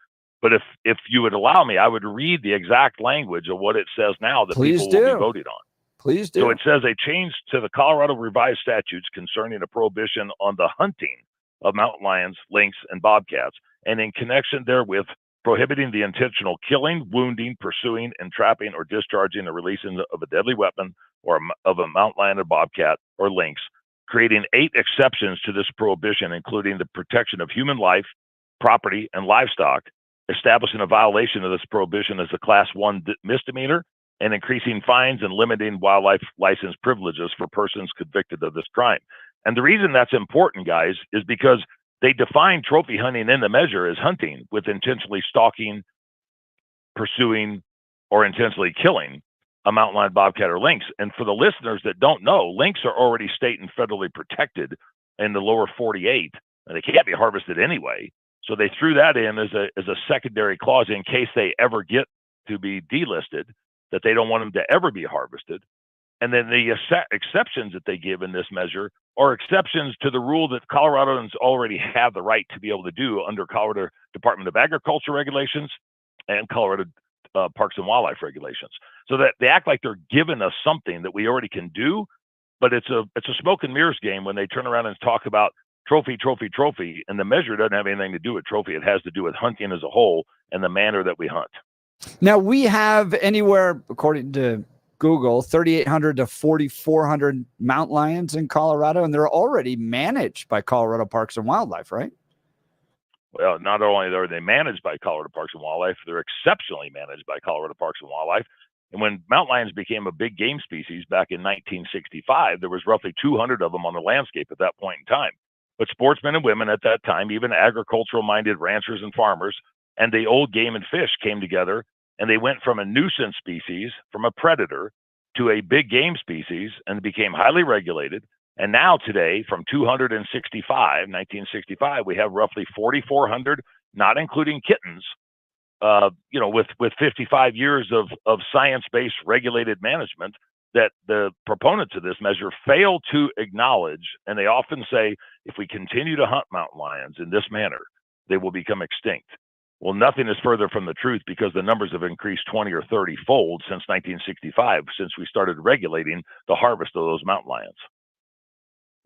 But if you would allow me, I would read the exact language of what it says now that people will be voted on. Please do. So it says a change to the Colorado revised statutes concerning a prohibition on the hunting of mountain lions, lynx, and bobcats, and in connection therewith, prohibiting the intentional killing, wounding, pursuing, entrapping, or discharging or releasing of a deadly weapon or of a mountain lion or bobcat or lynx, creating 8 exceptions to this prohibition, including the protection of human life, property, and livestock, establishing a violation of this prohibition as a Class 1 misdemeanor, and increasing fines and limiting wildlife license privileges for persons convicted of this crime. And the reason that's important, guys, is because they define trophy hunting in the measure as hunting with intentionally stalking, pursuing, or intentionally killing a mountain lion, bobcat, or lynx. And for the listeners that don't know, lynx are already state and federally protected in the lower 48, and they can't be harvested anyway. So they threw that in as a secondary clause in case they ever get to be delisted, that they don't want them to ever be harvested. And then the exceptions that they give in this measure are exceptions to the rule that Coloradans already have the right to be able to do under Colorado Department of Agriculture regulations and Colorado Parks and Wildlife regulations. So that they act like they're giving us something that we already can do, but it's a smoke and mirrors game when they turn around and talk about trophy, and the measure doesn't have anything to do with trophy. It has to do with hunting as a whole and the manner that we hunt. Now, we have anywhere, according to Google, 3,800 to 4,400 mountain lions in Colorado, and they're already managed by Colorado Parks and Wildlife, right? Well, not only are they managed by Colorado Parks and Wildlife, they're exceptionally managed by Colorado Parks and Wildlife. And when mountain lions became a big game species back in 1965, there was roughly 200 of them on the landscape at that point in time. But sportsmen and women at that time, even agricultural-minded ranchers and farmers, and the old game and fish came together, and they went from a nuisance species, from a predator, to a big game species, and became highly regulated. And now today, from 1965, we have roughly 4,400, not including kittens, with 55 years of science-based regulated management that the proponents of this measure fail to acknowledge. And they often say, if we continue to hunt mountain lions in this manner, they will become extinct. Well, nothing is further from the truth, because the numbers have increased 20 or 30 fold since 1965, since we started regulating the harvest of those mountain lions.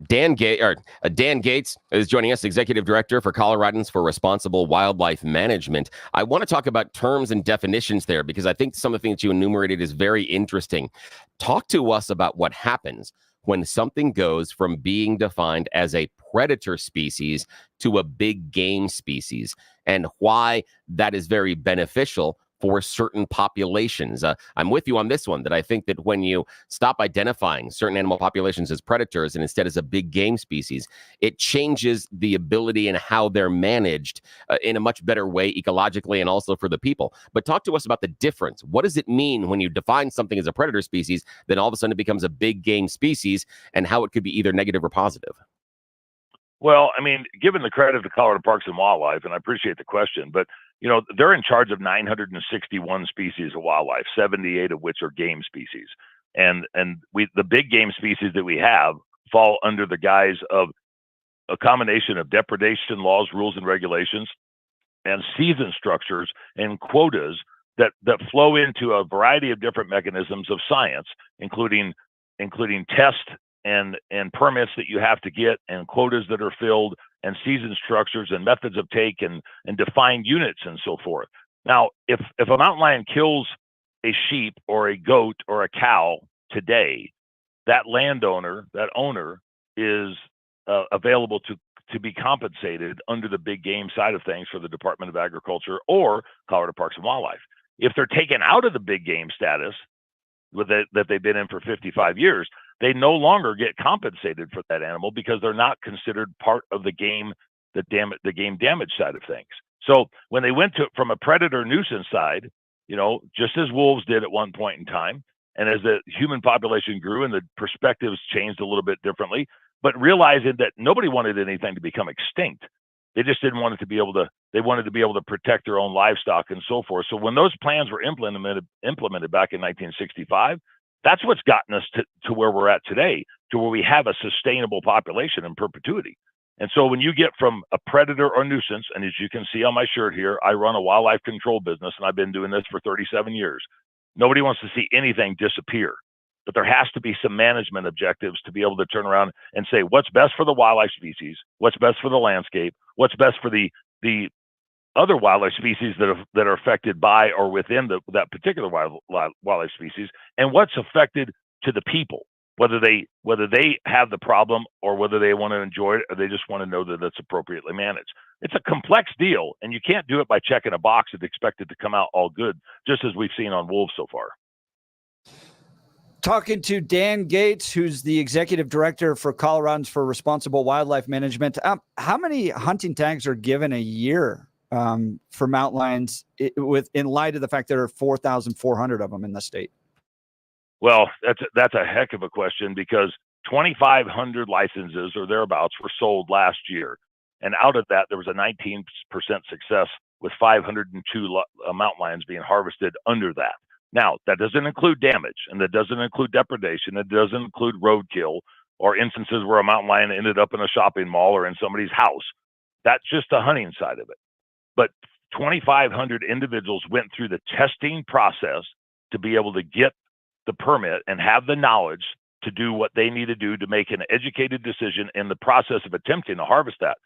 Dan Gates is joining us, Executive Director for Coloradans for Responsible Wildlife Management. I want to talk about terms and definitions there, because I think some of the things you enumerated is very interesting. Talk to us about what happens when something goes from being defined as a predator species to a big game species, and why that is very beneficial for certain populations. I'm with you on this one, that I think that when you stop identifying certain animal populations as predators and instead as a big game species, it changes the ability and how they're managed in a much better way ecologically and also for the people. But talk to us about the difference. What does it mean when you define something as a predator species, then all of a sudden it becomes a big game species, and how it could be either negative or positive? Well, I mean, given the credit to Colorado Parks and Wildlife, and I appreciate the question, but they're in charge of 961 species of wildlife, 78 of which are game species. And the big game species that we have fall under the guise of a combination of depredation laws, rules, and regulations, and season structures and quotas that flow into a variety of different mechanisms of science, including tests and permits that you have to get, and quotas that are filled, and season structures and methods of take and defined units and so forth. Now, if a mountain lion kills a sheep or a goat or a cow today, that owner is available to be compensated under the big game side of things for the Department of Agriculture or Colorado Parks and Wildlife. If they're taken out of the big game status that they've been in for 55 years, they no longer get compensated for that animal, because they're not considered part of the game damage side of things. So when they went from a predator nuisance side, just as wolves did at one point in time, and as the human population grew and the perspectives changed a little bit differently, but realizing that nobody wanted anything to become extinct. They just didn't want it to be able to, they wanted to be able to protect their own livestock and so forth. So when those plans were implemented back in 1965, that's what's gotten us to where we're at today, to where we have a sustainable population in perpetuity. And so when you get from a predator or nuisance, and as you can see on my shirt here, I run a wildlife control business, and I've been doing this for 37 years. Nobody wants to see anything disappear, but there has to be some management objectives to be able to turn around and say, what's best for the wildlife species, what's best for the landscape, what's best for the other wildlife species that are affected by or within that particular wildlife species, and what's affected to the people, whether they have the problem or whether they want to enjoy it, or they just want to know that it's appropriately managed. It's a complex deal, and you can't do it by checking a box and expect it to come out all good, just as we've seen on wolves so far. Talking to Dan Gates, who's the Executive Director for Coloradans for Responsible Wildlife Management. How many hunting tags are given a year for mountain lions, in light of the fact there are 4,400 of them in the state? Well, that's a heck of a question, because 2,500 licenses or thereabouts were sold last year. And out of that, there was a 19% success with 502 mountain lions being harvested under that. Now, that doesn't include damage, and that doesn't include depredation. It doesn't include roadkill or instances where a mountain lion ended up in a shopping mall or in somebody's house. That's just the hunting side of it. But 2,500 individuals went through the testing process to be able to get the permit and have the knowledge to do what they need to do to make an educated decision in the process of attempting to harvest that.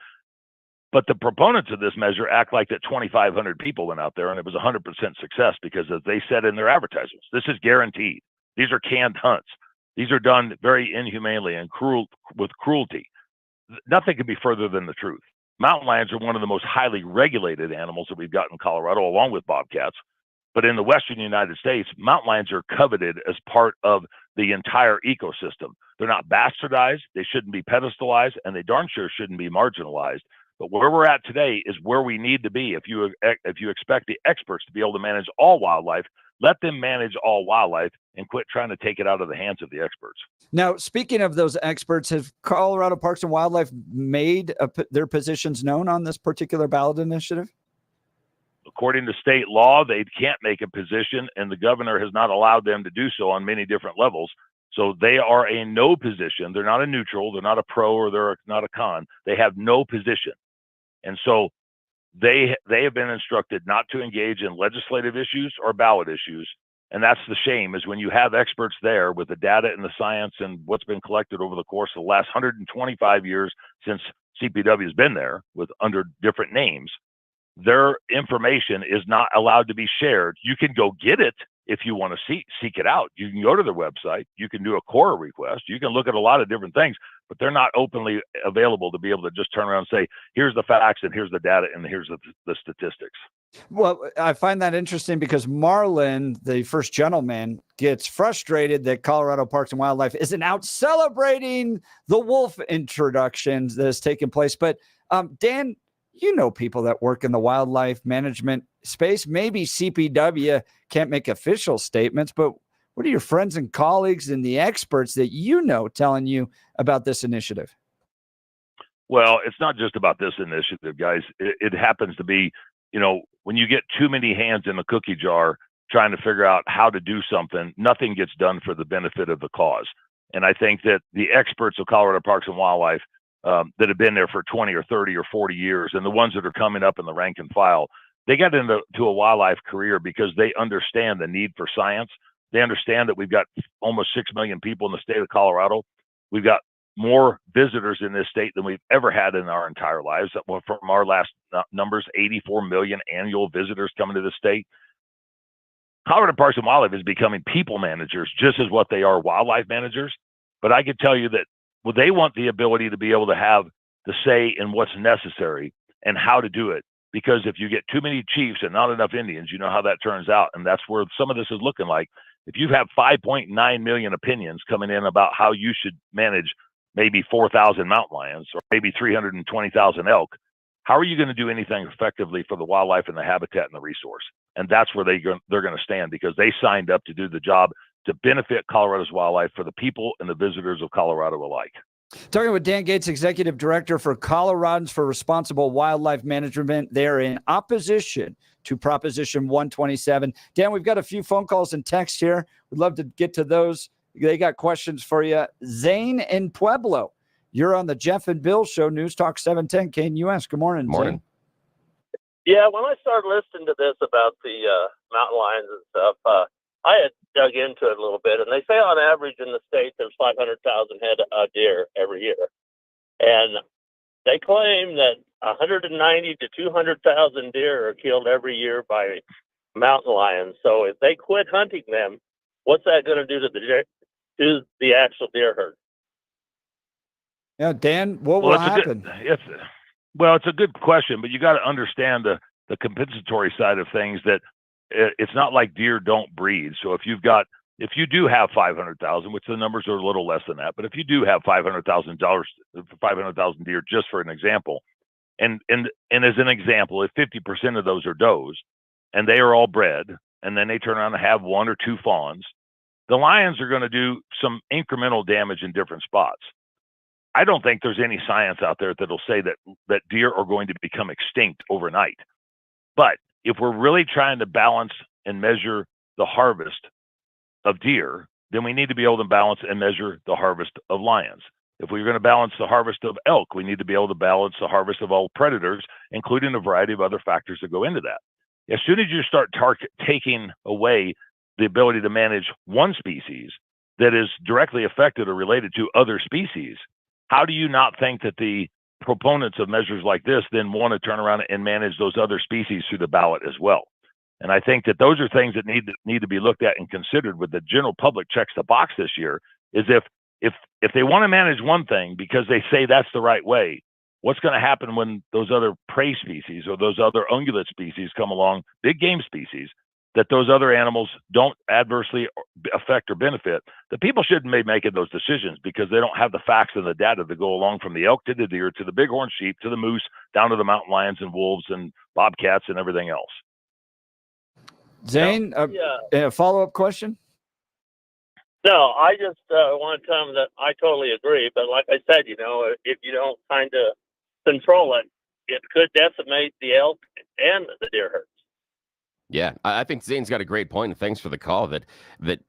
But the proponents of this measure act like that 2,500 people went out there and it was 100% success, because as they said in their advertisements, this is guaranteed. These are canned hunts. These are done very inhumanely and with cruelty. Nothing could be further than the truth. Mountain lions are one of the most highly regulated animals that we've got in Colorado, along with bobcats. But in the western United States, mountain lions are coveted as part of the entire ecosystem. They're not bastardized, they shouldn't be pedestalized, and they darn sure shouldn't be marginalized. But where we're at today is where we need to be. If you expect the experts to be able to manage all wildlife, Let them manage all wildlife and quit trying to take it out of the hands of the experts. Now, speaking of those experts, have Colorado Parks and Wildlife made their positions known on this particular ballot initiative? According to state law, they can't make a position, and the governor has not allowed them to do so on many different levels. So they are a no position. They're not a neutral. They're not a pro, or they're not a con. They have no position. And so they have been instructed not to engage in legislative issues or ballot issues. And that's the shame, is when you have experts there with the data and the science and what's been collected over the course of the last 125 years since CPW has been there with under different names, their information is not allowed to be shared. You can go get it if you want to seek it out. You can go to their website. You can do a core request. You can look at a lot of different things, but they're not openly available to be able to just turn around and say, here's the facts and here's the data and here's the statistics. Well, I find that interesting because Marlin, the first gentleman, gets frustrated that Colorado Parks and Wildlife isn't out celebrating the wolf introductions that has taken place. But Dan, you know people that work in the wildlife management space. Maybe CPW can't make official statements, but what are your friends and colleagues and the experts that you know telling you about this initiative? Well, it's not just about this initiative, guys. It happens to be, when you get too many hands in a cookie jar trying to figure out how to do something, nothing gets done for the benefit of the cause. And I think that the experts of Colorado Parks and Wildlife that have been there for 20 or 30 or 40 years, and the ones that are coming up in the rank and file, they got into a wildlife career because they understand the need for science. They understand that we've got almost 6 million people in the state of Colorado. We've got more visitors in this state than we've ever had in our entire lives. From our last numbers, 84 million annual visitors coming to the state. Colorado Parks and Wildlife is becoming people managers just as what they are wildlife managers. But I can tell you that they want the ability to be able to have the say in what's necessary and how to do it. Because if you get too many chiefs and not enough Indians, you know how that turns out. And that's where some of this is looking like. If you have 5.9 million opinions coming in about how you should manage maybe 4,000 mountain lions or maybe 320,000 elk, how are you going to do anything effectively for the wildlife and the habitat and the resource? And that's where they're going to stand, because they signed up to do the job to benefit Colorado's wildlife for the people and the visitors of Colorado alike. Talking with Dan Gates, Executive Director for Coloradans for Responsible Wildlife Management. They're in opposition to Proposition 127. Dan, we've got a few phone calls and texts here. We'd love to get to those. They got questions for you. Zane in Pueblo, you're on the Jeff and Bill Show, News Talk 710 KNUS. Good morning, Morning. Zane. Yeah, when I started listening to this about the mountain lions and stuff, I had dug into it a little bit, and they say on average in the state there's 500,000 head of deer every year. And they claim that 190 to 200,000 deer are killed every year by mountain lions. So if they quit hunting them, what's that going to do to the actual deer herd? Yeah, Dan, what will happen? It's a good question, but you got to understand the compensatory side of things, that it's not like deer don't breed. So if you do have 500,000, which the numbers are a little less than that, but if you do have 500,000 deer, just for an example, and as an example, if 50% of those are does and they are all bred, and then they turn around and have 1 or 2 fawns, the lions are going to do some incremental damage in different spots. I don't think there's any science out there that'll say that deer are going to become extinct overnight. But if we're really trying to balance and measure the harvest of deer, then we need to be able to balance and measure the harvest of lions. If we're going to balance the harvest of elk, we need to be able to balance the harvest of all predators, including a variety of other factors that go into that. As soon as you start taking away the ability to manage one species that is directly affected or related to other species, how do you not think that the proponents of measures like this then want to turn around and manage those other species through the ballot as well? And I think that those are things that need to be looked at and considered with the general public checks the box this year, is if they want to manage one thing because they say that's the right way, what's going to happen when those other prey species or those other ungulate species come along, big game species, that those other animals don't adversely affect or benefit? The people shouldn't be making those decisions because they don't have the facts and the data to go along, from the elk to the deer to the bighorn sheep to the moose down to the mountain lions and wolves and bobcats and everything else. Zane, a follow-up question? No, I just want to tell them that I totally agree. But like I said, if you don't kind of control it, it could decimate the elk and the deer herds. Yeah, I think Zane's got a great point, and thanks for the call, that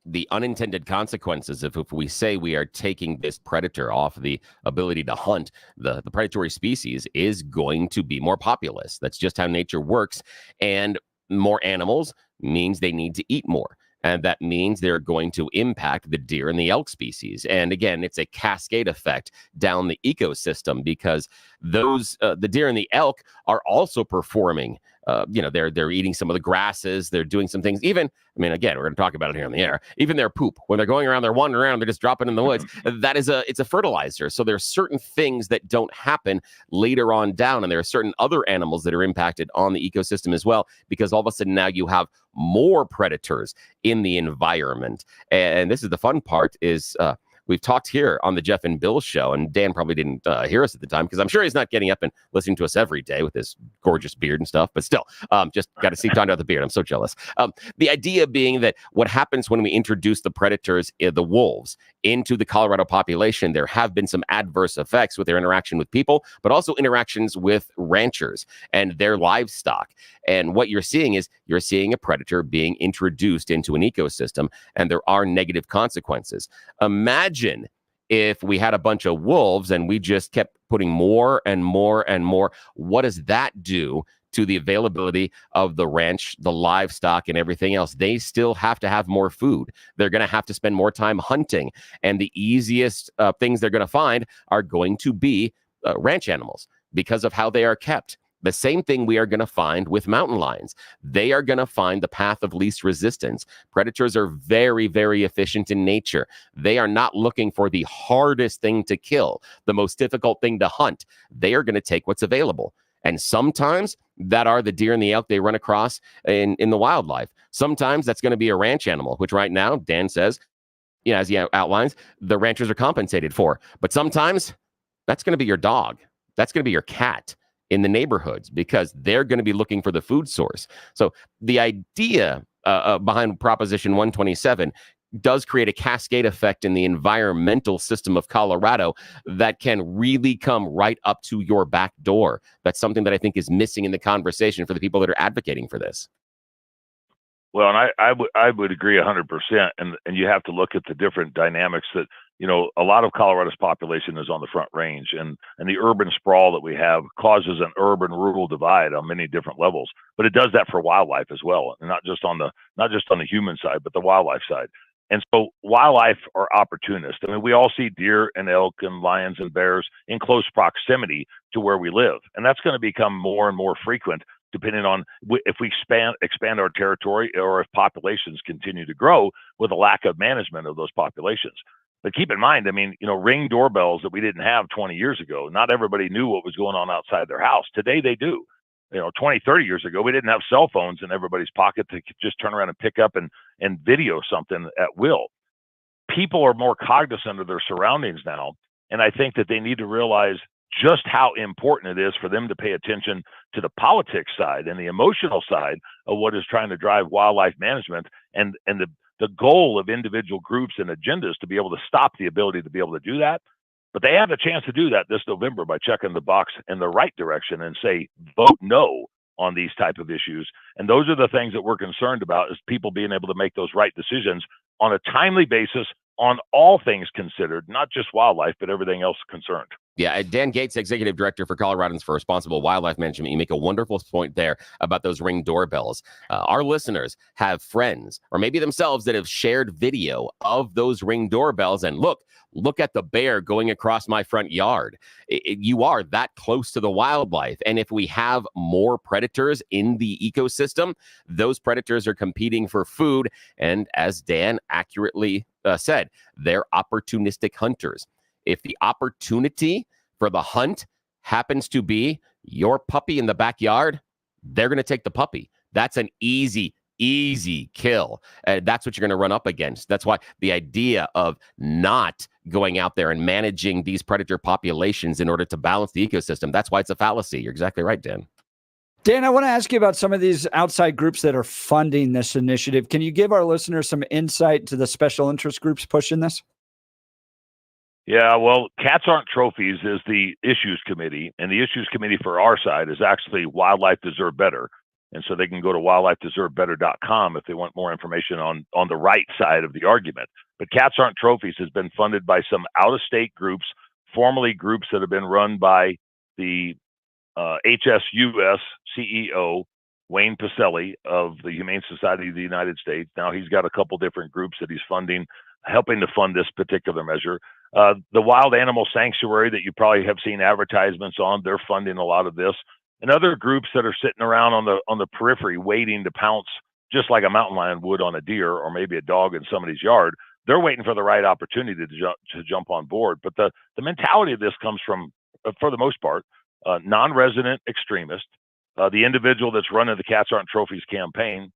the unintended consequences of if we say we are taking this predator off the ability to hunt, the predatory species is going to be more populous. That's just how nature works. And more animals means they need to eat more. And that means they're going to impact the deer and the elk species. And again, it's a cascade effect down the ecosystem, because those the deer and the elk are also performing. They're eating some of the grasses. They're doing some things. Even, again, we're going to talk about it here on the air. Even their poop, when they're going around, they're wandering around, they're just dropping in the woods. It's a fertilizer. So there are certain things that don't happen later on down, and there are certain other animals that are impacted on the ecosystem as well, because all of a sudden now you have more predators in the environment. And this is the fun part is, we've talked here on the Jeff and Bill show, and Dan probably didn't hear us at the time, because I'm sure he's not getting up and listening to us every day with his gorgeous beard and stuff, but still, just got to see Tom out the beard. I'm so jealous. The idea being that what happens when we introduce the predators, the wolves, into the Colorado population, there have been some adverse effects with their interaction with people, but also interactions with ranchers and their livestock. And what you're seeing is you're seeing a predator being introduced into an ecosystem, and there are negative consequences. Imagine if we had a bunch of wolves and we just kept putting more and more and more. What does that do to the availability of the ranch, the livestock, and everything else? They still have to have more food. They're going to have to spend more time hunting. And the easiest things they're going to find are going to be ranch animals, because of how they are kept. The same thing we are going to find with mountain lions. They are going to find the path of least resistance. Predators are very, very efficient in nature. They are not looking for the hardest thing to kill, the most difficult thing to hunt. They are going to take what's available. And sometimes that are the deer and the elk they run across in the wildlife. Sometimes that's going to be a ranch animal, which right now, Dan says, as he outlines, the ranchers are compensated for. But sometimes that's going to be your dog. That's going to be your cat in the neighborhoods, because they're going to be looking for the food source. So the idea behind Proposition 127 does create a cascade effect in the environmental system of Colorado that can really come right up to your back door. That's something that I think is missing in the conversation for the people that are advocating for this. Well, and I would agree 100%. And you have to look at the different dynamics that, a lot of Colorado's population is on the Front Range, and the urban sprawl that we have causes an urban-rural divide on many different levels. But it does that for wildlife as well, and not just on the human side, but the wildlife side. And so wildlife are opportunists. We all see deer and elk and lions and bears in close proximity to where we live, and that's going to become more and more frequent, depending on if we expand our territory, or if populations continue to grow with a lack of management of those populations. But keep in mind, Ring doorbells that we didn't have 20 years ago, not everybody knew what was going on outside their house. Today they do. 20, 30 years ago, we didn't have cell phones in everybody's pocket to just turn around and pick up and video something at will. People are more cognizant of their surroundings now, and I think that they need to realize just how important it is for them to pay attention to the politics side and the emotional side of what is trying to drive wildlife management, and the goal of individual groups and agendas to be able to stop the ability to be able to do that. But they have the chance to do that this November by checking the box in the right direction and say, vote no on these type of issues. And those are the things that we're concerned about, is people being able to make those right decisions on a timely basis on all things considered, not just wildlife, but everything else concerned. Yeah, Dan Gates, Executive Director for Coloradans for Responsible Wildlife Management. You make a wonderful point there about those Ring doorbells. Our listeners have friends, or maybe themselves, that have shared video of those Ring doorbells. And look at the bear going across my front yard. You are that close to the wildlife. And if we have more predators in the ecosystem, those predators are competing for food. And as Dan accurately said, they're opportunistic hunters. If the opportunity for the hunt happens to be your puppy in the backyard, they're going to take the puppy. That's an easy kill. That's what you're going to run up against. That's why the idea of not going out there and managing these predator populations in order to balance the ecosystem, that's why it's a fallacy. You're exactly right, Dan. Dan, I want to ask you about some of these outside groups that are funding this initiative. Can you give our listeners some insight to the special interest groups pushing this? Yeah, well, Cats Aren't Trophies is the issues committee, and the issues committee for our side is actually Wildlife Deserve Better. And so they can go to wildlifedeservebetter.com if they want more information on the right side of the argument. But Cats Aren't Trophies has been funded by some out-of-state groups, formerly groups that have been run by the HSUS CEO, Wayne Pacelli of the Humane Society of the United States. Now he's got a couple different groups that he's funding, helping to fund this particular measure. The Wild Animal Sanctuary that you probably have seen advertisements on, they're funding a lot of this. And other groups that are sitting around on the periphery waiting to pounce just like a mountain lion would on a deer or maybe a dog in somebody's yard. They're waiting for the right opportunity to jump on board. But the mentality of this comes from, for the most part, non-resident extremist. The individual that's running the Cats Aren't Trophies campaign,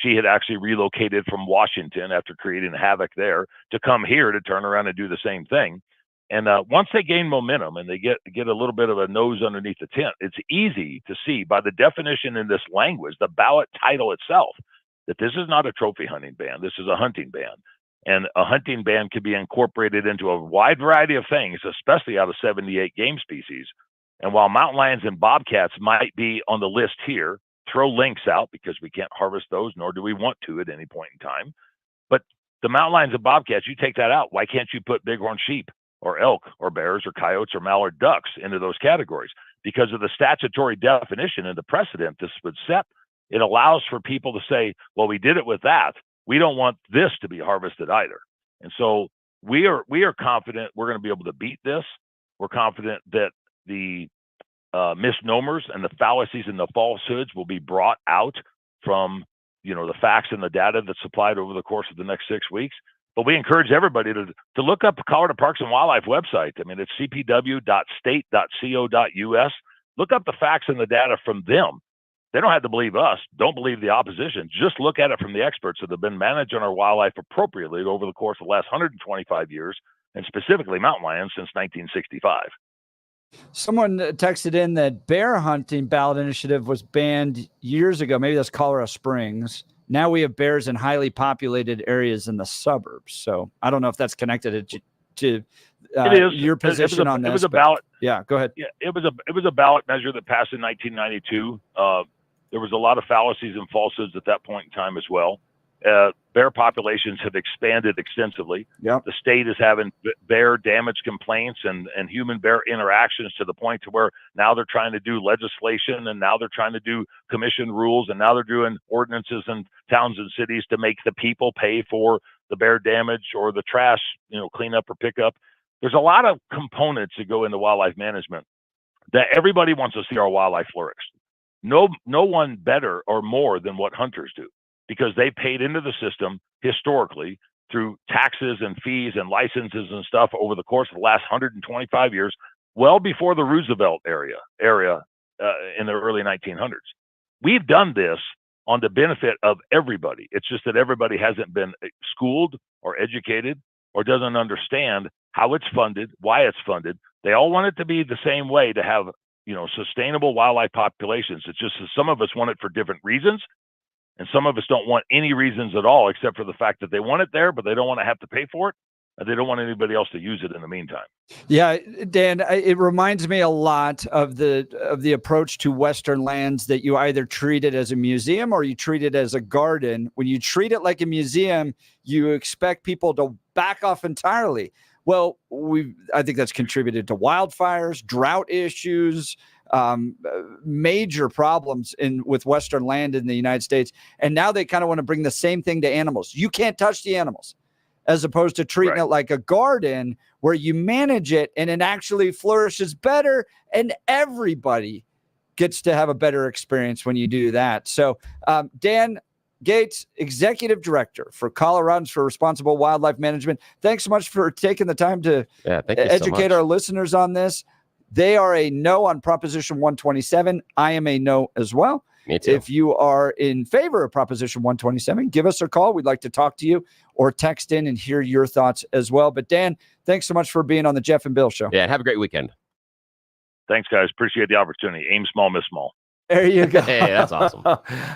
she had actually relocated from Washington after creating havoc there to come here to turn around and do the same thing. And once they gain momentum and they get a little bit of a nose underneath the tent, it's easy to see by the definition in this language, the ballot title itself, that this is not a trophy hunting ban. This is a hunting ban. And a hunting ban can be incorporated into a wide variety of things, especially out of 78 game species. And while mountain lions and bobcats might be on the list here, throw lynx out because we can't harvest those, nor do we want to at any point in time. But the mountain lions and bobcats, you take that out. Why can't you put bighorn sheep or elk or bears or coyotes or mallard ducks into those categories? Because of the statutory definition and the precedent this would set, it allows for people to say, well, we did it with that. We don't want this to be harvested either. And so we are confident we're going to be able to beat this. We're confident that the misnomers and the fallacies and the falsehoods will be brought out from, the facts and the data that's supplied over the course of the next 6 weeks. But we encourage everybody to look up the Colorado Parks and Wildlife website. I mean, it's cpw.state.co.us. Look up the facts and the data from them. They don't have to believe us. Don't believe the opposition. Just look at it from the experts that have been managing our wildlife appropriately over the course of the last 125 years, and specifically mountain lions since 1965. Someone texted in that bear hunting ballot initiative was banned years ago. Maybe that's Colorado Springs. Now we have bears in highly populated areas in the suburbs. So I don't know if that's connected to your position on this. It was a ballot. Yeah, go ahead. Yeah, it was a ballot measure that passed in 1992. There was a lot of fallacies and falsehoods at that point in time as well. Bear populations have expanded extensively. Yep. The state is having bear damage complaints and human-bear interactions to the point to where now they're trying to do legislation, and now they're trying to do commission rules, and now they're doing ordinances in towns and cities to make the people pay for the bear damage or the trash, cleanup or pickup. There's a lot of components that go into wildlife management that everybody wants to see our wildlife flourish. No one better or more than what hunters do, because they paid into the system historically through taxes and fees and licenses and stuff over the course of the last 125 years, well before the Roosevelt area in the early 1900s. We've done this on the benefit of everybody. It's just that everybody hasn't been schooled or educated or doesn't understand how it's funded, why it's funded. They all want it to be the same way, to have, sustainable wildlife populations. It's just that some of us want it for different reasons, and some of us don't want any reasons at all, except for the fact that they want it there, but they don't want to have to pay for it, and they don't want anybody else to use it in the meantime. Yeah, Dan, it reminds me a lot of the approach to Western lands, that you either treat it as a museum or you treat it as a garden. When you treat it like a museum, you expect people to back off entirely. Well, I think that's contributed to wildfires, drought issues, major problems with Western land in the United States. And now they kind of want to bring the same thing to animals. You can't touch the animals, as opposed to treating it like a garden where you manage it and it actually flourishes better, and everybody gets to have a better experience when you do that. So, Dan Gates, Executive Director for Coloradans for Responsible Wildlife Management, thanks so much for taking the time to educate our listeners on this. They are a no on Proposition 127. I am a no as well. Me too. If you are in favor of Proposition 127, give us a call. We'd like to talk to you, or text in and hear your thoughts as well. But Dan, thanks so much for being on the Jeff and Bill Show. Yeah, and have a great weekend. Thanks, guys. Appreciate the opportunity. Aim small, miss small. There you go. Hey, that's awesome.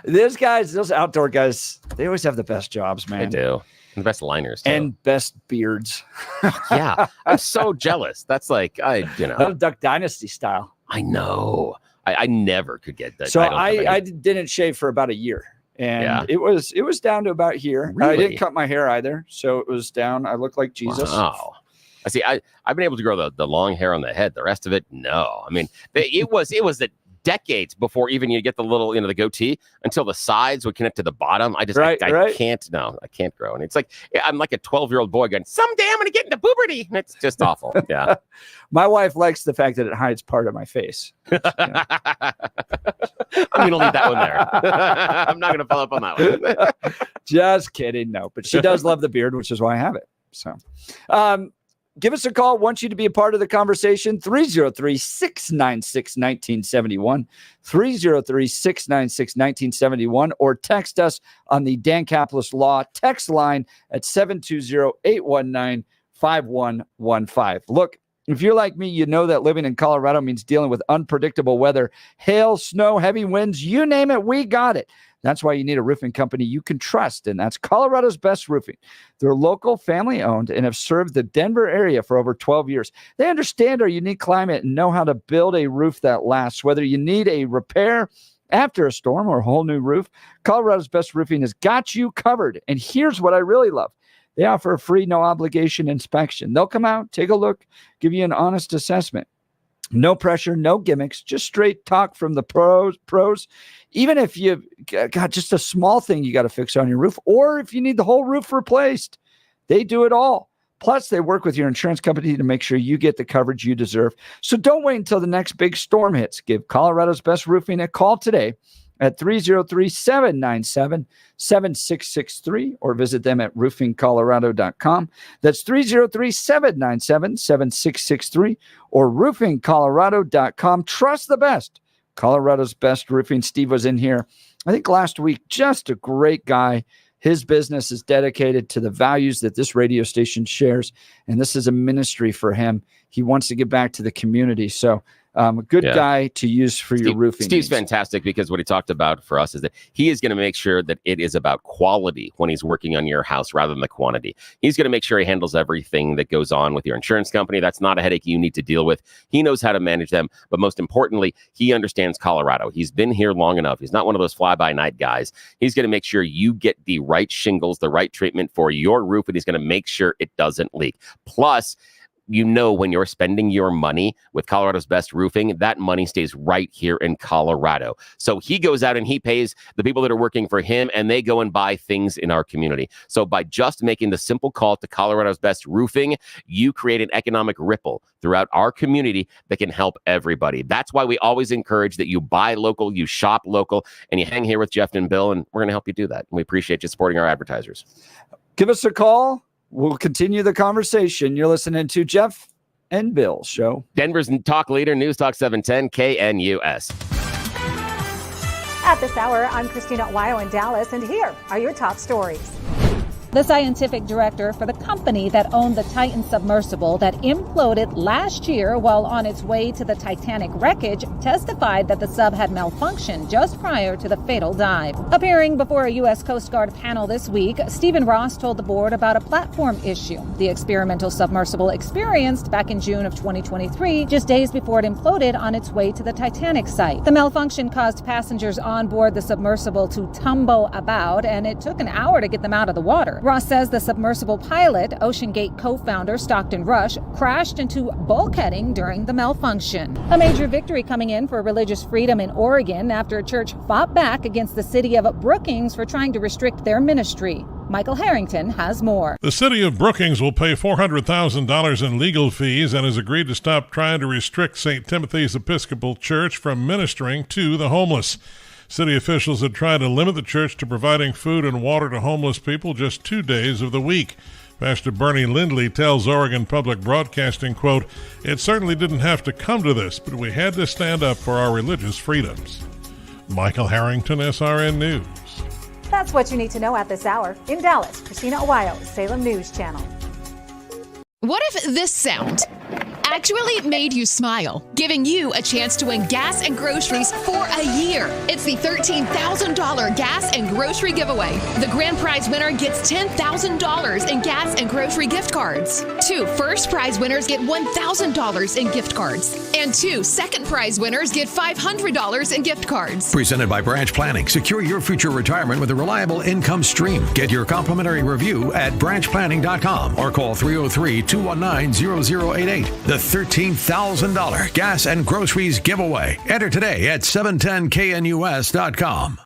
Those outdoor guys, they always have the best jobs, man. They do. And the best liners, too. And best beards. Yeah. I'm so jealous. That's like, Duck Dynasty style. I know. I never could get that. So I didn't shave for about a year. And it was down to about here. Really? I didn't cut my hair either. So it was down. I looked like Jesus. Wow. I see. I've been able to grow the long hair on the head. The rest of it, no. I mean, it was the decades before even you get the little, the goatee until the sides would connect to the bottom. I just, I can't grow. And it's like, I'm like a 12-year-old boy going, someday I'm going to get into puberty. And it's just awful. Yeah. My wife likes the fact that it hides part of my face. I'm going to leave that one there. I'm not going to follow up on that one. Just kidding. No, but she does love the beard, which is why I have it. So, give us a call. Want you to be a part of the conversation. 303-696-1971. 303-696-1971. Or text us on the Dan Caplis Law text line at 720-819-5115. Look, if you're like me, you know that living in Colorado means dealing with unpredictable weather, hail, snow, heavy winds, you name it, we got it. That's why you need a roofing company you can trust, and that's Colorado's Best Roofing. They're local, family-owned, and have served the Denver area for over 12 years. They understand our unique climate and know how to build a roof that lasts. Whether you need a repair after a storm or a whole new roof, Colorado's Best Roofing has got you covered. And here's what I really love. They offer a free, no-obligation inspection. They'll come out, take a look, give you an honest assessment. No pressure, no gimmicks, just straight talk from the pros. Even if you've got just a small thing you got to fix on your roof, or if you need the whole roof replaced, they do it all. Plus, they work with your insurance company to make sure you get the coverage you deserve. So don't wait until the next big storm hits. Give Colorado's Best Roofing a call today at 303-797-7663 or visit them at roofingcolorado.com. That's 303-797-7663 or roofingcolorado.com. Trust the best. Colorado's Best Roofing. Steve was in here, I think last week. Just a great guy. His business is dedicated to the values that this radio station shares, and this is a ministry for him. He wants to give back to the community. So a good guy to use for your roofing. Steve's fantastic because what he talked about for us is that he is going to make sure that it is about quality when he's working on your house rather than the quantity. He's going to make sure he handles everything that goes on with your insurance company. That's not a headache you need to deal with. He knows how to manage them. But most importantly, he understands Colorado. He's been here long enough. He's not one of those fly-by-night guys. He's going to make sure you get the right shingles, the right treatment for your roof, and he's going to make sure it doesn't leak. Plus, when you're spending your money with Colorado's Best Roofing, that money stays right here in Colorado. So he goes out and he pays the people that are working for him, and they go and buy things in our community. So by just making the simple call to Colorado's Best Roofing, you create an economic ripple throughout our community that can help everybody. That's why we always encourage that you buy local, you shop local, and you hang here with Jeff and Bill, and we're going to help you do that. And we appreciate you supporting our advertisers. Give us a call. We'll continue the conversation. You're listening to Jeff and Bill Show. Denver's talk leader, News Talk 710 KNUS. At this hour, I'm Christina Wyo in Dallas, and here are your top stories. The scientific director for the company that owned the Titan submersible that imploded last year while on its way to the Titanic wreckage testified that the sub had malfunctioned just prior to the fatal dive. Appearing before a U.S. Coast Guard panel this week, Stephen Ross told the board about a platform issue the experimental submersible experienced back in June of 2023, just days before it imploded on its way to the Titanic site. The malfunction caused passengers on board the submersible to tumble about, and it took an hour to get them out of the water. Ross says the submersible pilot, OceanGate co-founder Stockton Rush, crashed into bulkheading during the malfunction. A major victory coming in for religious freedom in Oregon after a church fought back against the city of Brookings for trying to restrict their ministry. Michael Harrington has more. The city of Brookings will pay $400,000 in legal fees and has agreed to stop trying to restrict St. Timothy's Episcopal Church from ministering to the homeless. City officials had tried to limit the church to providing food and water to homeless people just 2 days of the week. Pastor Bernie Lindley tells Oregon Public Broadcasting, quote, "It certainly didn't have to come to this, but we had to stand up for our religious freedoms." Michael Harrington, SRN News. That's what you need to know at this hour. In Dallas, Christina Wyo, Salem News Channel. What if this sound actually made you smile, giving you a chance to win gas and groceries for a year. It's the $13,000 gas and grocery giveaway. The grand prize winner gets $10,000 in gas and grocery gift cards. 2 first prize winners get $1,000 in gift cards. And 2 second prize winners get $500 in gift cards. Presented by Branch Planning. Secure your future retirement with a reliable income stream. Get your complimentary review at branchplanning.com or call 303-219-0088. The $13,000 gas and groceries giveaway. Enter today at 710knus.com.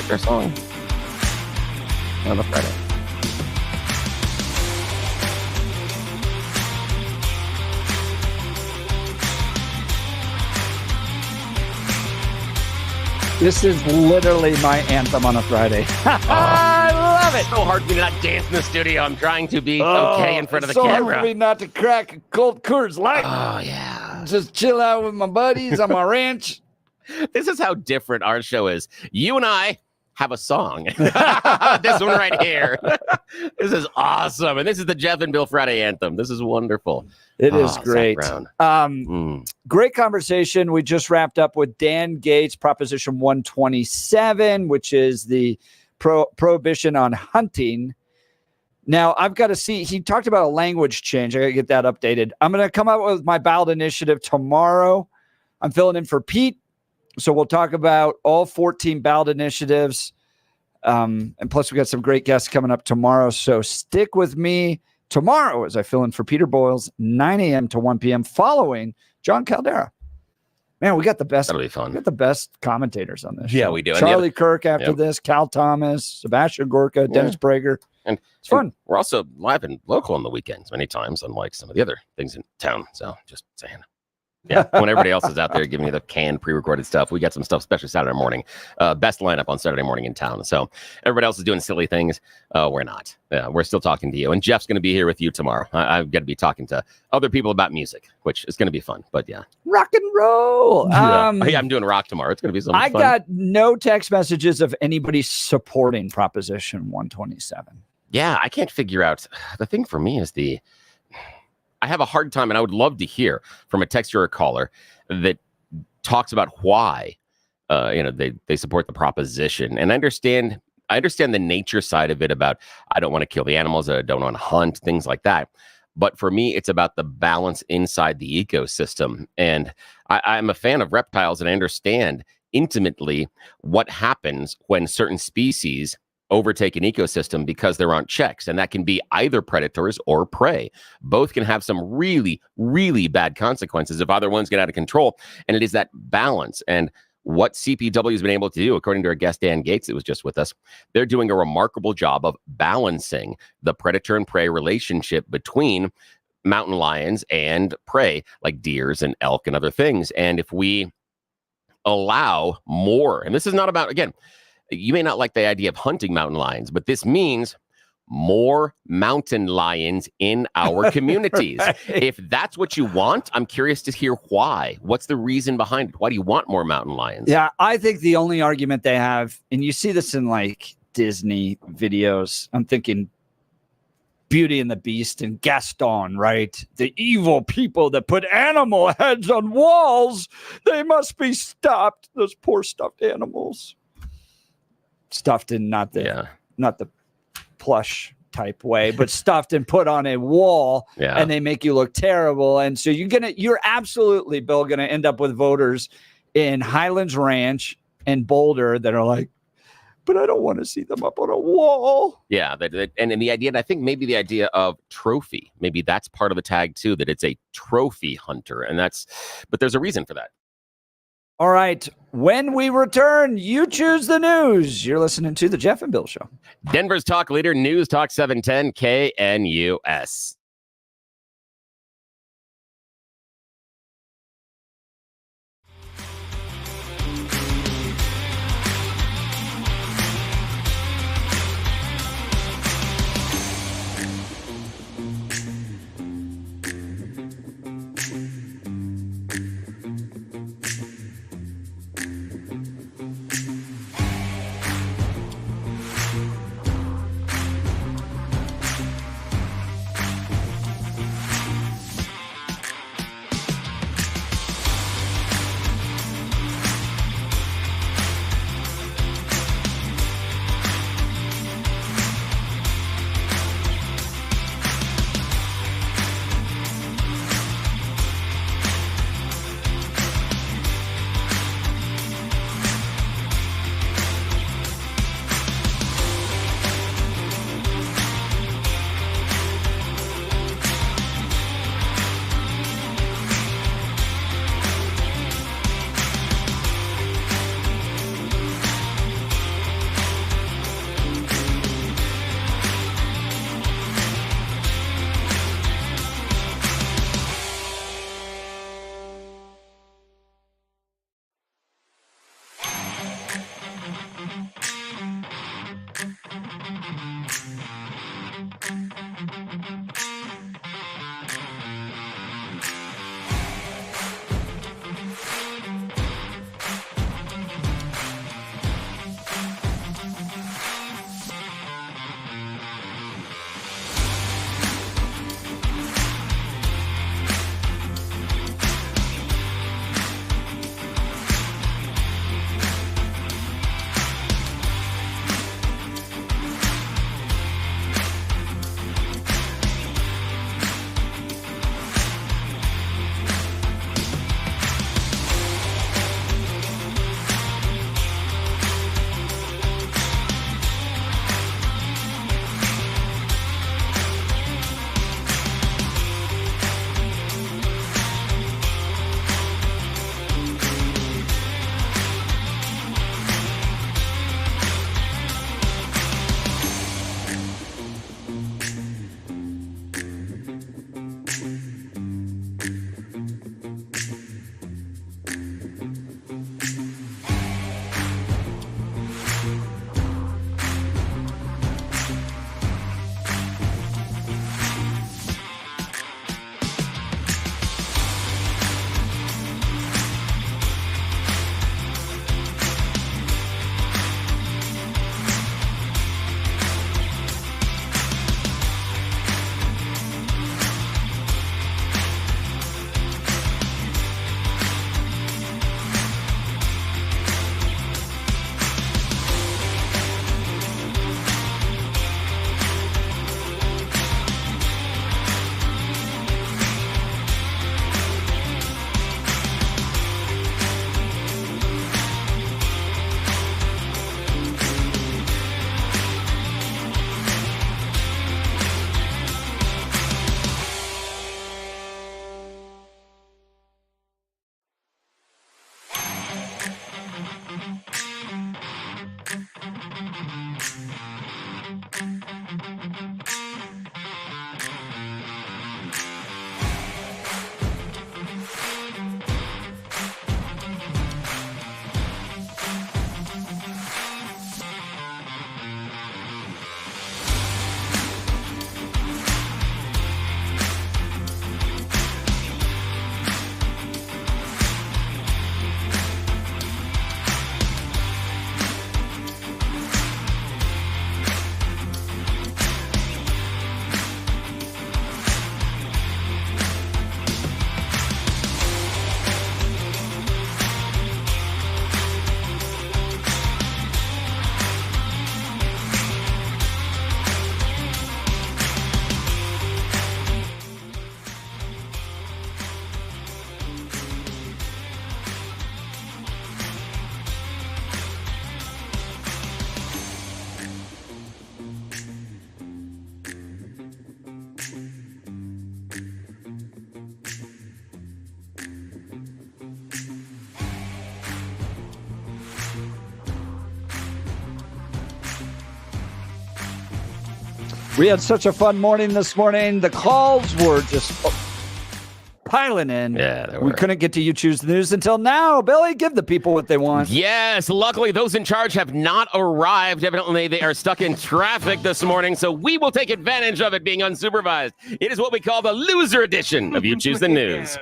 Their song on a Friday. This is literally my anthem on a Friday. I love it. So hard for me to not dance in the studio. I'm trying to be okay in front of the camera. So hard for me not to crack a cold Coors Light. Oh, yeah. Just chill out with my buddies on my ranch. This is how different our show is. You and I have a song. This one right here. This is awesome. And this is the Jeff and Bill Friday anthem. This is wonderful. It is great. Great conversation. We just wrapped up with Dan Gates, Proposition 127, which is the prohibition on hunting. Now, I've got to see. He talked about a language change. I got to get that updated. I'm going to come out with my ballot initiative tomorrow. I'm filling in for Pete. So we'll talk about all 14 ballot initiatives. And plus, we got some great guests coming up tomorrow. So stick with me tomorrow as I fill in for Peter Boyles, 9 a.m. to 1 p.m. following John Caldera. Man, we got the best. That'll be fun. We got the best commentators on this. Yeah, show. we do. Charlie Kirk after this, Cal Thomas, Sebastian Gorka, Dennis Prager. And it's fun. We're also live and local on the weekends many times, unlike some of the other things in town. So just saying. Yeah, when everybody else is out there giving you the canned pre-recorded stuff, we got some stuff, especially Saturday morning. Best lineup on Saturday morning in town. So everybody else is doing silly things. We're not. We're still talking to you. And Jeff's going to be here with you tomorrow. I've got to be talking to other people about music, which is going to be fun. But yeah. Rock and roll. Yeah. I'm doing rock tomorrow. It's going to be so much I fun. got no text messages of anybody supporting Proposition 127. Yeah, I can't figure out. The thing for me is I have a hard time, and I would love to hear from a texter or a caller that talks about why, they support the proposition. And I understand the nature side of it about I don't want to kill the animals, I don't want to hunt, things like that. But for me, it's about the balance inside the ecosystem. And I'm a fan of reptiles, and I understand intimately what happens when certain species overtake an ecosystem because there aren't checks, and that can be either predators or prey. Both can have some really, really bad consequences if either one's get out of control, and it is that balance. And what CPW has been able to do, according to our guest Dan Gates that was just with us, they're doing a remarkable job of balancing the predator and prey relationship between mountain lions and prey like deers and elk and other things. And if we allow more, and this is not about, again, you may not like the idea of hunting mountain lions, but this means more mountain lions in our communities. Right. If that's what you want, I'm curious to hear why. What's the reason behind it? Why do you want more mountain lions? Yeah, I think the only argument they have, and you see this in like Disney videos, I'm thinking Beauty and the Beast and Gaston, right? The evil people that put animal heads on walls, they must be stopped. Those poor stuffed animals. Stuffed in not the plush type way, but stuffed and put on a wall, and they make you look terrible. And so you're absolutely, Bill, gonna end up with voters in Highlands Ranch and Boulder that are like, but I don't want to see them up on a wall. Yeah, and the idea, and I think maybe the idea of trophy, maybe that's part of the tag too, that it's a trophy hunter, but there's a reason for that. All right. When we return, you choose the news. You're listening to the Jeff and Bill Show. Denver's talk leader, News Talk 710 KNUS. We had such a fun morning this morning. The calls were just piling in. Yeah, we couldn't get to You Choose the News until now. Billy, give the people what they want. Yes, luckily those in charge have not arrived. Evidently, they are stuck in traffic this morning, so we will take advantage of it being unsupervised. It is what we call the loser edition of You Choose the News.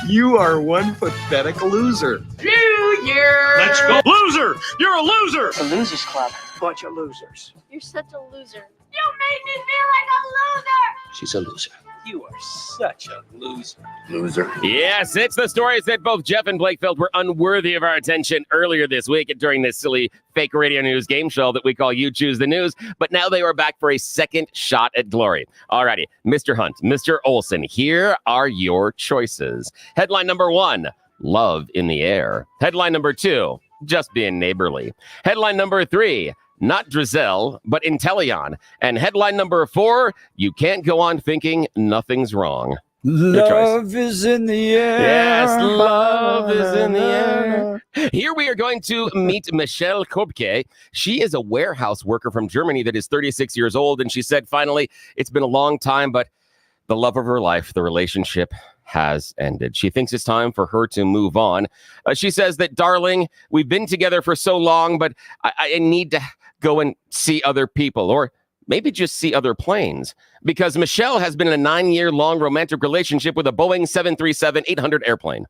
You are one pathetic loser. Let's go. Loser! You're a loser! The Losers Club. Bunch of losers. You're such a loser. You made me feel like a loser. She's a loser. You are such a loser. Loser. Yes, it's the stories that both Jeff and Blake felt were unworthy of our attention earlier this week during this silly fake radio news game show that we call You Choose the News. But now they are back for a second shot at glory. Alrighty, Mr. Hunt, Mr. Olson, here are your choices. Headline number 1, love in the air. Headline number 2, just being neighborly. Headline number 3, not Drizel, but Intellion. And headline number 4, you can't go on thinking nothing's wrong. Love is in the air. Yes, love is in the air. Here we are going to meet Michelle Kopke. She is a warehouse worker from Germany that is 36 years old. And she said, finally, it's been a long time, but the love of her life, the relationship has ended. She thinks it's time for her to move on. She says that, darling, we've been together for so long, but I need to go and see other people, or maybe just see other planes, because Michelle has been in a 9-year-long romantic relationship with a Boeing 737-800 airplane.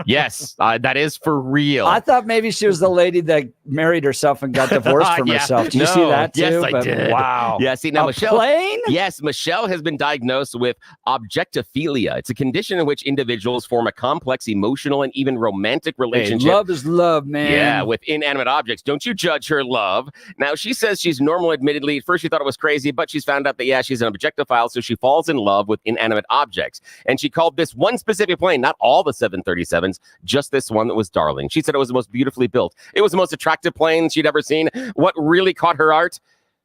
Yes, that is for real. I thought maybe she was the lady that married herself and got divorced from herself. Did you see that too? Yes, I did. Wow. Yeah, see, now Michelle. Plane? Yes, Michelle has been diagnosed with objectophilia. It's a condition in which individuals form a complex emotional and even romantic relationship. Hey, love is love, man. Yeah, with inanimate objects. Don't you judge her love. Now, she says she's normal, admittedly. At first, she thought it was crazy, but she's found out that, yeah, she's an objectophile, so she falls in love with inanimate objects. And she called this one specific plane, not all the 737s, just this one that was darling. She said it was the most beautifully built. It was the most attractive plane she'd ever seen. What really caught her art?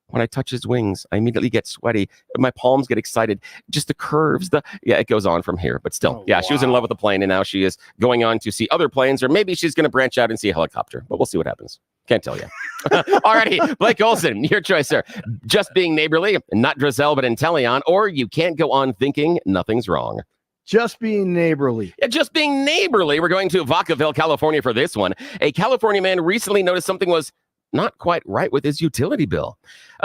When I touch his wings, I immediately get sweaty. My palms get excited. Just the curves. It goes on from here. But still, she was in love with the plane, and now she is going on to see other planes, or maybe she's going to branch out and see a helicopter. But we'll see what happens. Can't tell you. Alrighty, Blake Olson, your choice, sir. Just being neighborly, not Drizel, but Intellion, or you can't go on thinking nothing's wrong. Just being neighborly. Yeah, just being neighborly. We're going to Vacaville, California for this one. A California man recently noticed something was not quite right with his utility bill.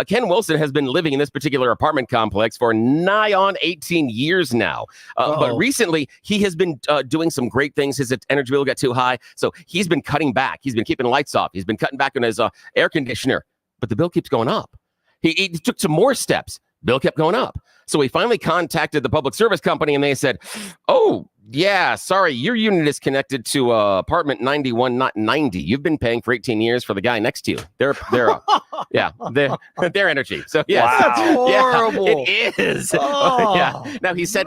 Ken Wilson has been living in this particular apartment complex for nigh on 18 years now. But recently, he has been doing some great things. His energy bill got too high, so he's been cutting back. He's been keeping lights off. He's been cutting back on his air conditioner, but the bill keeps going up. He took some more steps. Bill kept going up. So he finally contacted the public service company, and they said, oh, yeah, sorry, your unit is connected to apartment 91, not 90. You've been paying for 18 years for the guy next to you. Their energy. So, yes. Wow. That's horrible. Yeah, it is. Oh, yeah. Now, he said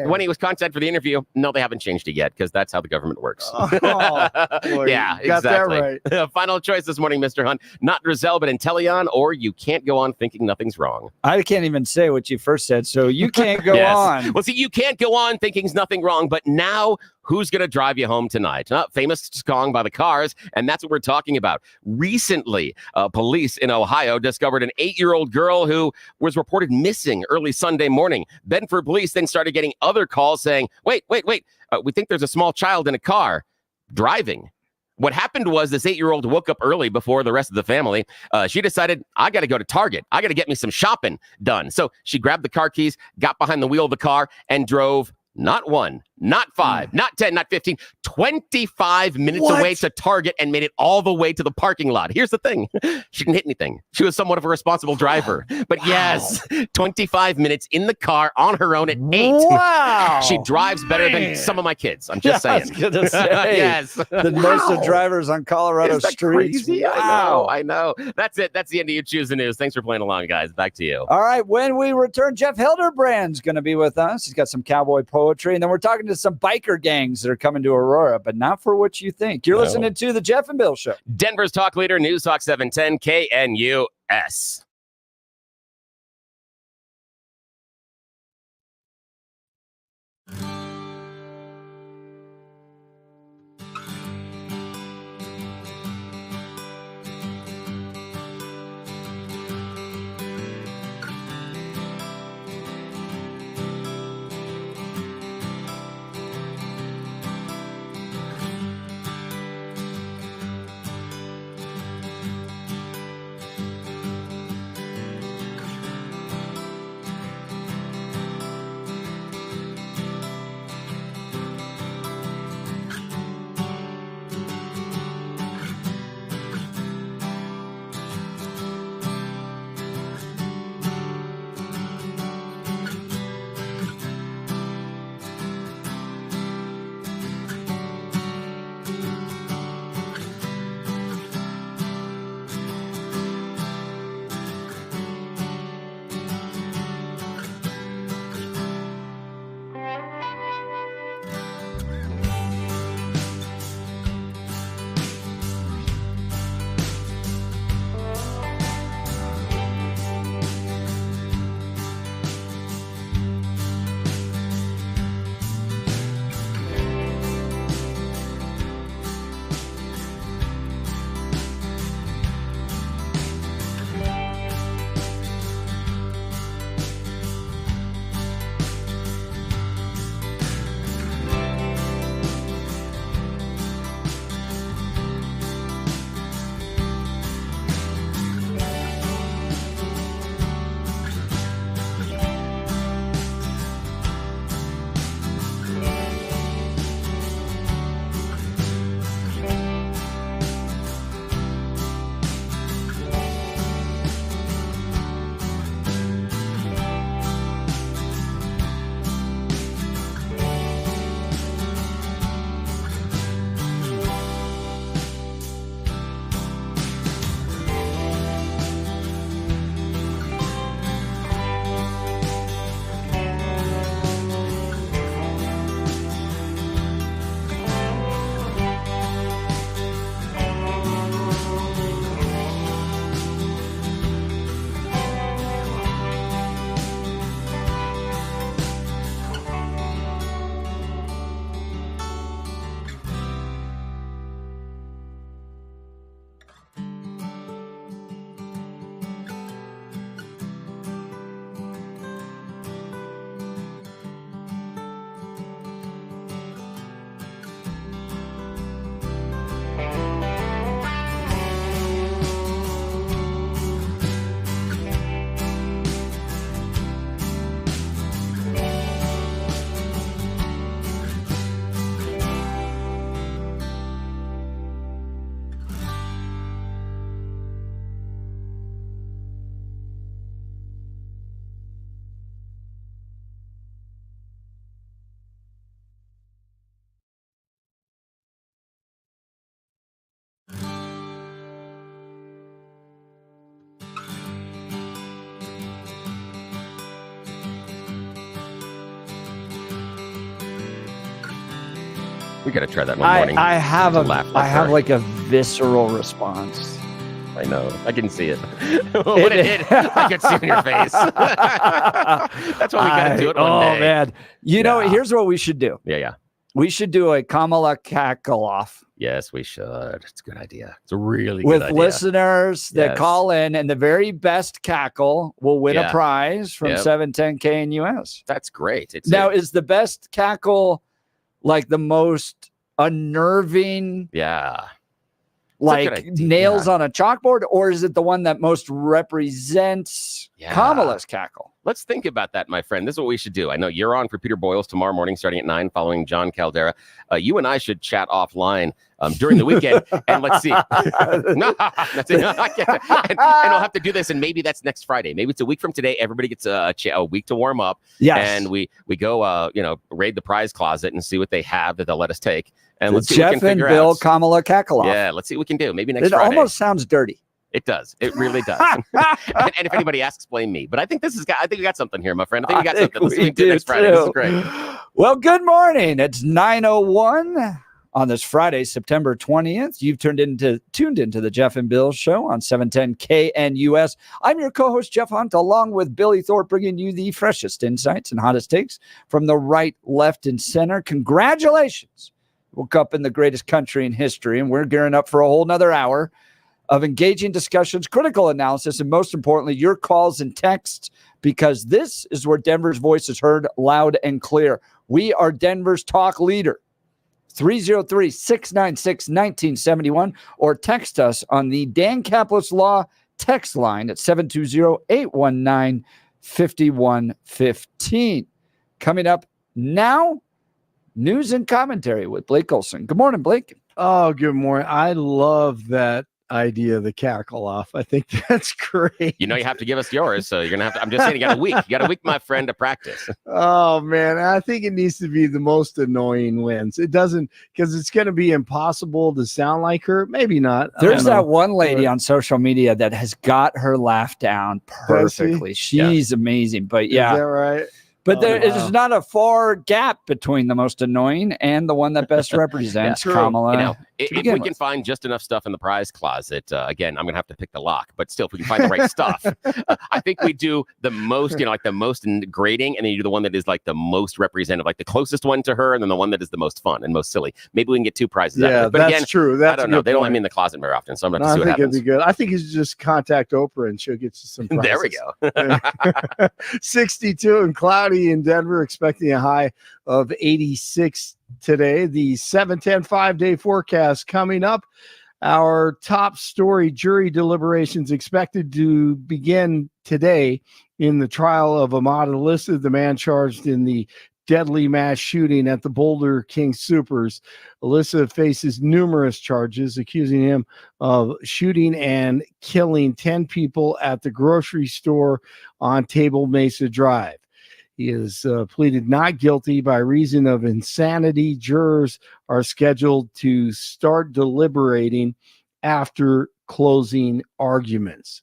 when he was contacted for the interview, no, they haven't changed it yet, because that's how the government works. Boy, yeah, you got exactly. that right. Final choice this morning, Mr. Hunt. Not Drizel, but Intellion, or you can't go on thinking nothing's wrong. I can't even say what you first said, so you can't go on. Well, see, you can't go on thinking's nothing wrong, but now who's going to drive you home tonight? Famous song by the Cars, and that's what we're talking about. Recently, police in Ohio discovered an 8-year-old girl who was reported missing early Sunday morning. Bedford police then started getting other calls saying, wait, we think there's a small child in a car driving. What happened was this 8-year-old woke up early before the rest of the family. She decided, I got to go to Target. I got to get me some shopping done. So she grabbed the car keys, got behind the wheel of the car, and drove not 1, not 5, not 10, not 15, 25 minutes away to Target, and made it all the way to the parking lot. Here's the thing. She didn't hit anything. She was somewhat of a responsible driver. But yes, 25 minutes in the car on her own at 8. Wow. She drives better than some of my kids. I'm just saying. I was gonna say, yes. The most of drivers on Colorado Isn't that streets. crazy? Wow. I know. That's it. That's the end of You Choose the News. Thanks for playing along, guys. Back to you. All right, when we return, Jeff Hildebrand's going to be with us. He's got some cowboy poetry, and then we're talking to some biker gangs that are coming to Aurora, but not for what you think. You're listening to the Jeff and Bill Show. Denver's talk leader, News Talk 710 KNUS. We got to try that one morning. I have her. like a visceral response. I know. I can see it. When it hit, I could see it in your face. That's why we got to do it one day. Oh, man. You know, here's what we should do. Yeah. We should do a Kamala cackle off. Yes, we should. It's a good idea. It's a really good idea. With listeners that call in, and the very best cackle will win a prize from 710 KNUS. That's great. Is the best cackle like the most unnerving? Yeah. Like nails on a chalkboard, or is it the one that most represents Kamala's cackle? Let's think about that, my friend. This is what we should do. I know you're on for Peter Boyles tomorrow morning starting at 9 following John Caldera. You and I should chat offline during the weekend, and let's see. No, that's it. I can't. And I'll have to do this, and maybe that's next Friday. Maybe it's a week from today. Everybody gets a week to warm up. Yes. And we go, raid the prize closet and see what they have that they'll let us take. And let's see Jeff what we can and figure Bill out. Kamala cackle off. Yeah, let's see what we can do. Maybe next It Friday. almost sounds dirty. It does. It really does. and if anybody asks, blame me. But I think we got something here, my friend. I think we got something. Let's do next Friday. This is great. Well, good morning. It's 9:01 on this Friday, September 20th. You've tuned into the Jeff and Bill Show on 710 KNUS. I'm your co-host, Jeff Hunt, along with Billy Thorpe, bringing you the freshest insights and hottest takes from the right, left, and center. Congratulations. Woke up in the greatest country in history, and we're gearing up for a whole nother hour of engaging discussions, critical analysis, and most importantly, your calls and texts, because this is where Denver's voice is heard loud and clear. We are Denver's talk leader. 303-696-1971, or text us on the Dan Caplis Law text line at 720-819-5115. Coming up now, news and commentary with Blake Olson. Good morning, Blake. Oh, good morning. I love that idea of the cackle off. I think that's great. You have to give us yours, so you're gonna have to. I'm just saying, you got a week. You got a week, my friend, to practice. Oh man, I think it needs to be the most annoying wins. It doesn't, because it's going to be impossible to sound like her. Maybe not. There's that one lady on social media that has got her laugh down perfectly. She's amazing. But Is that right? But there is not a far gap between the most annoying and the one that best represents Kamala. If we can find just enough stuff in the prize closet, again, I'm going to have to pick the lock. But still, if we can find the right stuff, I think we do the most, like the most grading, and then you do the one that is like the most representative, like the closest one to her, and then the one that is the most fun and most silly. Maybe we can get 2 prizes out of it. But that's again, true. I don't know. They don't let me in the closet very often, so I'm going to see what happens. It'd be good. I think you should just contact Oprah and she'll get you some prizes. There we go. 62 and cloudy in Denver, expecting a high of 86 today. The 710 5-day forecast coming up. Our top story: jury deliberations expected to begin today in the trial of Ahmad Alyssa, the man charged in the deadly mass shooting at the Boulder King Supers. Alyssa faces numerous charges, accusing him of shooting and killing 10 people at the grocery store on Table Mesa Drive. He is pleaded not guilty by reason of insanity. Jurors are scheduled to start deliberating after closing arguments.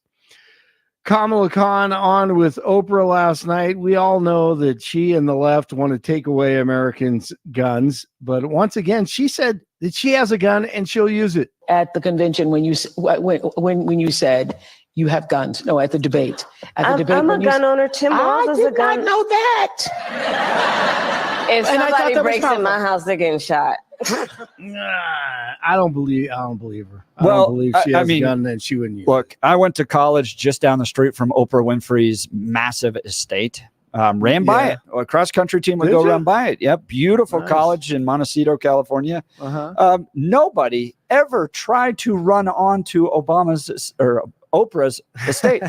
Kamala Khan on with Oprah last night. We all know that she and the left want to take away Americans' guns. But once again, she said that she has a gun and she'll use it. At the convention, when you said you have guns. No, at the debate. I'm a gun owner. Tim Walz is a gun. I did not know that. If somebody breaks in my house, they're getting shot. I don't believe her. I don't believe she has a gun and she wouldn't use it. Look, I went to college just down the street from Oprah Winfrey's massive estate. Ran by it. A cross-country team would run by it. Yep. Beautiful college in Montecito, California. Nobody ever tried to run onto Oprah's estate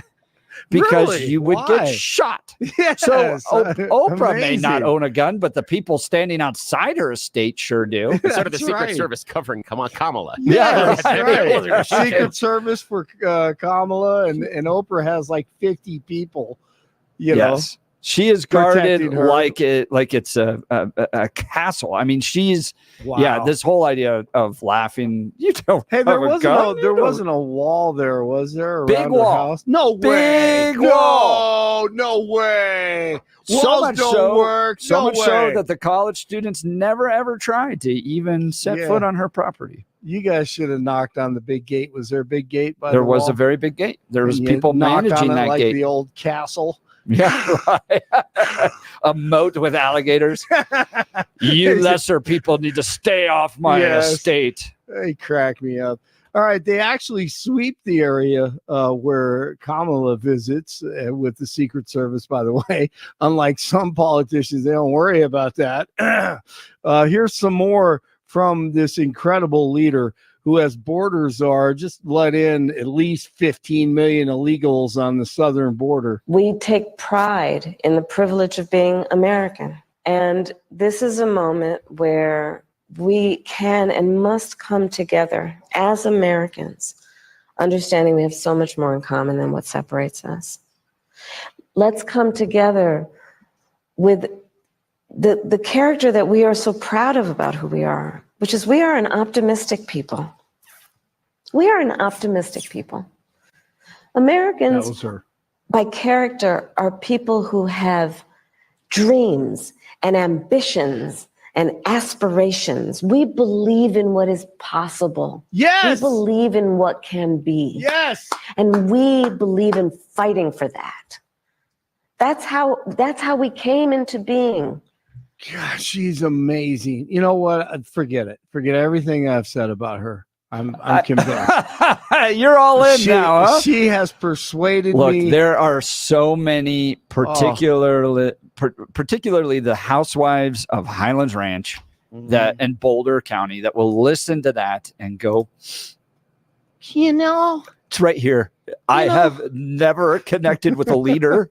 because you would get shot. Yes. So Oprah may not own a gun, but the people standing outside her estate sure do. It's sort of the Secret Service covering Kamala. Yeah, that's right. Secret Service for Kamala, and Oprah has like 50 people, you know. She is guarded Protecting her. like it's a castle. I mean, she's this whole idea of laughing. You don't. Hey, there have a gun? there wasn't a wall there, was there? Big around her wall. house? No Big way. wall. No way. So Walls much don't so, work. so No much so way. that the college students never ever tried to even set foot on her property. You guys should have knocked on the big gate. Was there a big gate by There the was wall? a very big gate. There was And you people knocked managing on it that like gate. the old castle. Yeah, right. A moat with alligators. You lesser people need to stay off my estate. They crack me up. All right, they actually sweep the area where Kamala visits with the Secret Service, by the way. Unlike some politicians, they don't worry about that. Here's some more from this incredible leader who, as border czar, just let in at least 15 million illegals on the southern border. We take pride in the privilege of being American. And this is a moment where we can and must come together as Americans, understanding we have so much more in common than what separates us. Let's come together with the character that we are so proud of about who we are, which is we are an optimistic people. We are an optimistic people. Americans, by character, are people who have dreams and ambitions and aspirations. We believe in what is possible. Yes. We believe in what can be. Yes. And we believe in fighting for that. That's how we came into being. God, she's amazing. You know what? Forget it. Forget everything I've said about her. I'm convinced. You're all in now, huh? She has persuaded me. Look, there are so many, particularly the housewives of Highlands Ranch and Boulder County that will listen to that and go, you know, it's right here. I have never connected with a leader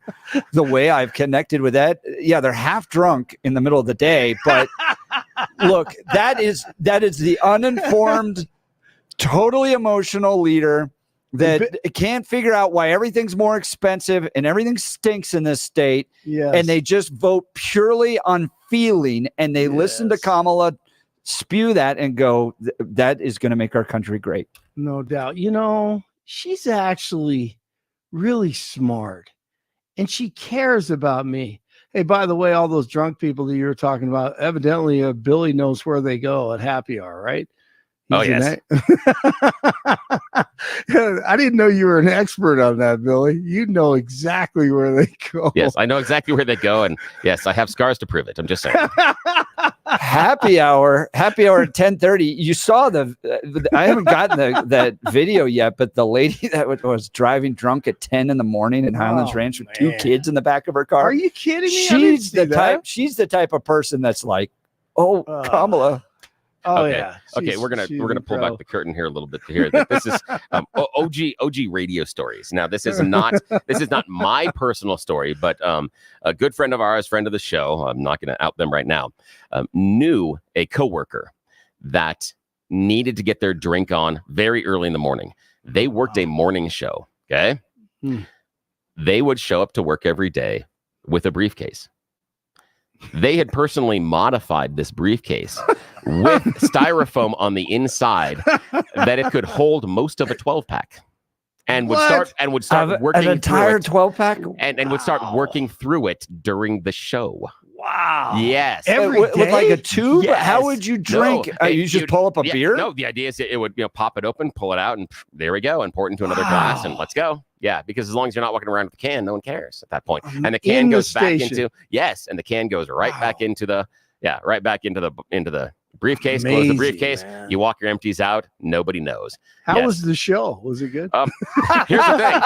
the way I've connected with that. Yeah, they're half drunk in the middle of the day, but look, that is the uninformed, totally emotional leader that can't figure out why everything's more expensive and everything stinks in this state. Yes. And they just vote purely on feeling, and they listen to Kamala spew that and go, that is going to make our country great. No doubt. You know, she's actually really smart and she cares about me. Hey, by the way, all those drunk people that you were talking about, evidently Billy knows where they go at happy hour, right? Oh, yes. I didn't know you were an expert on that, Billy. You know exactly where they go. Yes, I know exactly where they go. And yes, I have scars to prove it. I'm just saying. Happy hour at 10:30. You saw I haven't gotten that video yet, but the lady that was driving drunk at 10 in the morning in Highlands Ranch with two kids in the back of her car. Are you kidding me? She's the type of person that's like, Kamala. Oh okay. yeah. Okay, we're gonna pull back the curtain here a little bit here. This is OG radio stories. Now, this is not my personal story, but a good friend of ours, friend of the show, I'm not gonna out them right now, knew a coworker that needed to get their drink on very early in the morning. They worked a morning show. Okay. They would show up to work every day with a briefcase. They had personally modified this briefcase with styrofoam on the inside that it could hold most of a 12-pack, and would start working an entire through it, 12-pack, and would start working through it during the show. Wow. Yes. With like a tube? Yes. How would you drink? No, You just pull up a beer? No, the idea is it would pop it open, pull it out, and there we go, and pour it into another glass, and let's go. Yeah, because as long as you're not walking around with the can, no one cares at that point. And the can goes back into and the can goes right back into the briefcase. Amazing, Close the briefcase. man. You walk your empties out. Nobody knows. How was the show? Was it good? Here's the thing.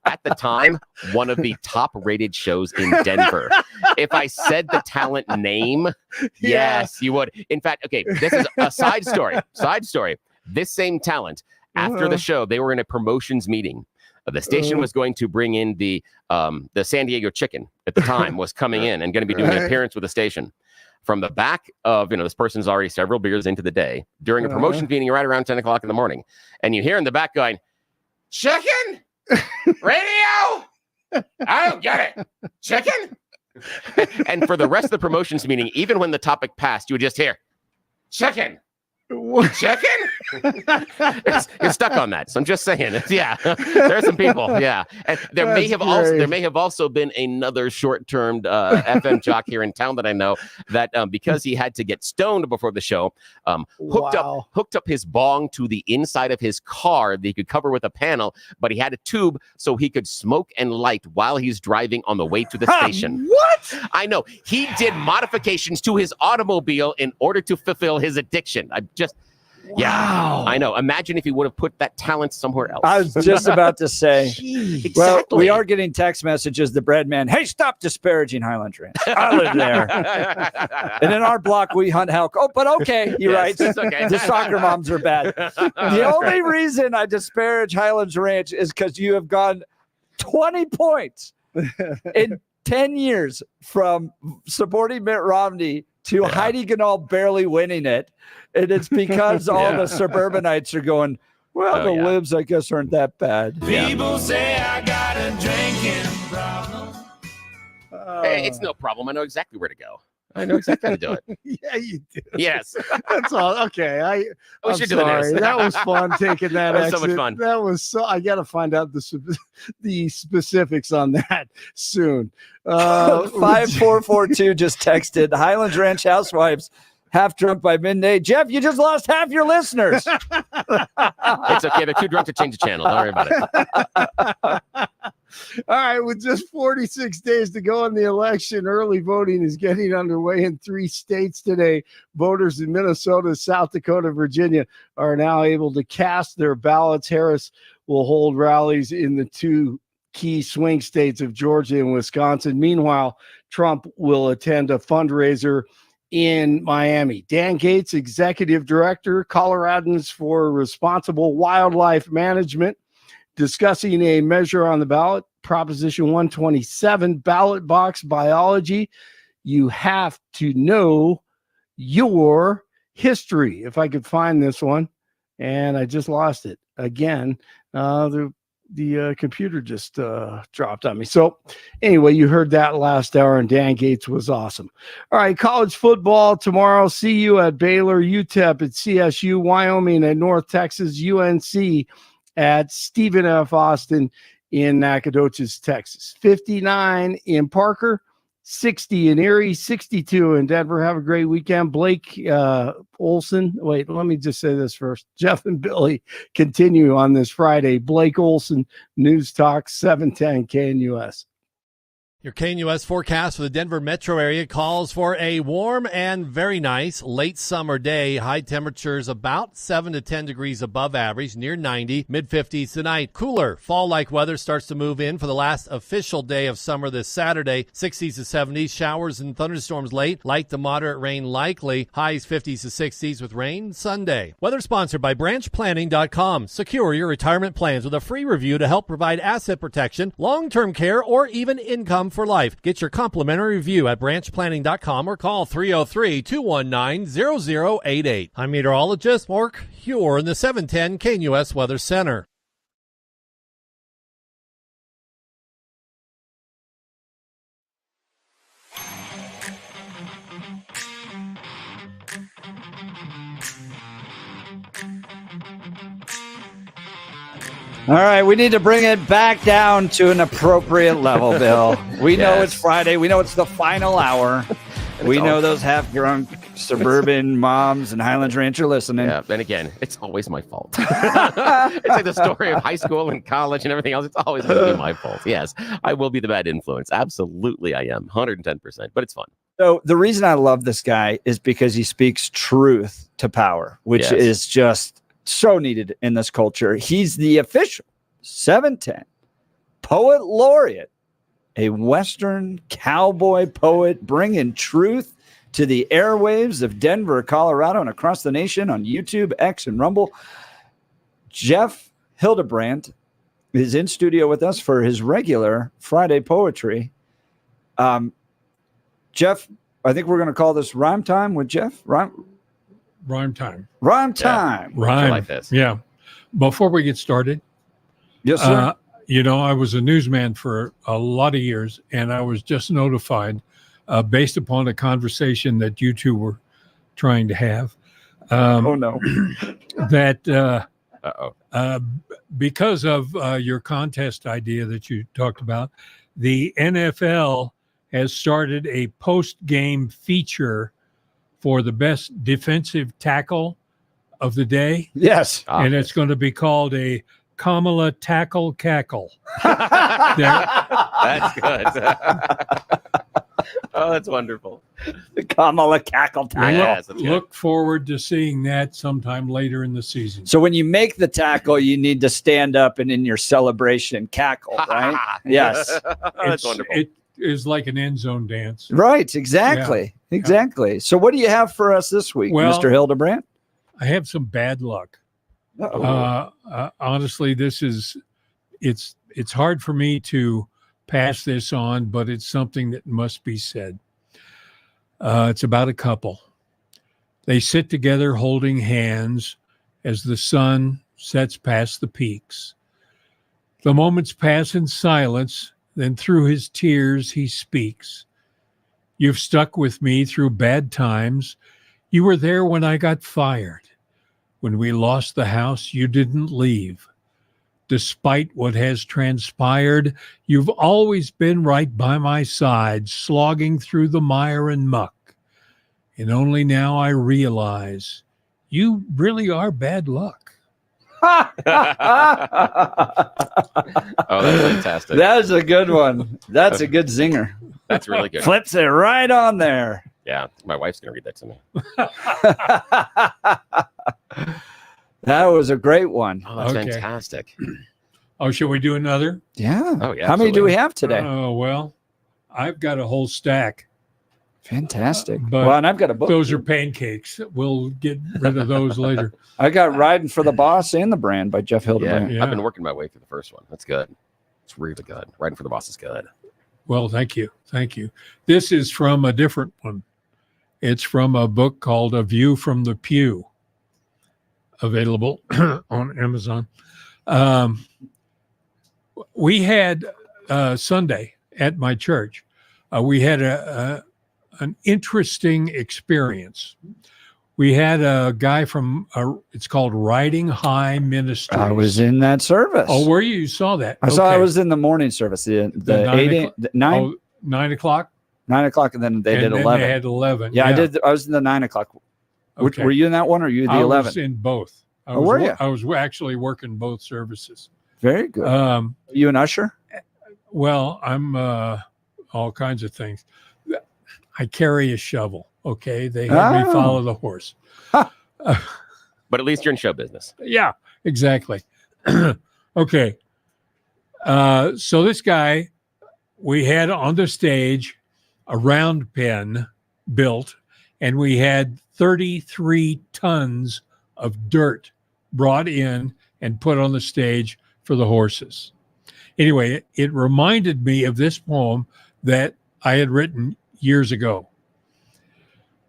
At the time, one of the top-rated shows in Denver. If I said the talent name, yes, you would. In fact, okay, this is a side story. This same talent, after the show, they were in a promotions meeting. The station was going to bring in the San Diego Chicken at the time was coming in and going to be doing an appearance with the station. From the back of, this person's already several beers into the day during a promotions meeting right around 10 o'clock in the morning. And you hear in the back going, chicken? Radio? I don't get it. Chicken? And for the rest of the promotions meeting, even when the topic passed, you would just hear, chicken. Chicken? You're stuck on that. So I'm just saying. Yeah, there are some people. Yeah, and there may have also been another short-term FM jock here in town that I know that because he had to get stoned before the show, hooked up his bong to the inside of his car that he could cover with a panel, but he had a tube so he could smoke and light while he's driving on the way to the station. What? I know. He did modifications to his automobile in order to fulfill his addiction. Yeah, I know. Imagine if he would have put that talent somewhere else. I was just about to say, Exactly. well, we are getting text messages, the bread man, hey, stop disparaging Highlands Ranch. I live there. And in our block, we hunt elk. Oh, but okay, you're right. It's okay. The soccer moms are bad. The only reason I disparage Highlands Ranch is because you have gone 20 points in 10 years from supporting Mitt Romney to Heidi Ganahl barely winning it. And it's because all the suburbanites are going, well, the libs, I guess, aren't that bad. People say I got a drinking problem. Hey, it's no problem. I know exactly where to go. I know exactly how to do it. Yeah, you do. Yes. That's all. Okay. I'm should do sorry. this. That was fun taking that. That was so much exit. fun. That was so. I got to find out the specifics on that soon. 5442 just texted Highlands Ranch housewives half drunk by midday. Jeff, you just lost half your listeners. It's okay. They're too drunk to change the channel. Don't worry about it. All right, with just 46 days to go in the election, early voting is getting underway in 3 states today. Voters in Minnesota, South Dakota, Virginia are now able to cast their ballots. Harris will hold rallies in the 2 key swing states of Georgia and Wisconsin. Meanwhile, Trump will attend a fundraiser in Miami. Dan Gates, Executive Director, Coloradans for Responsible Wildlife Management, discussing a measure on the ballot, Proposition 127, ballot box biology. You have to know your history. If I could find this one, and I just lost it again. The computer just dropped on me. So anyway, you heard that last hour, and Dan Gates was awesome. All right, college football tomorrow. CU at Baylor, UTEP at CSU, Wyoming at North Texas, UNC at Stephen F. Austin in Nacogdoches, Texas. 59 in Parker, 60 in Erie, 62 in Denver. Have a great weekend. Blake Olson. Wait, let me just say this first. Jeff and Billy continue on this Friday. Blake Olson, News Talk 710 KNUS. Your KNUS forecast for the Denver metro area calls for a warm and very nice late summer day. High temperatures about 7 to 10 degrees above average, near 90, mid-50s tonight. Cooler fall-like weather starts to move in for the last official day of summer this Saturday. 60s to 70s, showers and thunderstorms late, light to moderate rain likely. Highs 50s to 60s with rain Sunday. Weather sponsored by branchplanning.com. Secure your retirement plans with a free review to help provide asset protection, long-term care, or even income for life. Get your complimentary review at branchplanning.com or call 303-219-0088. I'm meteorologist Mark Huer in the 710 KNUS Weather Center. All right, we need to bring it back down to an appropriate level, Bill. We know it's Friday. We know it's the final hour. We know those half-drunk suburban moms and Highlands Ranch are listening. Yeah, and again, it's always my fault. It's like the story of high school and college and everything else. It's always going to be my fault. Yes, I will be the bad influence. Absolutely, I am. 110%, but it's fun. So the reason I love this guy is because he speaks truth to power, which is just so needed in this culture. He's the official 710 poet laureate, a Western cowboy poet bringing truth to the airwaves of Denver, Colorado, and across the nation on YouTube, X, and Rumble. Jeff Hildebrand is in studio with us for his regular Friday poetry. Jeff, I think we're going to call this Rhyme Time with Jeff. Rhyme time. Rhyme. I like this. Yeah. Before we get started, yes, sir. You know, I was a newsman for a lot of years, and I was just notified, based upon a conversation that you two were trying to have. Oh, no. That because of your contest idea that you talked about, the NFL has started a post-game feature for the best defensive tackle of the day. Yes. And it's going to be called a Kamala Tackle Cackle. That's good. Oh, that's wonderful. The Kamala Cackle Tackle. Yes, Look forward to seeing that sometime later in the season. So when you make the tackle, you need to stand up and in your celebration cackle, right? Yes. That's wonderful. It is like an end zone dance. Right. Exactly. Yeah. Exactly. So what do you have for us this week, Well, Mr. Hildebrandt? I have some bad luck. Honestly, it's hard for me to pass this on, but it's something that must be said. It's about a couple. They sit together holding hands as the sun sets past the peaks. The moments pass in silence, then through his tears he speaks. You've stuck with me through bad times. You were there when I got fired. When we lost the house, you didn't leave. Despite what has transpired, you've always been right by my side, slogging through the mire and muck. And only now I realize you really are bad luck. Oh, that's fantastic. That's a good one. That's a good zinger. That's really good. Flips it right on there. Yeah, my wife's going to read that to me. That was a great one. Oh, that's fantastic. Oh, shall we do another? Yeah. Oh, yeah. How many do we have today? Oh, well, I've got a whole stack. Fantastic. But well, and I've got a book. Those are pancakes. We'll get rid of those later. I got Riding for the Boss and the Brand by Jeff Hildebrandt. Yeah. I've been working my way through the first one. That's good. It's really good. Riding for the Boss is good. Well, thank you. Thank you. This is from a different one. It's from a book called A View from the Pew, available on Amazon. We had Sunday at my church. We had an interesting experience. We had a guy from it's called Riding High Ministries. I was in that service. Oh, were you? You saw that? I saw. I was in the morning service. The 9 o'clock. 9 o'clock, and then they did 11. They had 11. Yeah, I did. I was in the 9 o'clock. Okay. Were you in that one, or were you the 11? I was in both. Were you? I was actually working both services. Very good. You an usher? Well, I'm all kinds of things. I carry a shovel. Okay, they had me follow the horse. But at least you're in show business. Yeah, exactly. Okay. So this guy, we had on the stage a round pen built, and we had 33 tons of dirt brought in and put on the stage for the horses. Anyway, it reminded me of this poem that I had written years ago.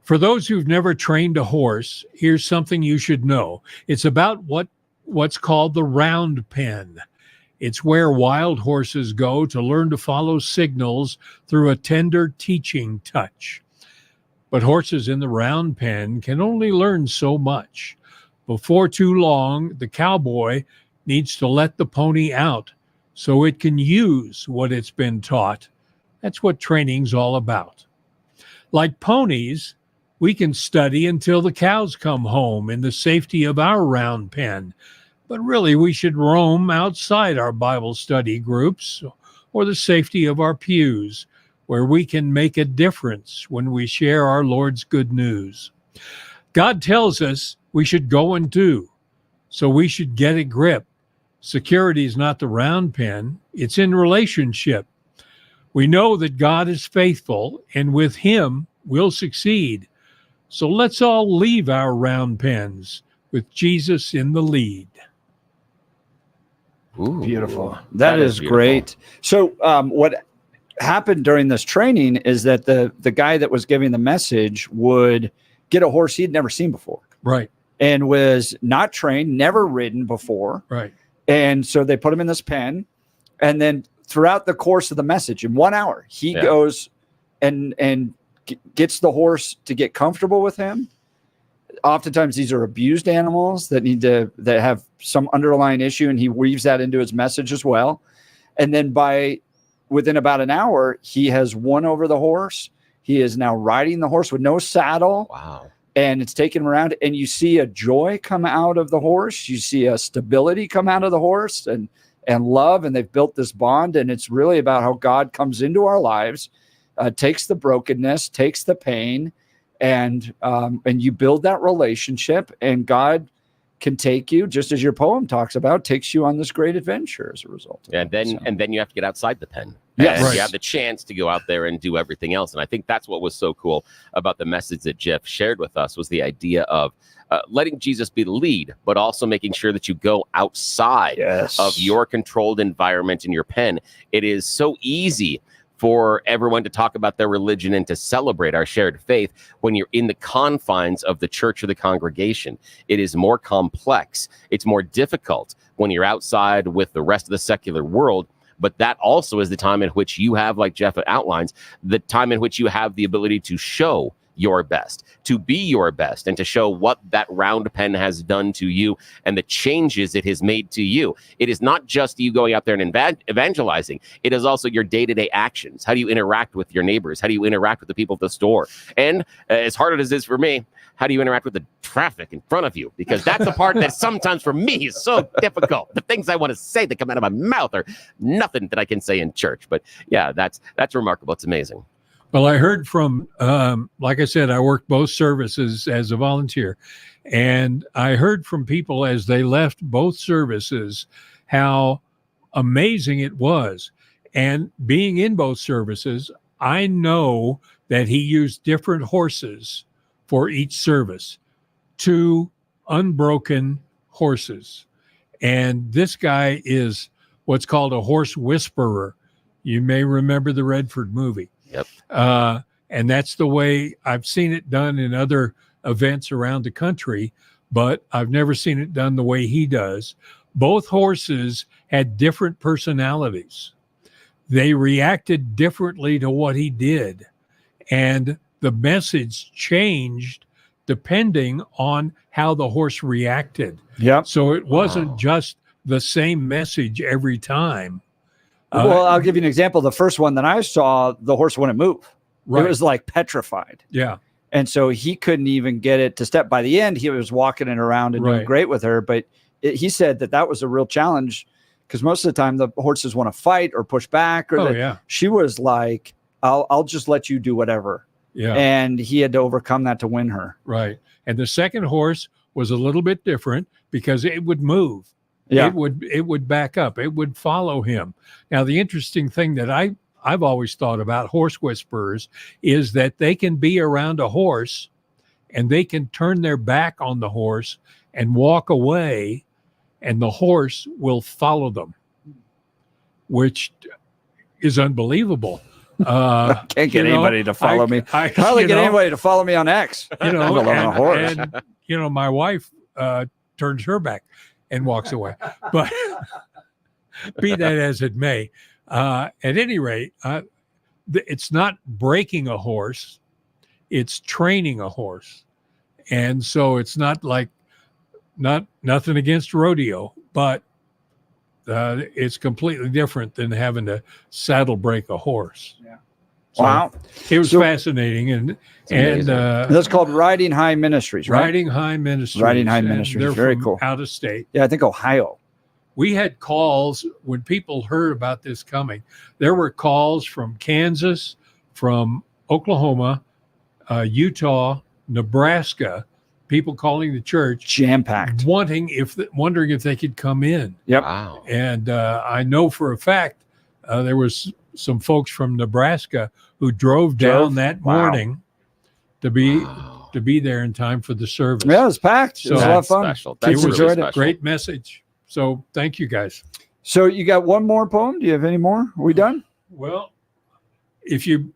For those who've never trained a horse, here's something you should know. It's about what's called the round pen. It's where wild horses go to learn to follow signals through a tender teaching touch. But horses in the round pen can only learn so much. Before too long, the cowboy needs to let the pony out so it can use what it's been taught. That's what training's all about. Like ponies, we can study until the cows come home in the safety of our round pen. But really, we should roam outside our Bible study groups or the safety of our pews, where we can make a difference when we share our Lord's good news. God tells us we should go and do, so we should get a grip. Security is not the round pen, it's in relationship. We know that God is faithful, and with him, we'll succeed. So let's all leave our round pens with Jesus in the lead. Ooh, beautiful. That is great. So what happened during this training is that the guy that was giving the message would get a horse he'd never seen before. Right. And was not trained, never ridden before. Right. And so they put him in this pen, And then throughout the course of the message, in 1 hour, he goes and gets the horse to get comfortable with him. Oftentimes these are abused animals that have some underlying issue, and he weaves that into his message as well. And then within about an hour, he has won over the horse. He is now riding the horse with no saddle. Wow. And it's taken him around, and you see a joy come out of the horse. You see a stability come out of the horse and love, and they've built this bond. And it's really about how God comes into our lives, takes the brokenness, takes the pain, and you build that relationship, and God can take you, just as your poem talks about, takes you on this great adventure as a result. And then you have to get outside the pen. Yes. And you have the chance to go out there and do everything else. And I think that's what was so cool about the message that Jeff shared with us, was the idea of letting Jesus be the lead, but also making sure that you go outside of your controlled environment in your pen. It is so easy for everyone to talk about their religion and to celebrate our shared faith when you're in the confines of the church or the congregation. It is more complex. It's more difficult when you're outside with the rest of the secular world. But that also is the time in which you have, like Jeff outlines, the time in which you have the ability to show your best, to be your best, and to show what that round pen has done to you and the changes it has made to you. It is not just you going out there and evangelizing. It is also your day-to-day actions. How do you interact with your neighbors? How do you interact with the people at the store? And as hard as it is for me, how do you interact with the traffic in front of you? Because that's the part that sometimes for me is so difficult. The things I want to say that come out of my mouth are nothing that I can say in church. But yeah, that's remarkable. It's amazing. Well, I heard from, like I said, I worked both services as a volunteer, and I heard from people as they left both services how amazing it was. And being in both services, I know that he used different horses for each service, 2 unbroken horses. And this guy is what's called a horse whisperer. You may remember the Redford movie. Yep. And that's the way I've seen it done in other events around the country, but I've never seen it done the way he does. Both horses had different personalities. They reacted differently to what he did, and the message changed depending on how the horse reacted. Yeah. So it wasn't just the same message every time. Well, I'll give you an example. The first one that I saw, the horse wouldn't move. Right. It was like petrified. Yeah. And so he couldn't even get it to step. By the end, he was walking it around and doing great with her. But he said that was a real challenge, because most of the time the horses want to fight or push back. Or she was like, I'll just let you do whatever. Yeah. And he had to overcome that to win her. Right. And the second horse was a little bit different because it would move. Yeah. It would back up. It would follow him. Now, the interesting thing that I've always thought about horse whisperers is that they can be around a horse and they can turn their back on the horse and walk away, and the horse will follow them, which is unbelievable. Can't get anybody to follow me. I hardly get anybody to follow me on X. You know, a horse. And you know, my wife turns her back and walks away. But be that as it may, at any rate, it's not breaking a horse, it's training a horse. And so it's not like nothing against rodeo, but it's completely different than having to saddle break a horse. Yeah. So wow. It was fascinating. And that's called Riding High Ministries, right? Riding High Ministries. Riding High Ministries. They're very from cool. out of state. Yeah, I think Ohio. We had calls when people heard about this coming. There were calls from Kansas, from Oklahoma, Utah, Nebraska, people calling the church, jam-packed, wondering if they could come in. Yep. Wow. And I know for a fact there was some folks from Nebraska who drove down that morning to be there in time for the service. Yeah, it was packed. So it was a lot of fun. Special. It was really a great message. So thank you guys. So you got one more poem? Do you have any more? Are we done? Well, if you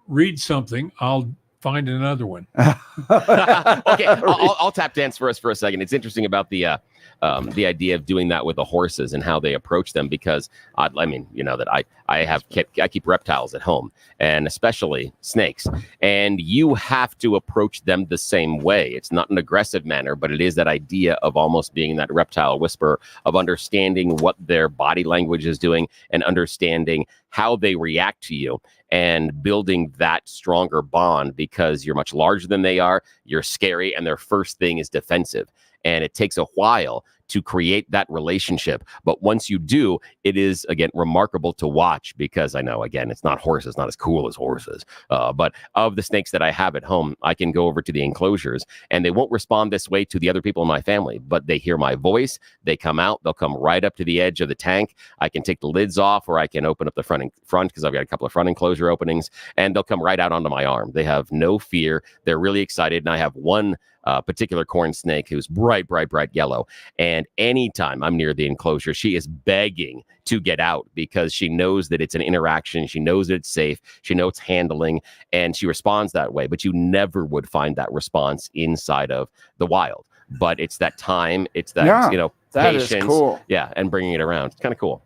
read something, I'll find another one. Okay, I'll tap dance for us for a second. It's interesting about the idea of doing that with the horses and how they approach them, because I mean, you know that I keep reptiles at home, and especially snakes, and you have to approach them the same way. It's not an aggressive manner, but it is that idea of almost being that reptile whisperer, of understanding what their body language is doing and understanding how they react to you, and building that stronger bond, because you're much larger than they are, you're scary, and their first thing is defensive. And it takes a while to create that relationship. But once you do, it is, again, remarkable to watch, because I know, again, it's not horses, not as cool as horses. But of the snakes that I have at home, I can go over to the enclosures and they won't respond this way to the other people in my family, but they hear my voice. They come out, they'll come right up to the edge of the tank. I can take the lids off, or I can open up the front because I've got a couple of front enclosure openings, and they'll come right out onto my arm. They have no fear. They're really excited. And I have one particular corn snake who's bright yellow. And anytime I'm near the enclosure, she is begging to get out, because she knows that it's an interaction. She knows that it's safe. She knows it's handling, and she responds that way. But you never would find that response inside of the wild. But it's that time. It's that, that patience. Is cool. Yeah. And bringing it around. It's kind of cool.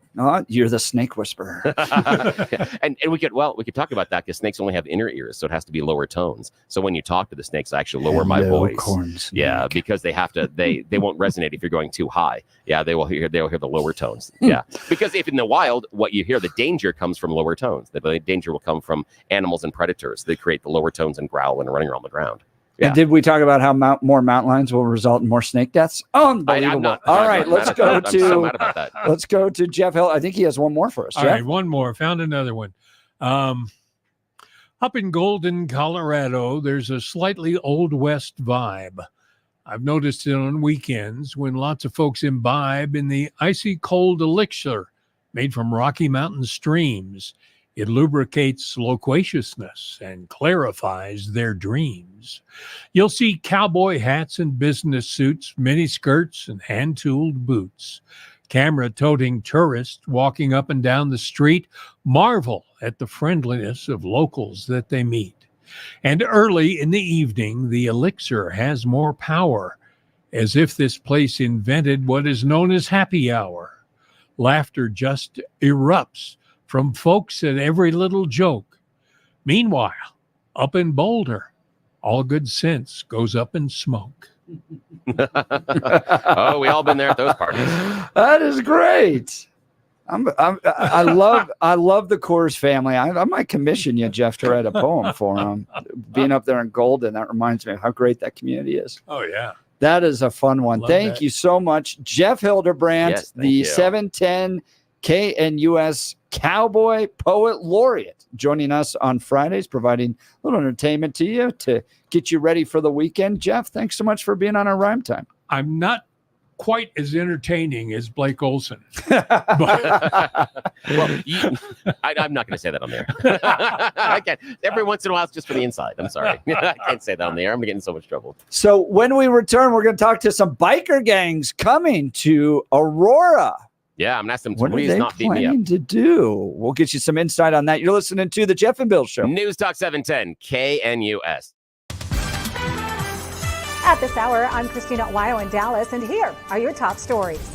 You're the snake whisperer. and we could talk about that, because snakes only have inner ears, so it has to be lower tones. So when you talk to the snakes, I actually lower my voice. Yeah, because they have to. They won't resonate if you're going too high. Yeah, they will hear the lower tones. Yeah, because if in the wild, what you hear, the danger comes from lower tones. The danger will come from animals and predators. They create the lower tones and growl and running around the ground. Yeah. And did we talk about how more mountain lions will result in more snake deaths? Unbelievable. All right, let's go to Jeff Hill. I think he has one more for us. All right, one more. Found another one. Up in Golden, Colorado, there's a slightly Old West vibe. I've noticed it on weekends when lots of folks imbibe in the icy cold elixir made from Rocky Mountain streams. It lubricates loquaciousness and clarifies their dreams. You'll see cowboy hats and business suits, mini skirts, and hand-tooled boots. Camera-toting tourists walking up and down the street marvel at the friendliness of locals that they meet. And early in the evening, the elixir has more power, as if this place invented what is known as happy hour. Laughter just erupts from folks at every little joke. Meanwhile, up in Boulder, all good sense goes up in smoke. Oh, we all been there at those parties. That is great. I love the Coors family. I might commission you, Jeff, to write a poem for them. Being up there in Golden, that reminds me of how great that community is. Oh, yeah. That is a fun one. Thank you so much, Jeff Hildebrand, the 710 KNUS Cowboy Poet Laureate, joining us on Fridays, providing a little entertainment to you to get you ready for the weekend. Jeff, thanks so much for being on our Rhyme Time. I'm not quite as entertaining as Blake Olson. Well, I'm not going to say that on there. I can't. Every once in a while, it's just for the inside. I'm sorry. I can't say that on the air. I'm going to get in so much trouble. So when we return, we're going to talk to some biker gangs coming to Aurora. Yeah, I'm going to ask them what to please not beat me up. What are they planning to do? We'll get you some insight on that. You're listening to The Jeff and Bill Show. News Talk 710, KNUS. At this hour, I'm Christina Wyo in Dallas, and here are your top stories.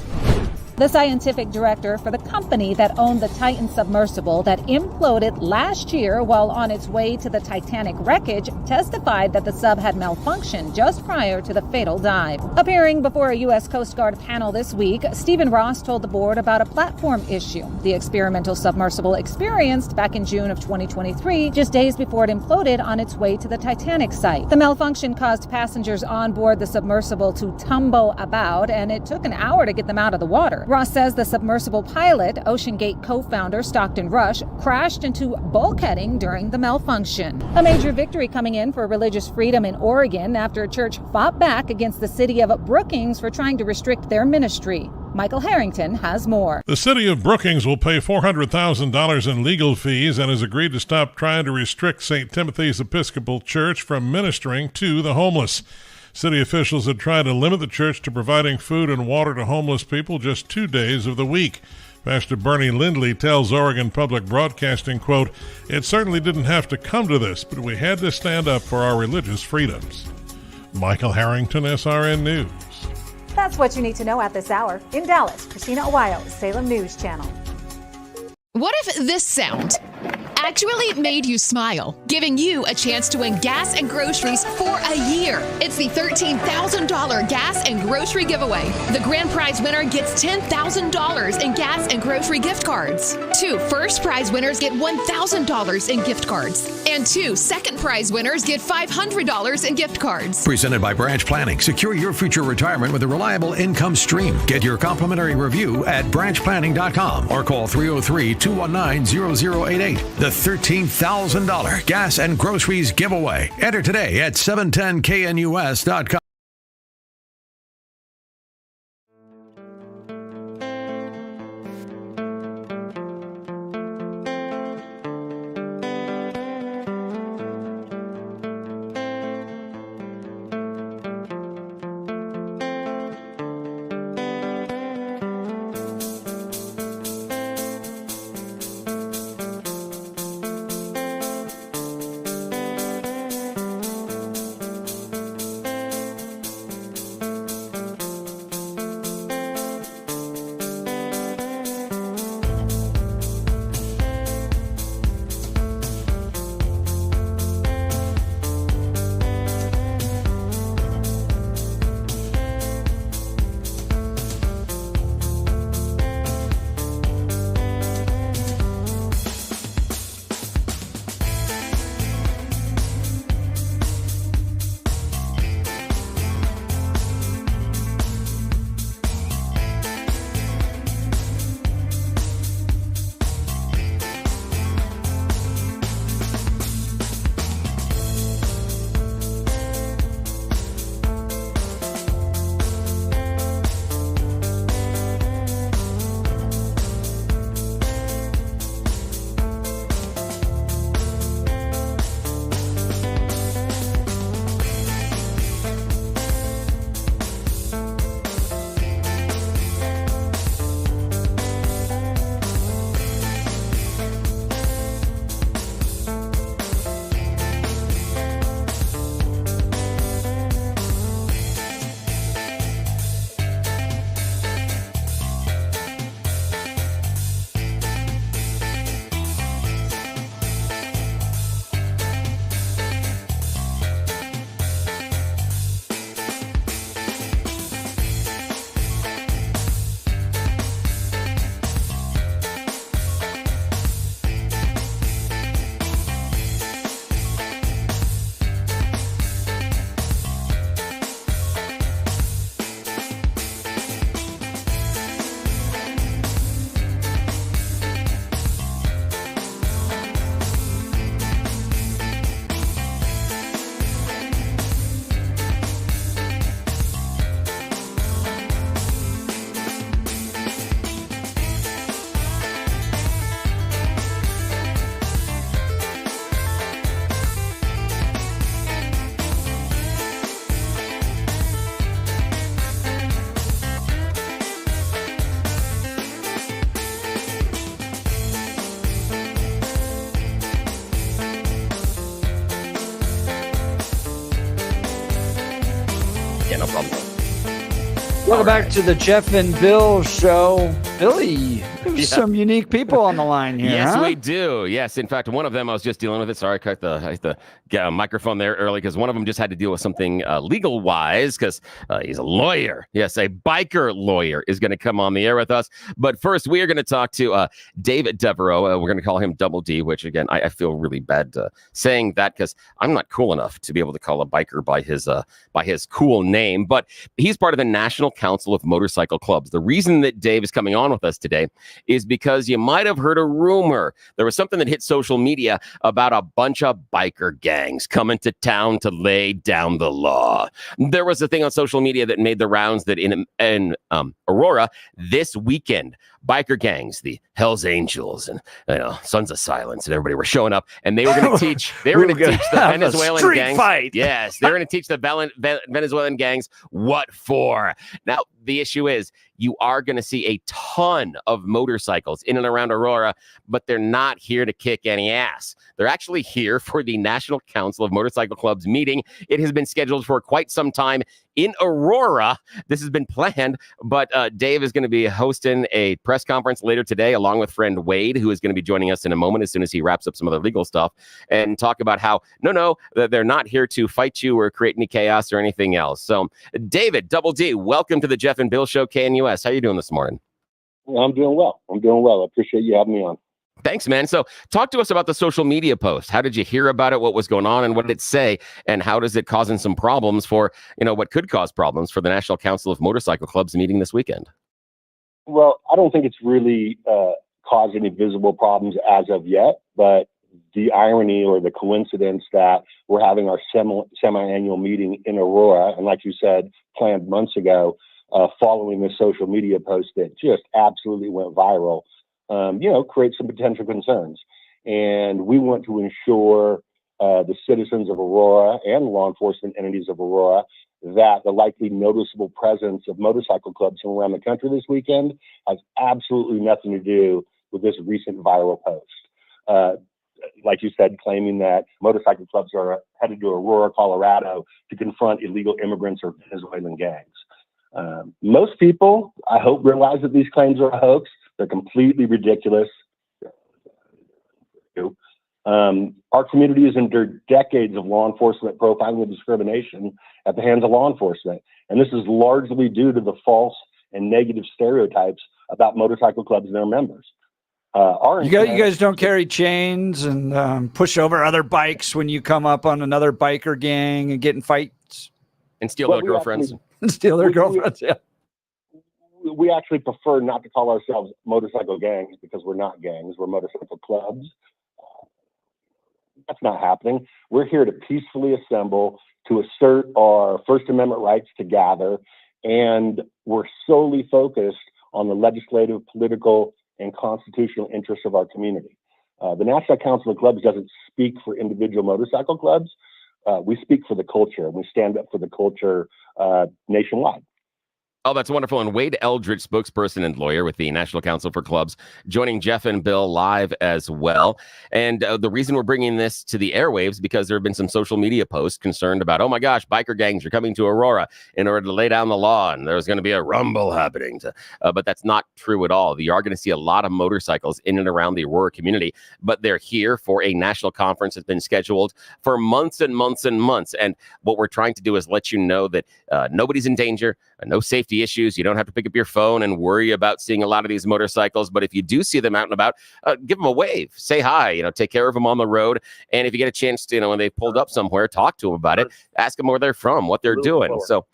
The scientific director for the company that owned the Titan submersible that imploded last year while on its way to the Titanic wreckage testified that the sub had malfunctioned just prior to the fatal dive. Appearing before a U.S. Coast Guard panel this week, Stephen Ross told the board about a platform issue the experimental submersible experienced back in June of 2023, just days before it imploded on its way to the Titanic site. The malfunction caused passengers on board the submersible to tumble about, and it took an hour to get them out of the water. Ross says the submersible pilot, OceanGate co-founder Stockton Rush, crashed into bulkheading during the malfunction. A major victory coming in for religious freedom in Oregon after a church fought back against the city of Brookings for trying to restrict their ministry. Michael Harrington has more. The city of Brookings will pay $400,000 in legal fees and has agreed to stop trying to restrict St. Timothy's Episcopal Church from ministering to the homeless. City officials had tried to limit the church to providing food and water to homeless people just 2 days of the week. Pastor Bernie Lindley tells Oregon Public Broadcasting, quote, "It certainly didn't have to come to this, but we had to stand up for our religious freedoms." Michael Harrington, SRN News. That's what you need to know at this hour. In Dallas, Christina Aguayo, Salem News Channel. What if this sound actually made you smile, giving you a chance to win gas and groceries for a year? It's the $13,000 gas and grocery giveaway. The grand prize winner gets $10,000 in gas and grocery gift cards. 2 first prize winners get $1,000 in gift cards. And 2 second prize winners get $500 in gift cards. Presented by Branch Planning. Secure your future retirement with a reliable income stream. Get your complimentary review at branchplanning.com or call 303-219-0088. The $13,000 gas and groceries giveaway. Enter today at 710knus.com. No problem. Welcome back to the Jeff and Bill show. Billy, there's some unique people on the line here. Yes, huh? we do. Yes, in fact, one of them I was just dealing with it. Sorry, I cut the microphone there early because one of them just had to deal with something legal wise because he's a lawyer. Yes, a biker lawyer is going to come on the air with us. But first, we are going to talk to David Devereaux. We're going to call him Double D, which again, I feel really bad saying that because I'm not cool enough to be able to call a biker by his cool name. But he's part of the National Council of Motorcycle Clubs. The reason that Dave is coming on with us today is because you might have heard a rumor. There was something that hit social media about a bunch of biker gangs coming to town to lay down the law. There was a thing on social media that made the rounds that in Aurora this weekend, biker gangs, the Hells Angels and Sons of Silence and everybody were showing up, and they were going to teach the Venezuelan gangs. Fight. Yes, they're going to teach the Venezuelan gangs what for. Now, the issue is you are going to see a ton of motorcycles in and around Aurora, but they're not here to kick any ass. They're actually here for the National Council of Motorcycle Clubs meeting. It has been scheduled for quite some time in Aurora. This has been planned, but Dave is going to be hosting a press conference later today, along with friend Wade, who is going to be joining us in a moment as soon as he wraps up some other legal stuff, and talk about how, no, they're not here to fight you or create any chaos or anything else. So, David, Double D, welcome to the Jeff and Bill Show, KNUS. How are you doing this morning? Well, I'm doing well. I appreciate you having me on. Thanks, man. So talk to us about the social media post. How did you hear about it? What was going on and what did it say? And how does it cause some problems for, what could cause problems for the National Council of Motorcycle Clubs meeting this weekend? Well, I don't think it's really caused any visible problems as of yet, but the irony or the coincidence that we're having our semi-annual meeting in Aurora, and like you said, planned months ago, following the social media post that just absolutely went viral, creates some potential concerns. And we want to ensure the citizens of Aurora and law enforcement entities of Aurora that the likely noticeable presence of motorcycle clubs from around the country this weekend has absolutely nothing to do with this recent viral post. Like you said, claiming that motorcycle clubs are headed to Aurora, Colorado to confront illegal immigrants or Venezuelan gangs. Most people, I hope, realize that these claims are a hoax. They're completely ridiculous. Our community has endured decades of law enforcement profiling and discrimination at the hands of law enforcement. And this is largely due to the false and negative stereotypes about motorcycle clubs and their members. You guys don't carry chains and push over other bikes when you come up on another biker gang and get in fights? And steal their girlfriends? Steal their girlfriends, yeah. We actually prefer not to call ourselves motorcycle gangs because we're not gangs. We're motorcycle clubs. That's not happening. We're here to peacefully assemble, to assert our First Amendment rights to gather, and we're solely focused on the legislative, political, and constitutional interests of our community. The National Council of Clubs doesn't speak for individual motorcycle clubs. We speak for the culture, and we stand up for the culture nationwide. Oh, that's wonderful. And Wade Eldridge, spokesperson and lawyer with the National Council for Clubs, joining Jeff and Bill live as well. And the reason we're bringing this to the airwaves because there have been some social media posts concerned about, oh my gosh, biker gangs are coming to Aurora in order to lay down the law, and there's going to be a rumble happening. But that's not true at all. You are going to see a lot of motorcycles in and around the Aurora community, but they're here for a national conference that's been scheduled for months and months and months. And what we're trying to do is let you know that nobody's in danger, no safety issues. You don't have to pick up your phone and worry about seeing a lot of these motorcycles. But if you do see them out and about, give them a wave, say hi, take care of them on the road. And if you get a chance to, when they've pulled up somewhere, talk to them about it, ask them where they're from, what they're doing. So,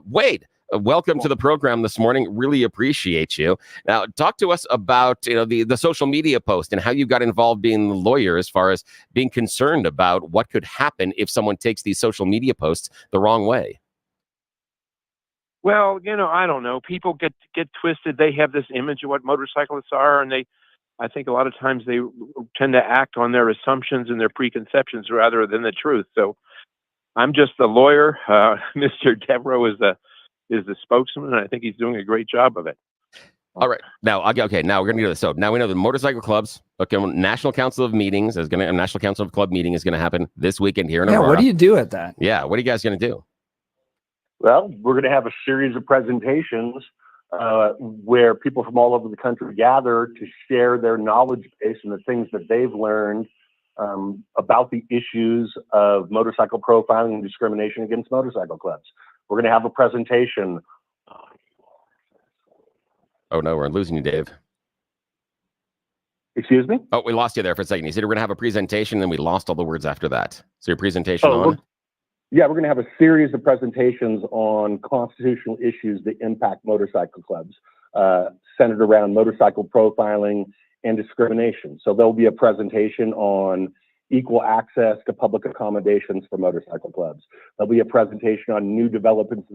Wade, welcome to the program this morning. Really appreciate you. Now, talk to us about the social media post and how you got involved being the lawyer as far as being concerned about what could happen if someone takes these social media posts the wrong way. Well, I don't know. People get twisted. They have this image of what motorcyclists are, and I think a lot of times they tend to act on their assumptions and their preconceptions rather than the truth. So I'm just the lawyer. Mr. Devereaux is the spokesman, and I think he's doing a great job of it. All right. Now we're going to do this. So now we know the motorcycle clubs. Okay, National Council of Meetings a National Council of Club meeting is going to happen this weekend here in Aurora. What do you do at that? Yeah, what are you guys going to do? Well, we're going to have a series of presentations where people from all over the country gather to share their knowledge base and the things that they've learned about the issues of motorcycle profiling and discrimination against motorcycle clubs. We're going to have a presentation. Oh, no, we're losing you, Dave. Excuse me? Oh, we lost you there for a second. You said we're going to have a presentation, and then we lost all the words after that. So your presentation on? Yeah, we're going to have a series of presentations on constitutional issues that impact motorcycle clubs, centered around motorcycle profiling and discrimination. So there'll be a presentation on equal access to public accommodations for motorcycle clubs. There'll be a presentation on new developments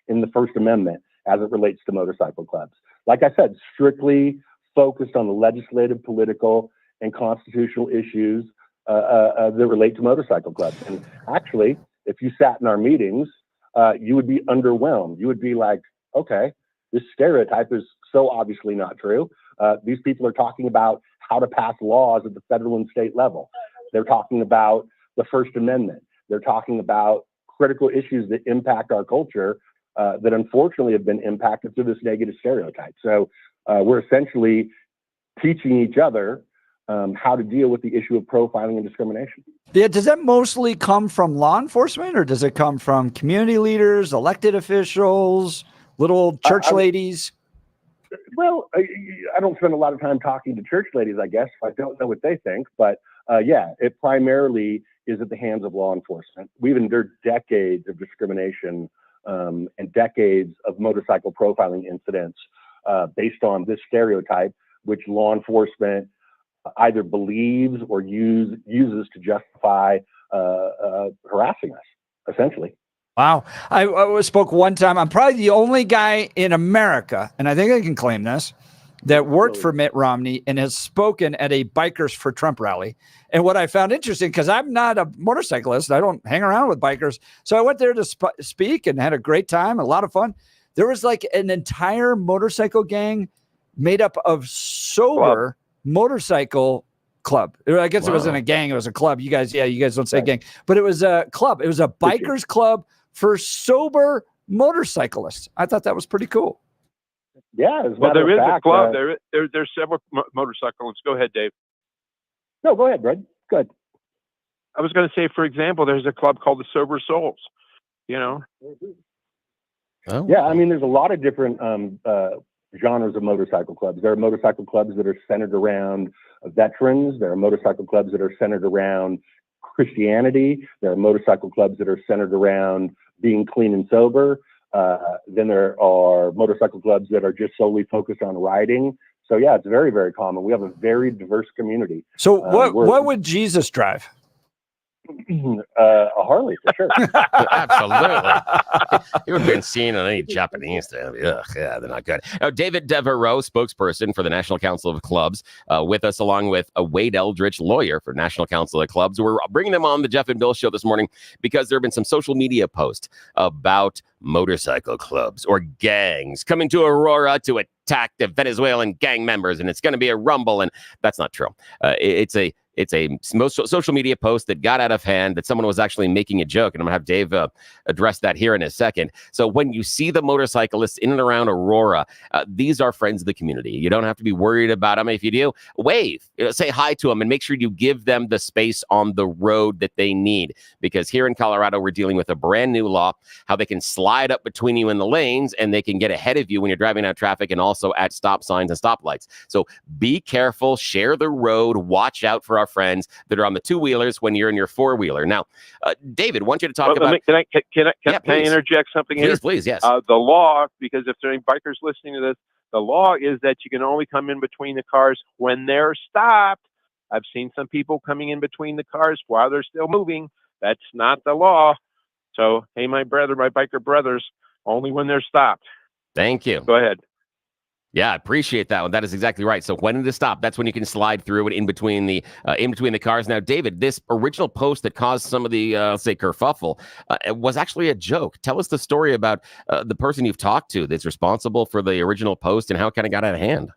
in the First Amendment as it relates to motorcycle clubs. Like I said, strictly focused on the legislative, political, and constitutional issues that relate to motorcycle clubs. And actually, if you sat in our meetings, you would be underwhelmed. You would be like, okay, this stereotype is so obviously not true. These people are talking about how to pass laws at the federal and state level. They're talking about the First Amendment. They're talking about critical issues that impact our culture that unfortunately have been impacted through this negative stereotype. So we're essentially teaching each other how to deal with the issue of profiling and discrimination. Yeah, does that mostly come from law enforcement, or does it come from community leaders, elected officials, little church ladies? Well, I don't spend a lot of time talking to church ladies, I guess. I don't know what they think, but yeah, it primarily is at the hands of law enforcement. We've endured decades of discrimination and decades of motorcycle profiling incidents based on this stereotype, which law enforcement either believes or uses to justify harassing us, essentially. Wow. I spoke one time. I'm probably the only guy in America, and I think I can claim this, that worked for Mitt Romney and has spoken at a Bikers for Trump rally. And what I found interesting, because I'm not a motorcyclist, I don't hang around with bikers. So I went there to speak and had a great time, a lot of fun. There was like an entire motorcycle gang made up of sober motorcycle club. I guess it wasn't a gang, it was a club. You guys don't say gang, but it was a club. It was a bikers club for sober motorcyclists. I thought that was pretty cool. Yeah, well, there is a club. There's several motorcyclists. Go ahead, Dave. No, go ahead, Brad. Good. I was going to say, for example, there's a club called the Sober Souls. You know. Oh. Yeah, I mean, there's a lot of different genres of motorcycle clubs. There are motorcycle clubs that are centered around veterans. There are motorcycle clubs that are centered around Christianity. There are motorcycle clubs that are centered around being clean and sober. Then there are motorcycle clubs that are just solely focused on riding. So yeah, it's very, very common. We have a very diverse community. So what would Jesus drive? A Harley, for sure. Absolutely. You would have been seen on any Japanese stuff. Ugh, yeah, they're not good. Now, David Devereaux, spokesperson for the National Council of Clubs, with us, along with Wade Eldridge, lawyer for National Council of Clubs. We're bringing them on the Jeff and Bill show this morning because there have been some social media posts about motorcycle clubs or gangs coming to Aurora to attack the Venezuelan gang members, and it's going to be a rumble, and that's not true. It's a social media post that got out of hand, that someone was actually making a joke, and I'm going to have Dave address that here in a second. So when you see the motorcyclists in and around Aurora, these are friends of the community. You don't have to be worried about them. If you do, wave, say hi to them, and make sure you give them the space on the road that they need, because here in Colorado, we're dealing with a brand new law, how they can slide up between you in the lanes, and they can get ahead of you when you're driving out traffic and also at stop signs and stoplights. So be careful, share the road, watch out for our friends that are on the two-wheelers when you're in your four-wheeler. Now, David, I want you to talk about... Can I interject something here? Please, yes. The law, because if there are any bikers listening to this, the law is that you can only come in between the cars when they're stopped. I've seen some people coming in between the cars while they're still moving. That's not the law. So, hey, my biker brothers, only when they're stopped. Thank you. Go ahead. Yeah, I appreciate that one. That is exactly right. So when to stop, that's when you can slide through it in between the cars. Now, David, this original post that caused some of the, say, kerfuffle was actually a joke. Tell us the story about the person you've talked to that's responsible for the original post and how it kind of got out of hand.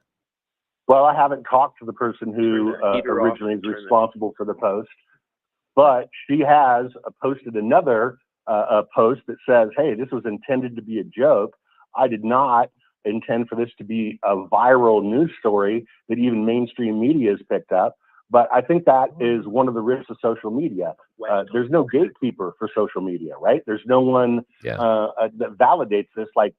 Well, I haven't talked to the person who originally is responsible for the post, but she has posted another post that says, hey, this was intended to be a joke. I did not intend for this to be a viral news story that even mainstream media has picked up. But I think that is one of the risks of social media. There's no gatekeeper for social media, right? There's no one that validates this like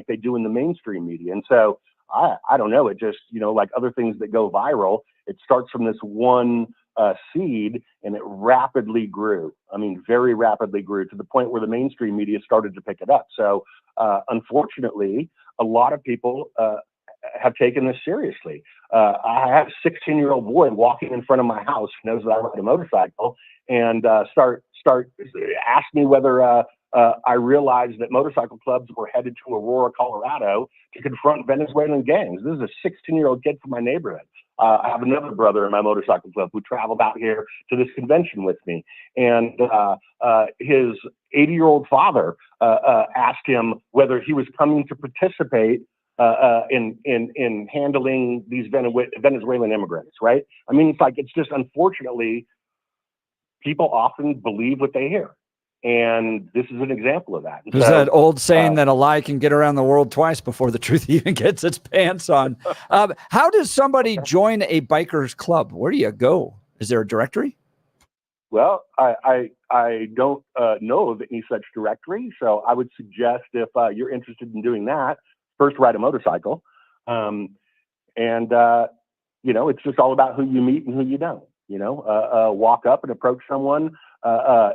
they do in the mainstream media. And so I don't know. It just, like other things that go viral, it starts from this one seed and it rapidly grew. I mean, very rapidly grew to the point where the mainstream media started to pick it up. So unfortunately, a lot of people have taken this seriously. I have a 16-year-old boy walking in front of my house who knows that I ride a motorcycle and start ask me whether I realized that motorcycle clubs were headed to Aurora, Colorado to confront Venezuelan gangs. This is a 16-year-old kid from my neighborhood. I have another brother in my motorcycle club who traveled out here to this convention with me. And his 80-year-old father asked him whether he was coming to participate in handling these Venezuelan immigrants, right? I mean, it's just unfortunately, people often believe what they hear. And this is an example of that. And There's that old saying that a lie can get around the world twice before the truth even gets its pants on. How does somebody join a biker's club? Where do you go? Is there a directory? Well, I don't know of any such directory. So I would suggest if you're interested in doing that, first ride a motorcycle. It's just all about who you meet and who you don't. Walk up and approach someone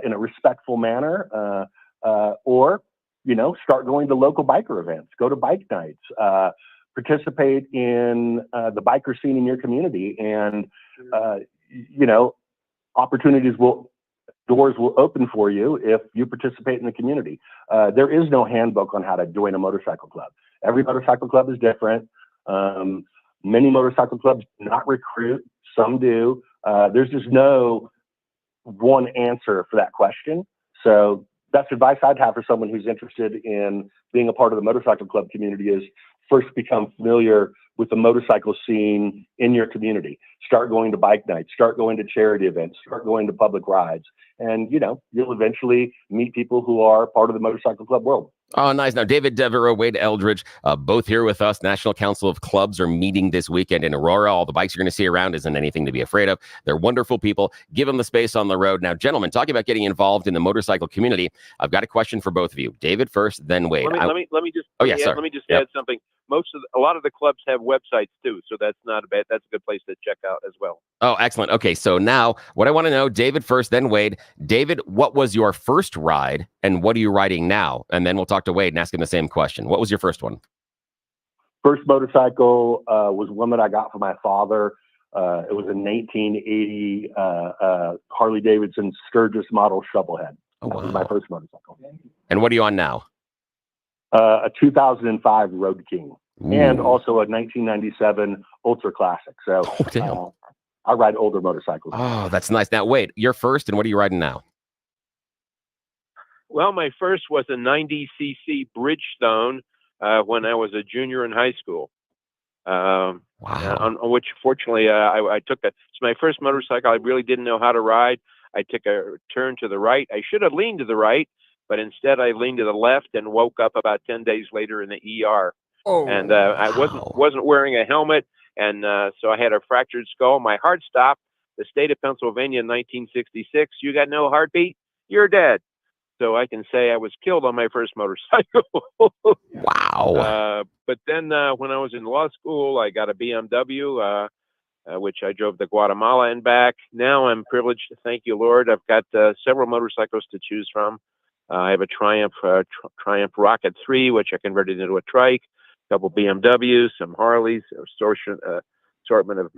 in a respectful manner, or start going to local biker events, go to bike nights, participate in the biker scene in your community, and doors will open for you if you participate in the community. There is no handbook on how to join a motorcycle club. Every motorcycle club is different. Many motorcycle clubs do not recruit, some do. There's just no one answer for that question. So best advice I'd have for someone who's interested in being a part of the motorcycle club community is first become familiar with the motorcycle scene in your community. Start going to bike nights, start going to charity events, start going to public rides. And, you'll eventually meet people who are part of the motorcycle club world. Oh, nice. Now, David Devereaux, Wade Eldridge, both here with us. National Council of Clubs are meeting this weekend in Aurora. All the bikes you're going to see around isn't anything to be afraid of. They're wonderful people. Give them the space on the road. Now, gentlemen, talking about getting involved in the motorcycle community, I've got a question for both of you. David first, then Wade. Let me just add something. A lot of the clubs have websites too, so that's not a bad. That's a good place to check out as well. Oh, excellent. Okay, so now what I want to know, David first, then Wade. David, what was your first ride, and what are you riding now? And then we'll talk to Wade and ask him the same question. What was your first one? First motorcycle was one that I got from my father. It was a 1980 Harley Davidson Sturgis model shovelhead. That was my first motorcycle. And what are you on now? A 2005 Road King. And also a 1997 Ultra Classic. So I ride older motorcycles. Oh, that's nice. Now, Wade, you're first, and what are you riding now? Well, my first was a 90cc Bridgestone when I was a junior in high school. On which, fortunately, I took it's my first motorcycle. I really didn't know how to ride. I took a turn to the right. I should have leaned to the right, but instead I leaned to the left and woke up about 10 days later in the ER. I wasn't wearing a helmet, and so I had a fractured skull. My heart stopped. The state of Pennsylvania in 1966. You got no heartbeat, you're dead. So I can say I was killed on my first motorcycle. Wow. But then when I was in law school, I got a BMW, which I drove to Guatemala and back. Now I'm privileged, thank you, Lord. I've got several motorcycles to choose from. I have a Triumph Rocket 3, which I converted into a trike, a couple BMWs, some Harleys, assortment of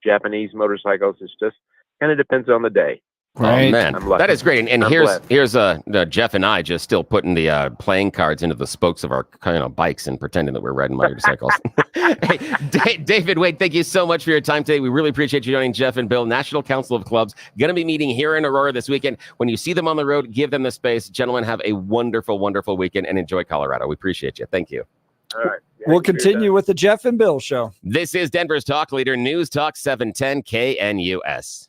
Japanese motorcycles. It's just kind of depends on the day. Right. Oh, man, that is great. And here's Jeff and I just still putting the playing cards into the spokes of our bikes and pretending that we're riding motorcycles. Hey, David, Wade, thank you so much for your time today. We really appreciate you joining Jeff and Bill. National Council of Clubs going to be meeting here in Aurora this weekend. When you see them on the road, give them the space. Gentlemen, have a wonderful, wonderful weekend and enjoy Colorado. We appreciate you. Thank you. All right. We'll continue with the Jeff and Bill show. This is Denver's Talk Leader, News Talk 710 KNUS.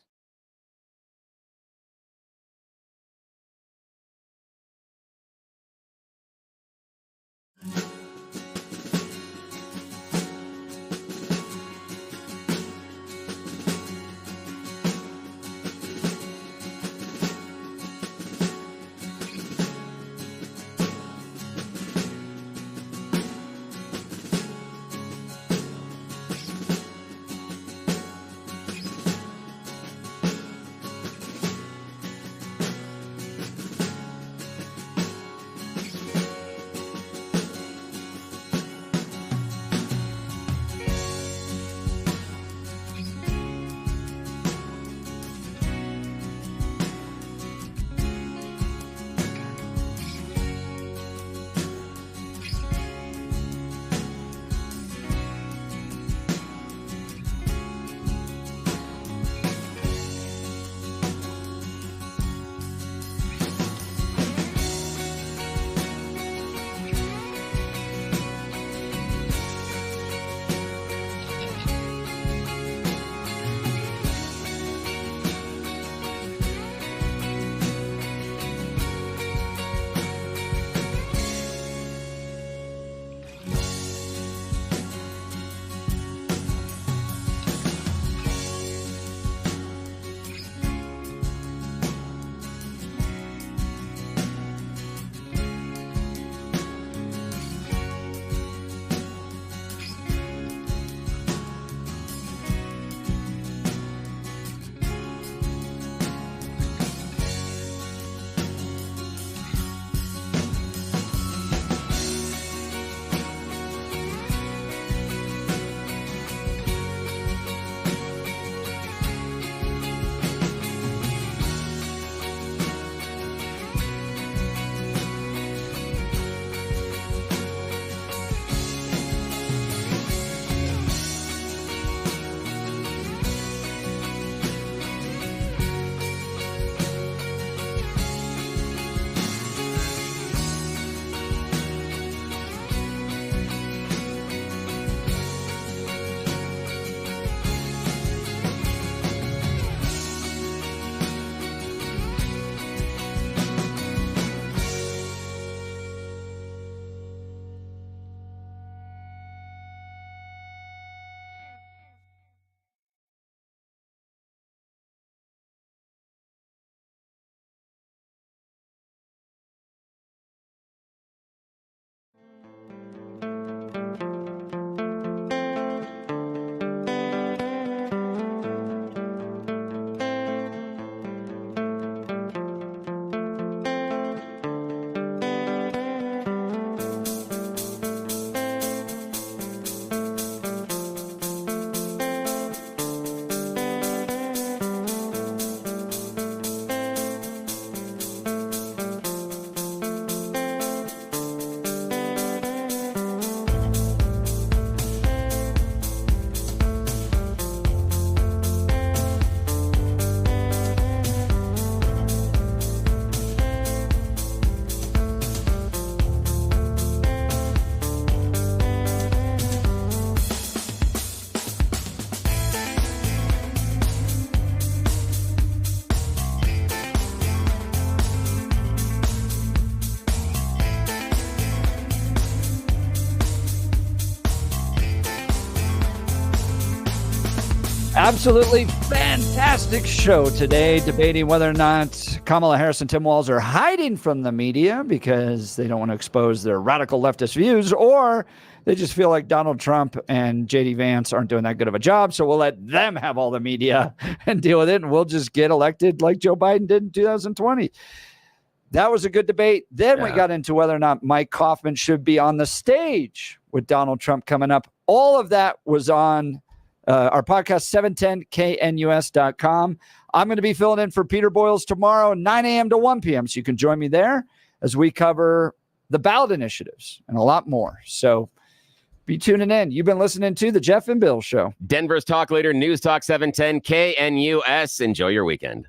Absolutely fantastic show today, debating whether or not Kamala Harris and Tim Walz are hiding from the media because they don't want to expose their radical leftist views, or they just feel like Donald Trump and J.D. Vance aren't doing that good of a job, so we'll let them have all the media and deal with it, and we'll just get elected like Joe Biden did in 2020. That was a good debate. Then we got into whether or not Mike Kaufman should be on the stage with Donald Trump coming up. All of that was on our podcast, 710knus.com. I'm going to be filling in for Peter Boyles tomorrow, 9 a.m. to 1 p.m. So you can join me there as we cover the ballot initiatives and a lot more. So be tuning in. You've been listening to The Jeff and Bill Show. Denver's talk leader, News Talk 710 KNUS. Enjoy your weekend.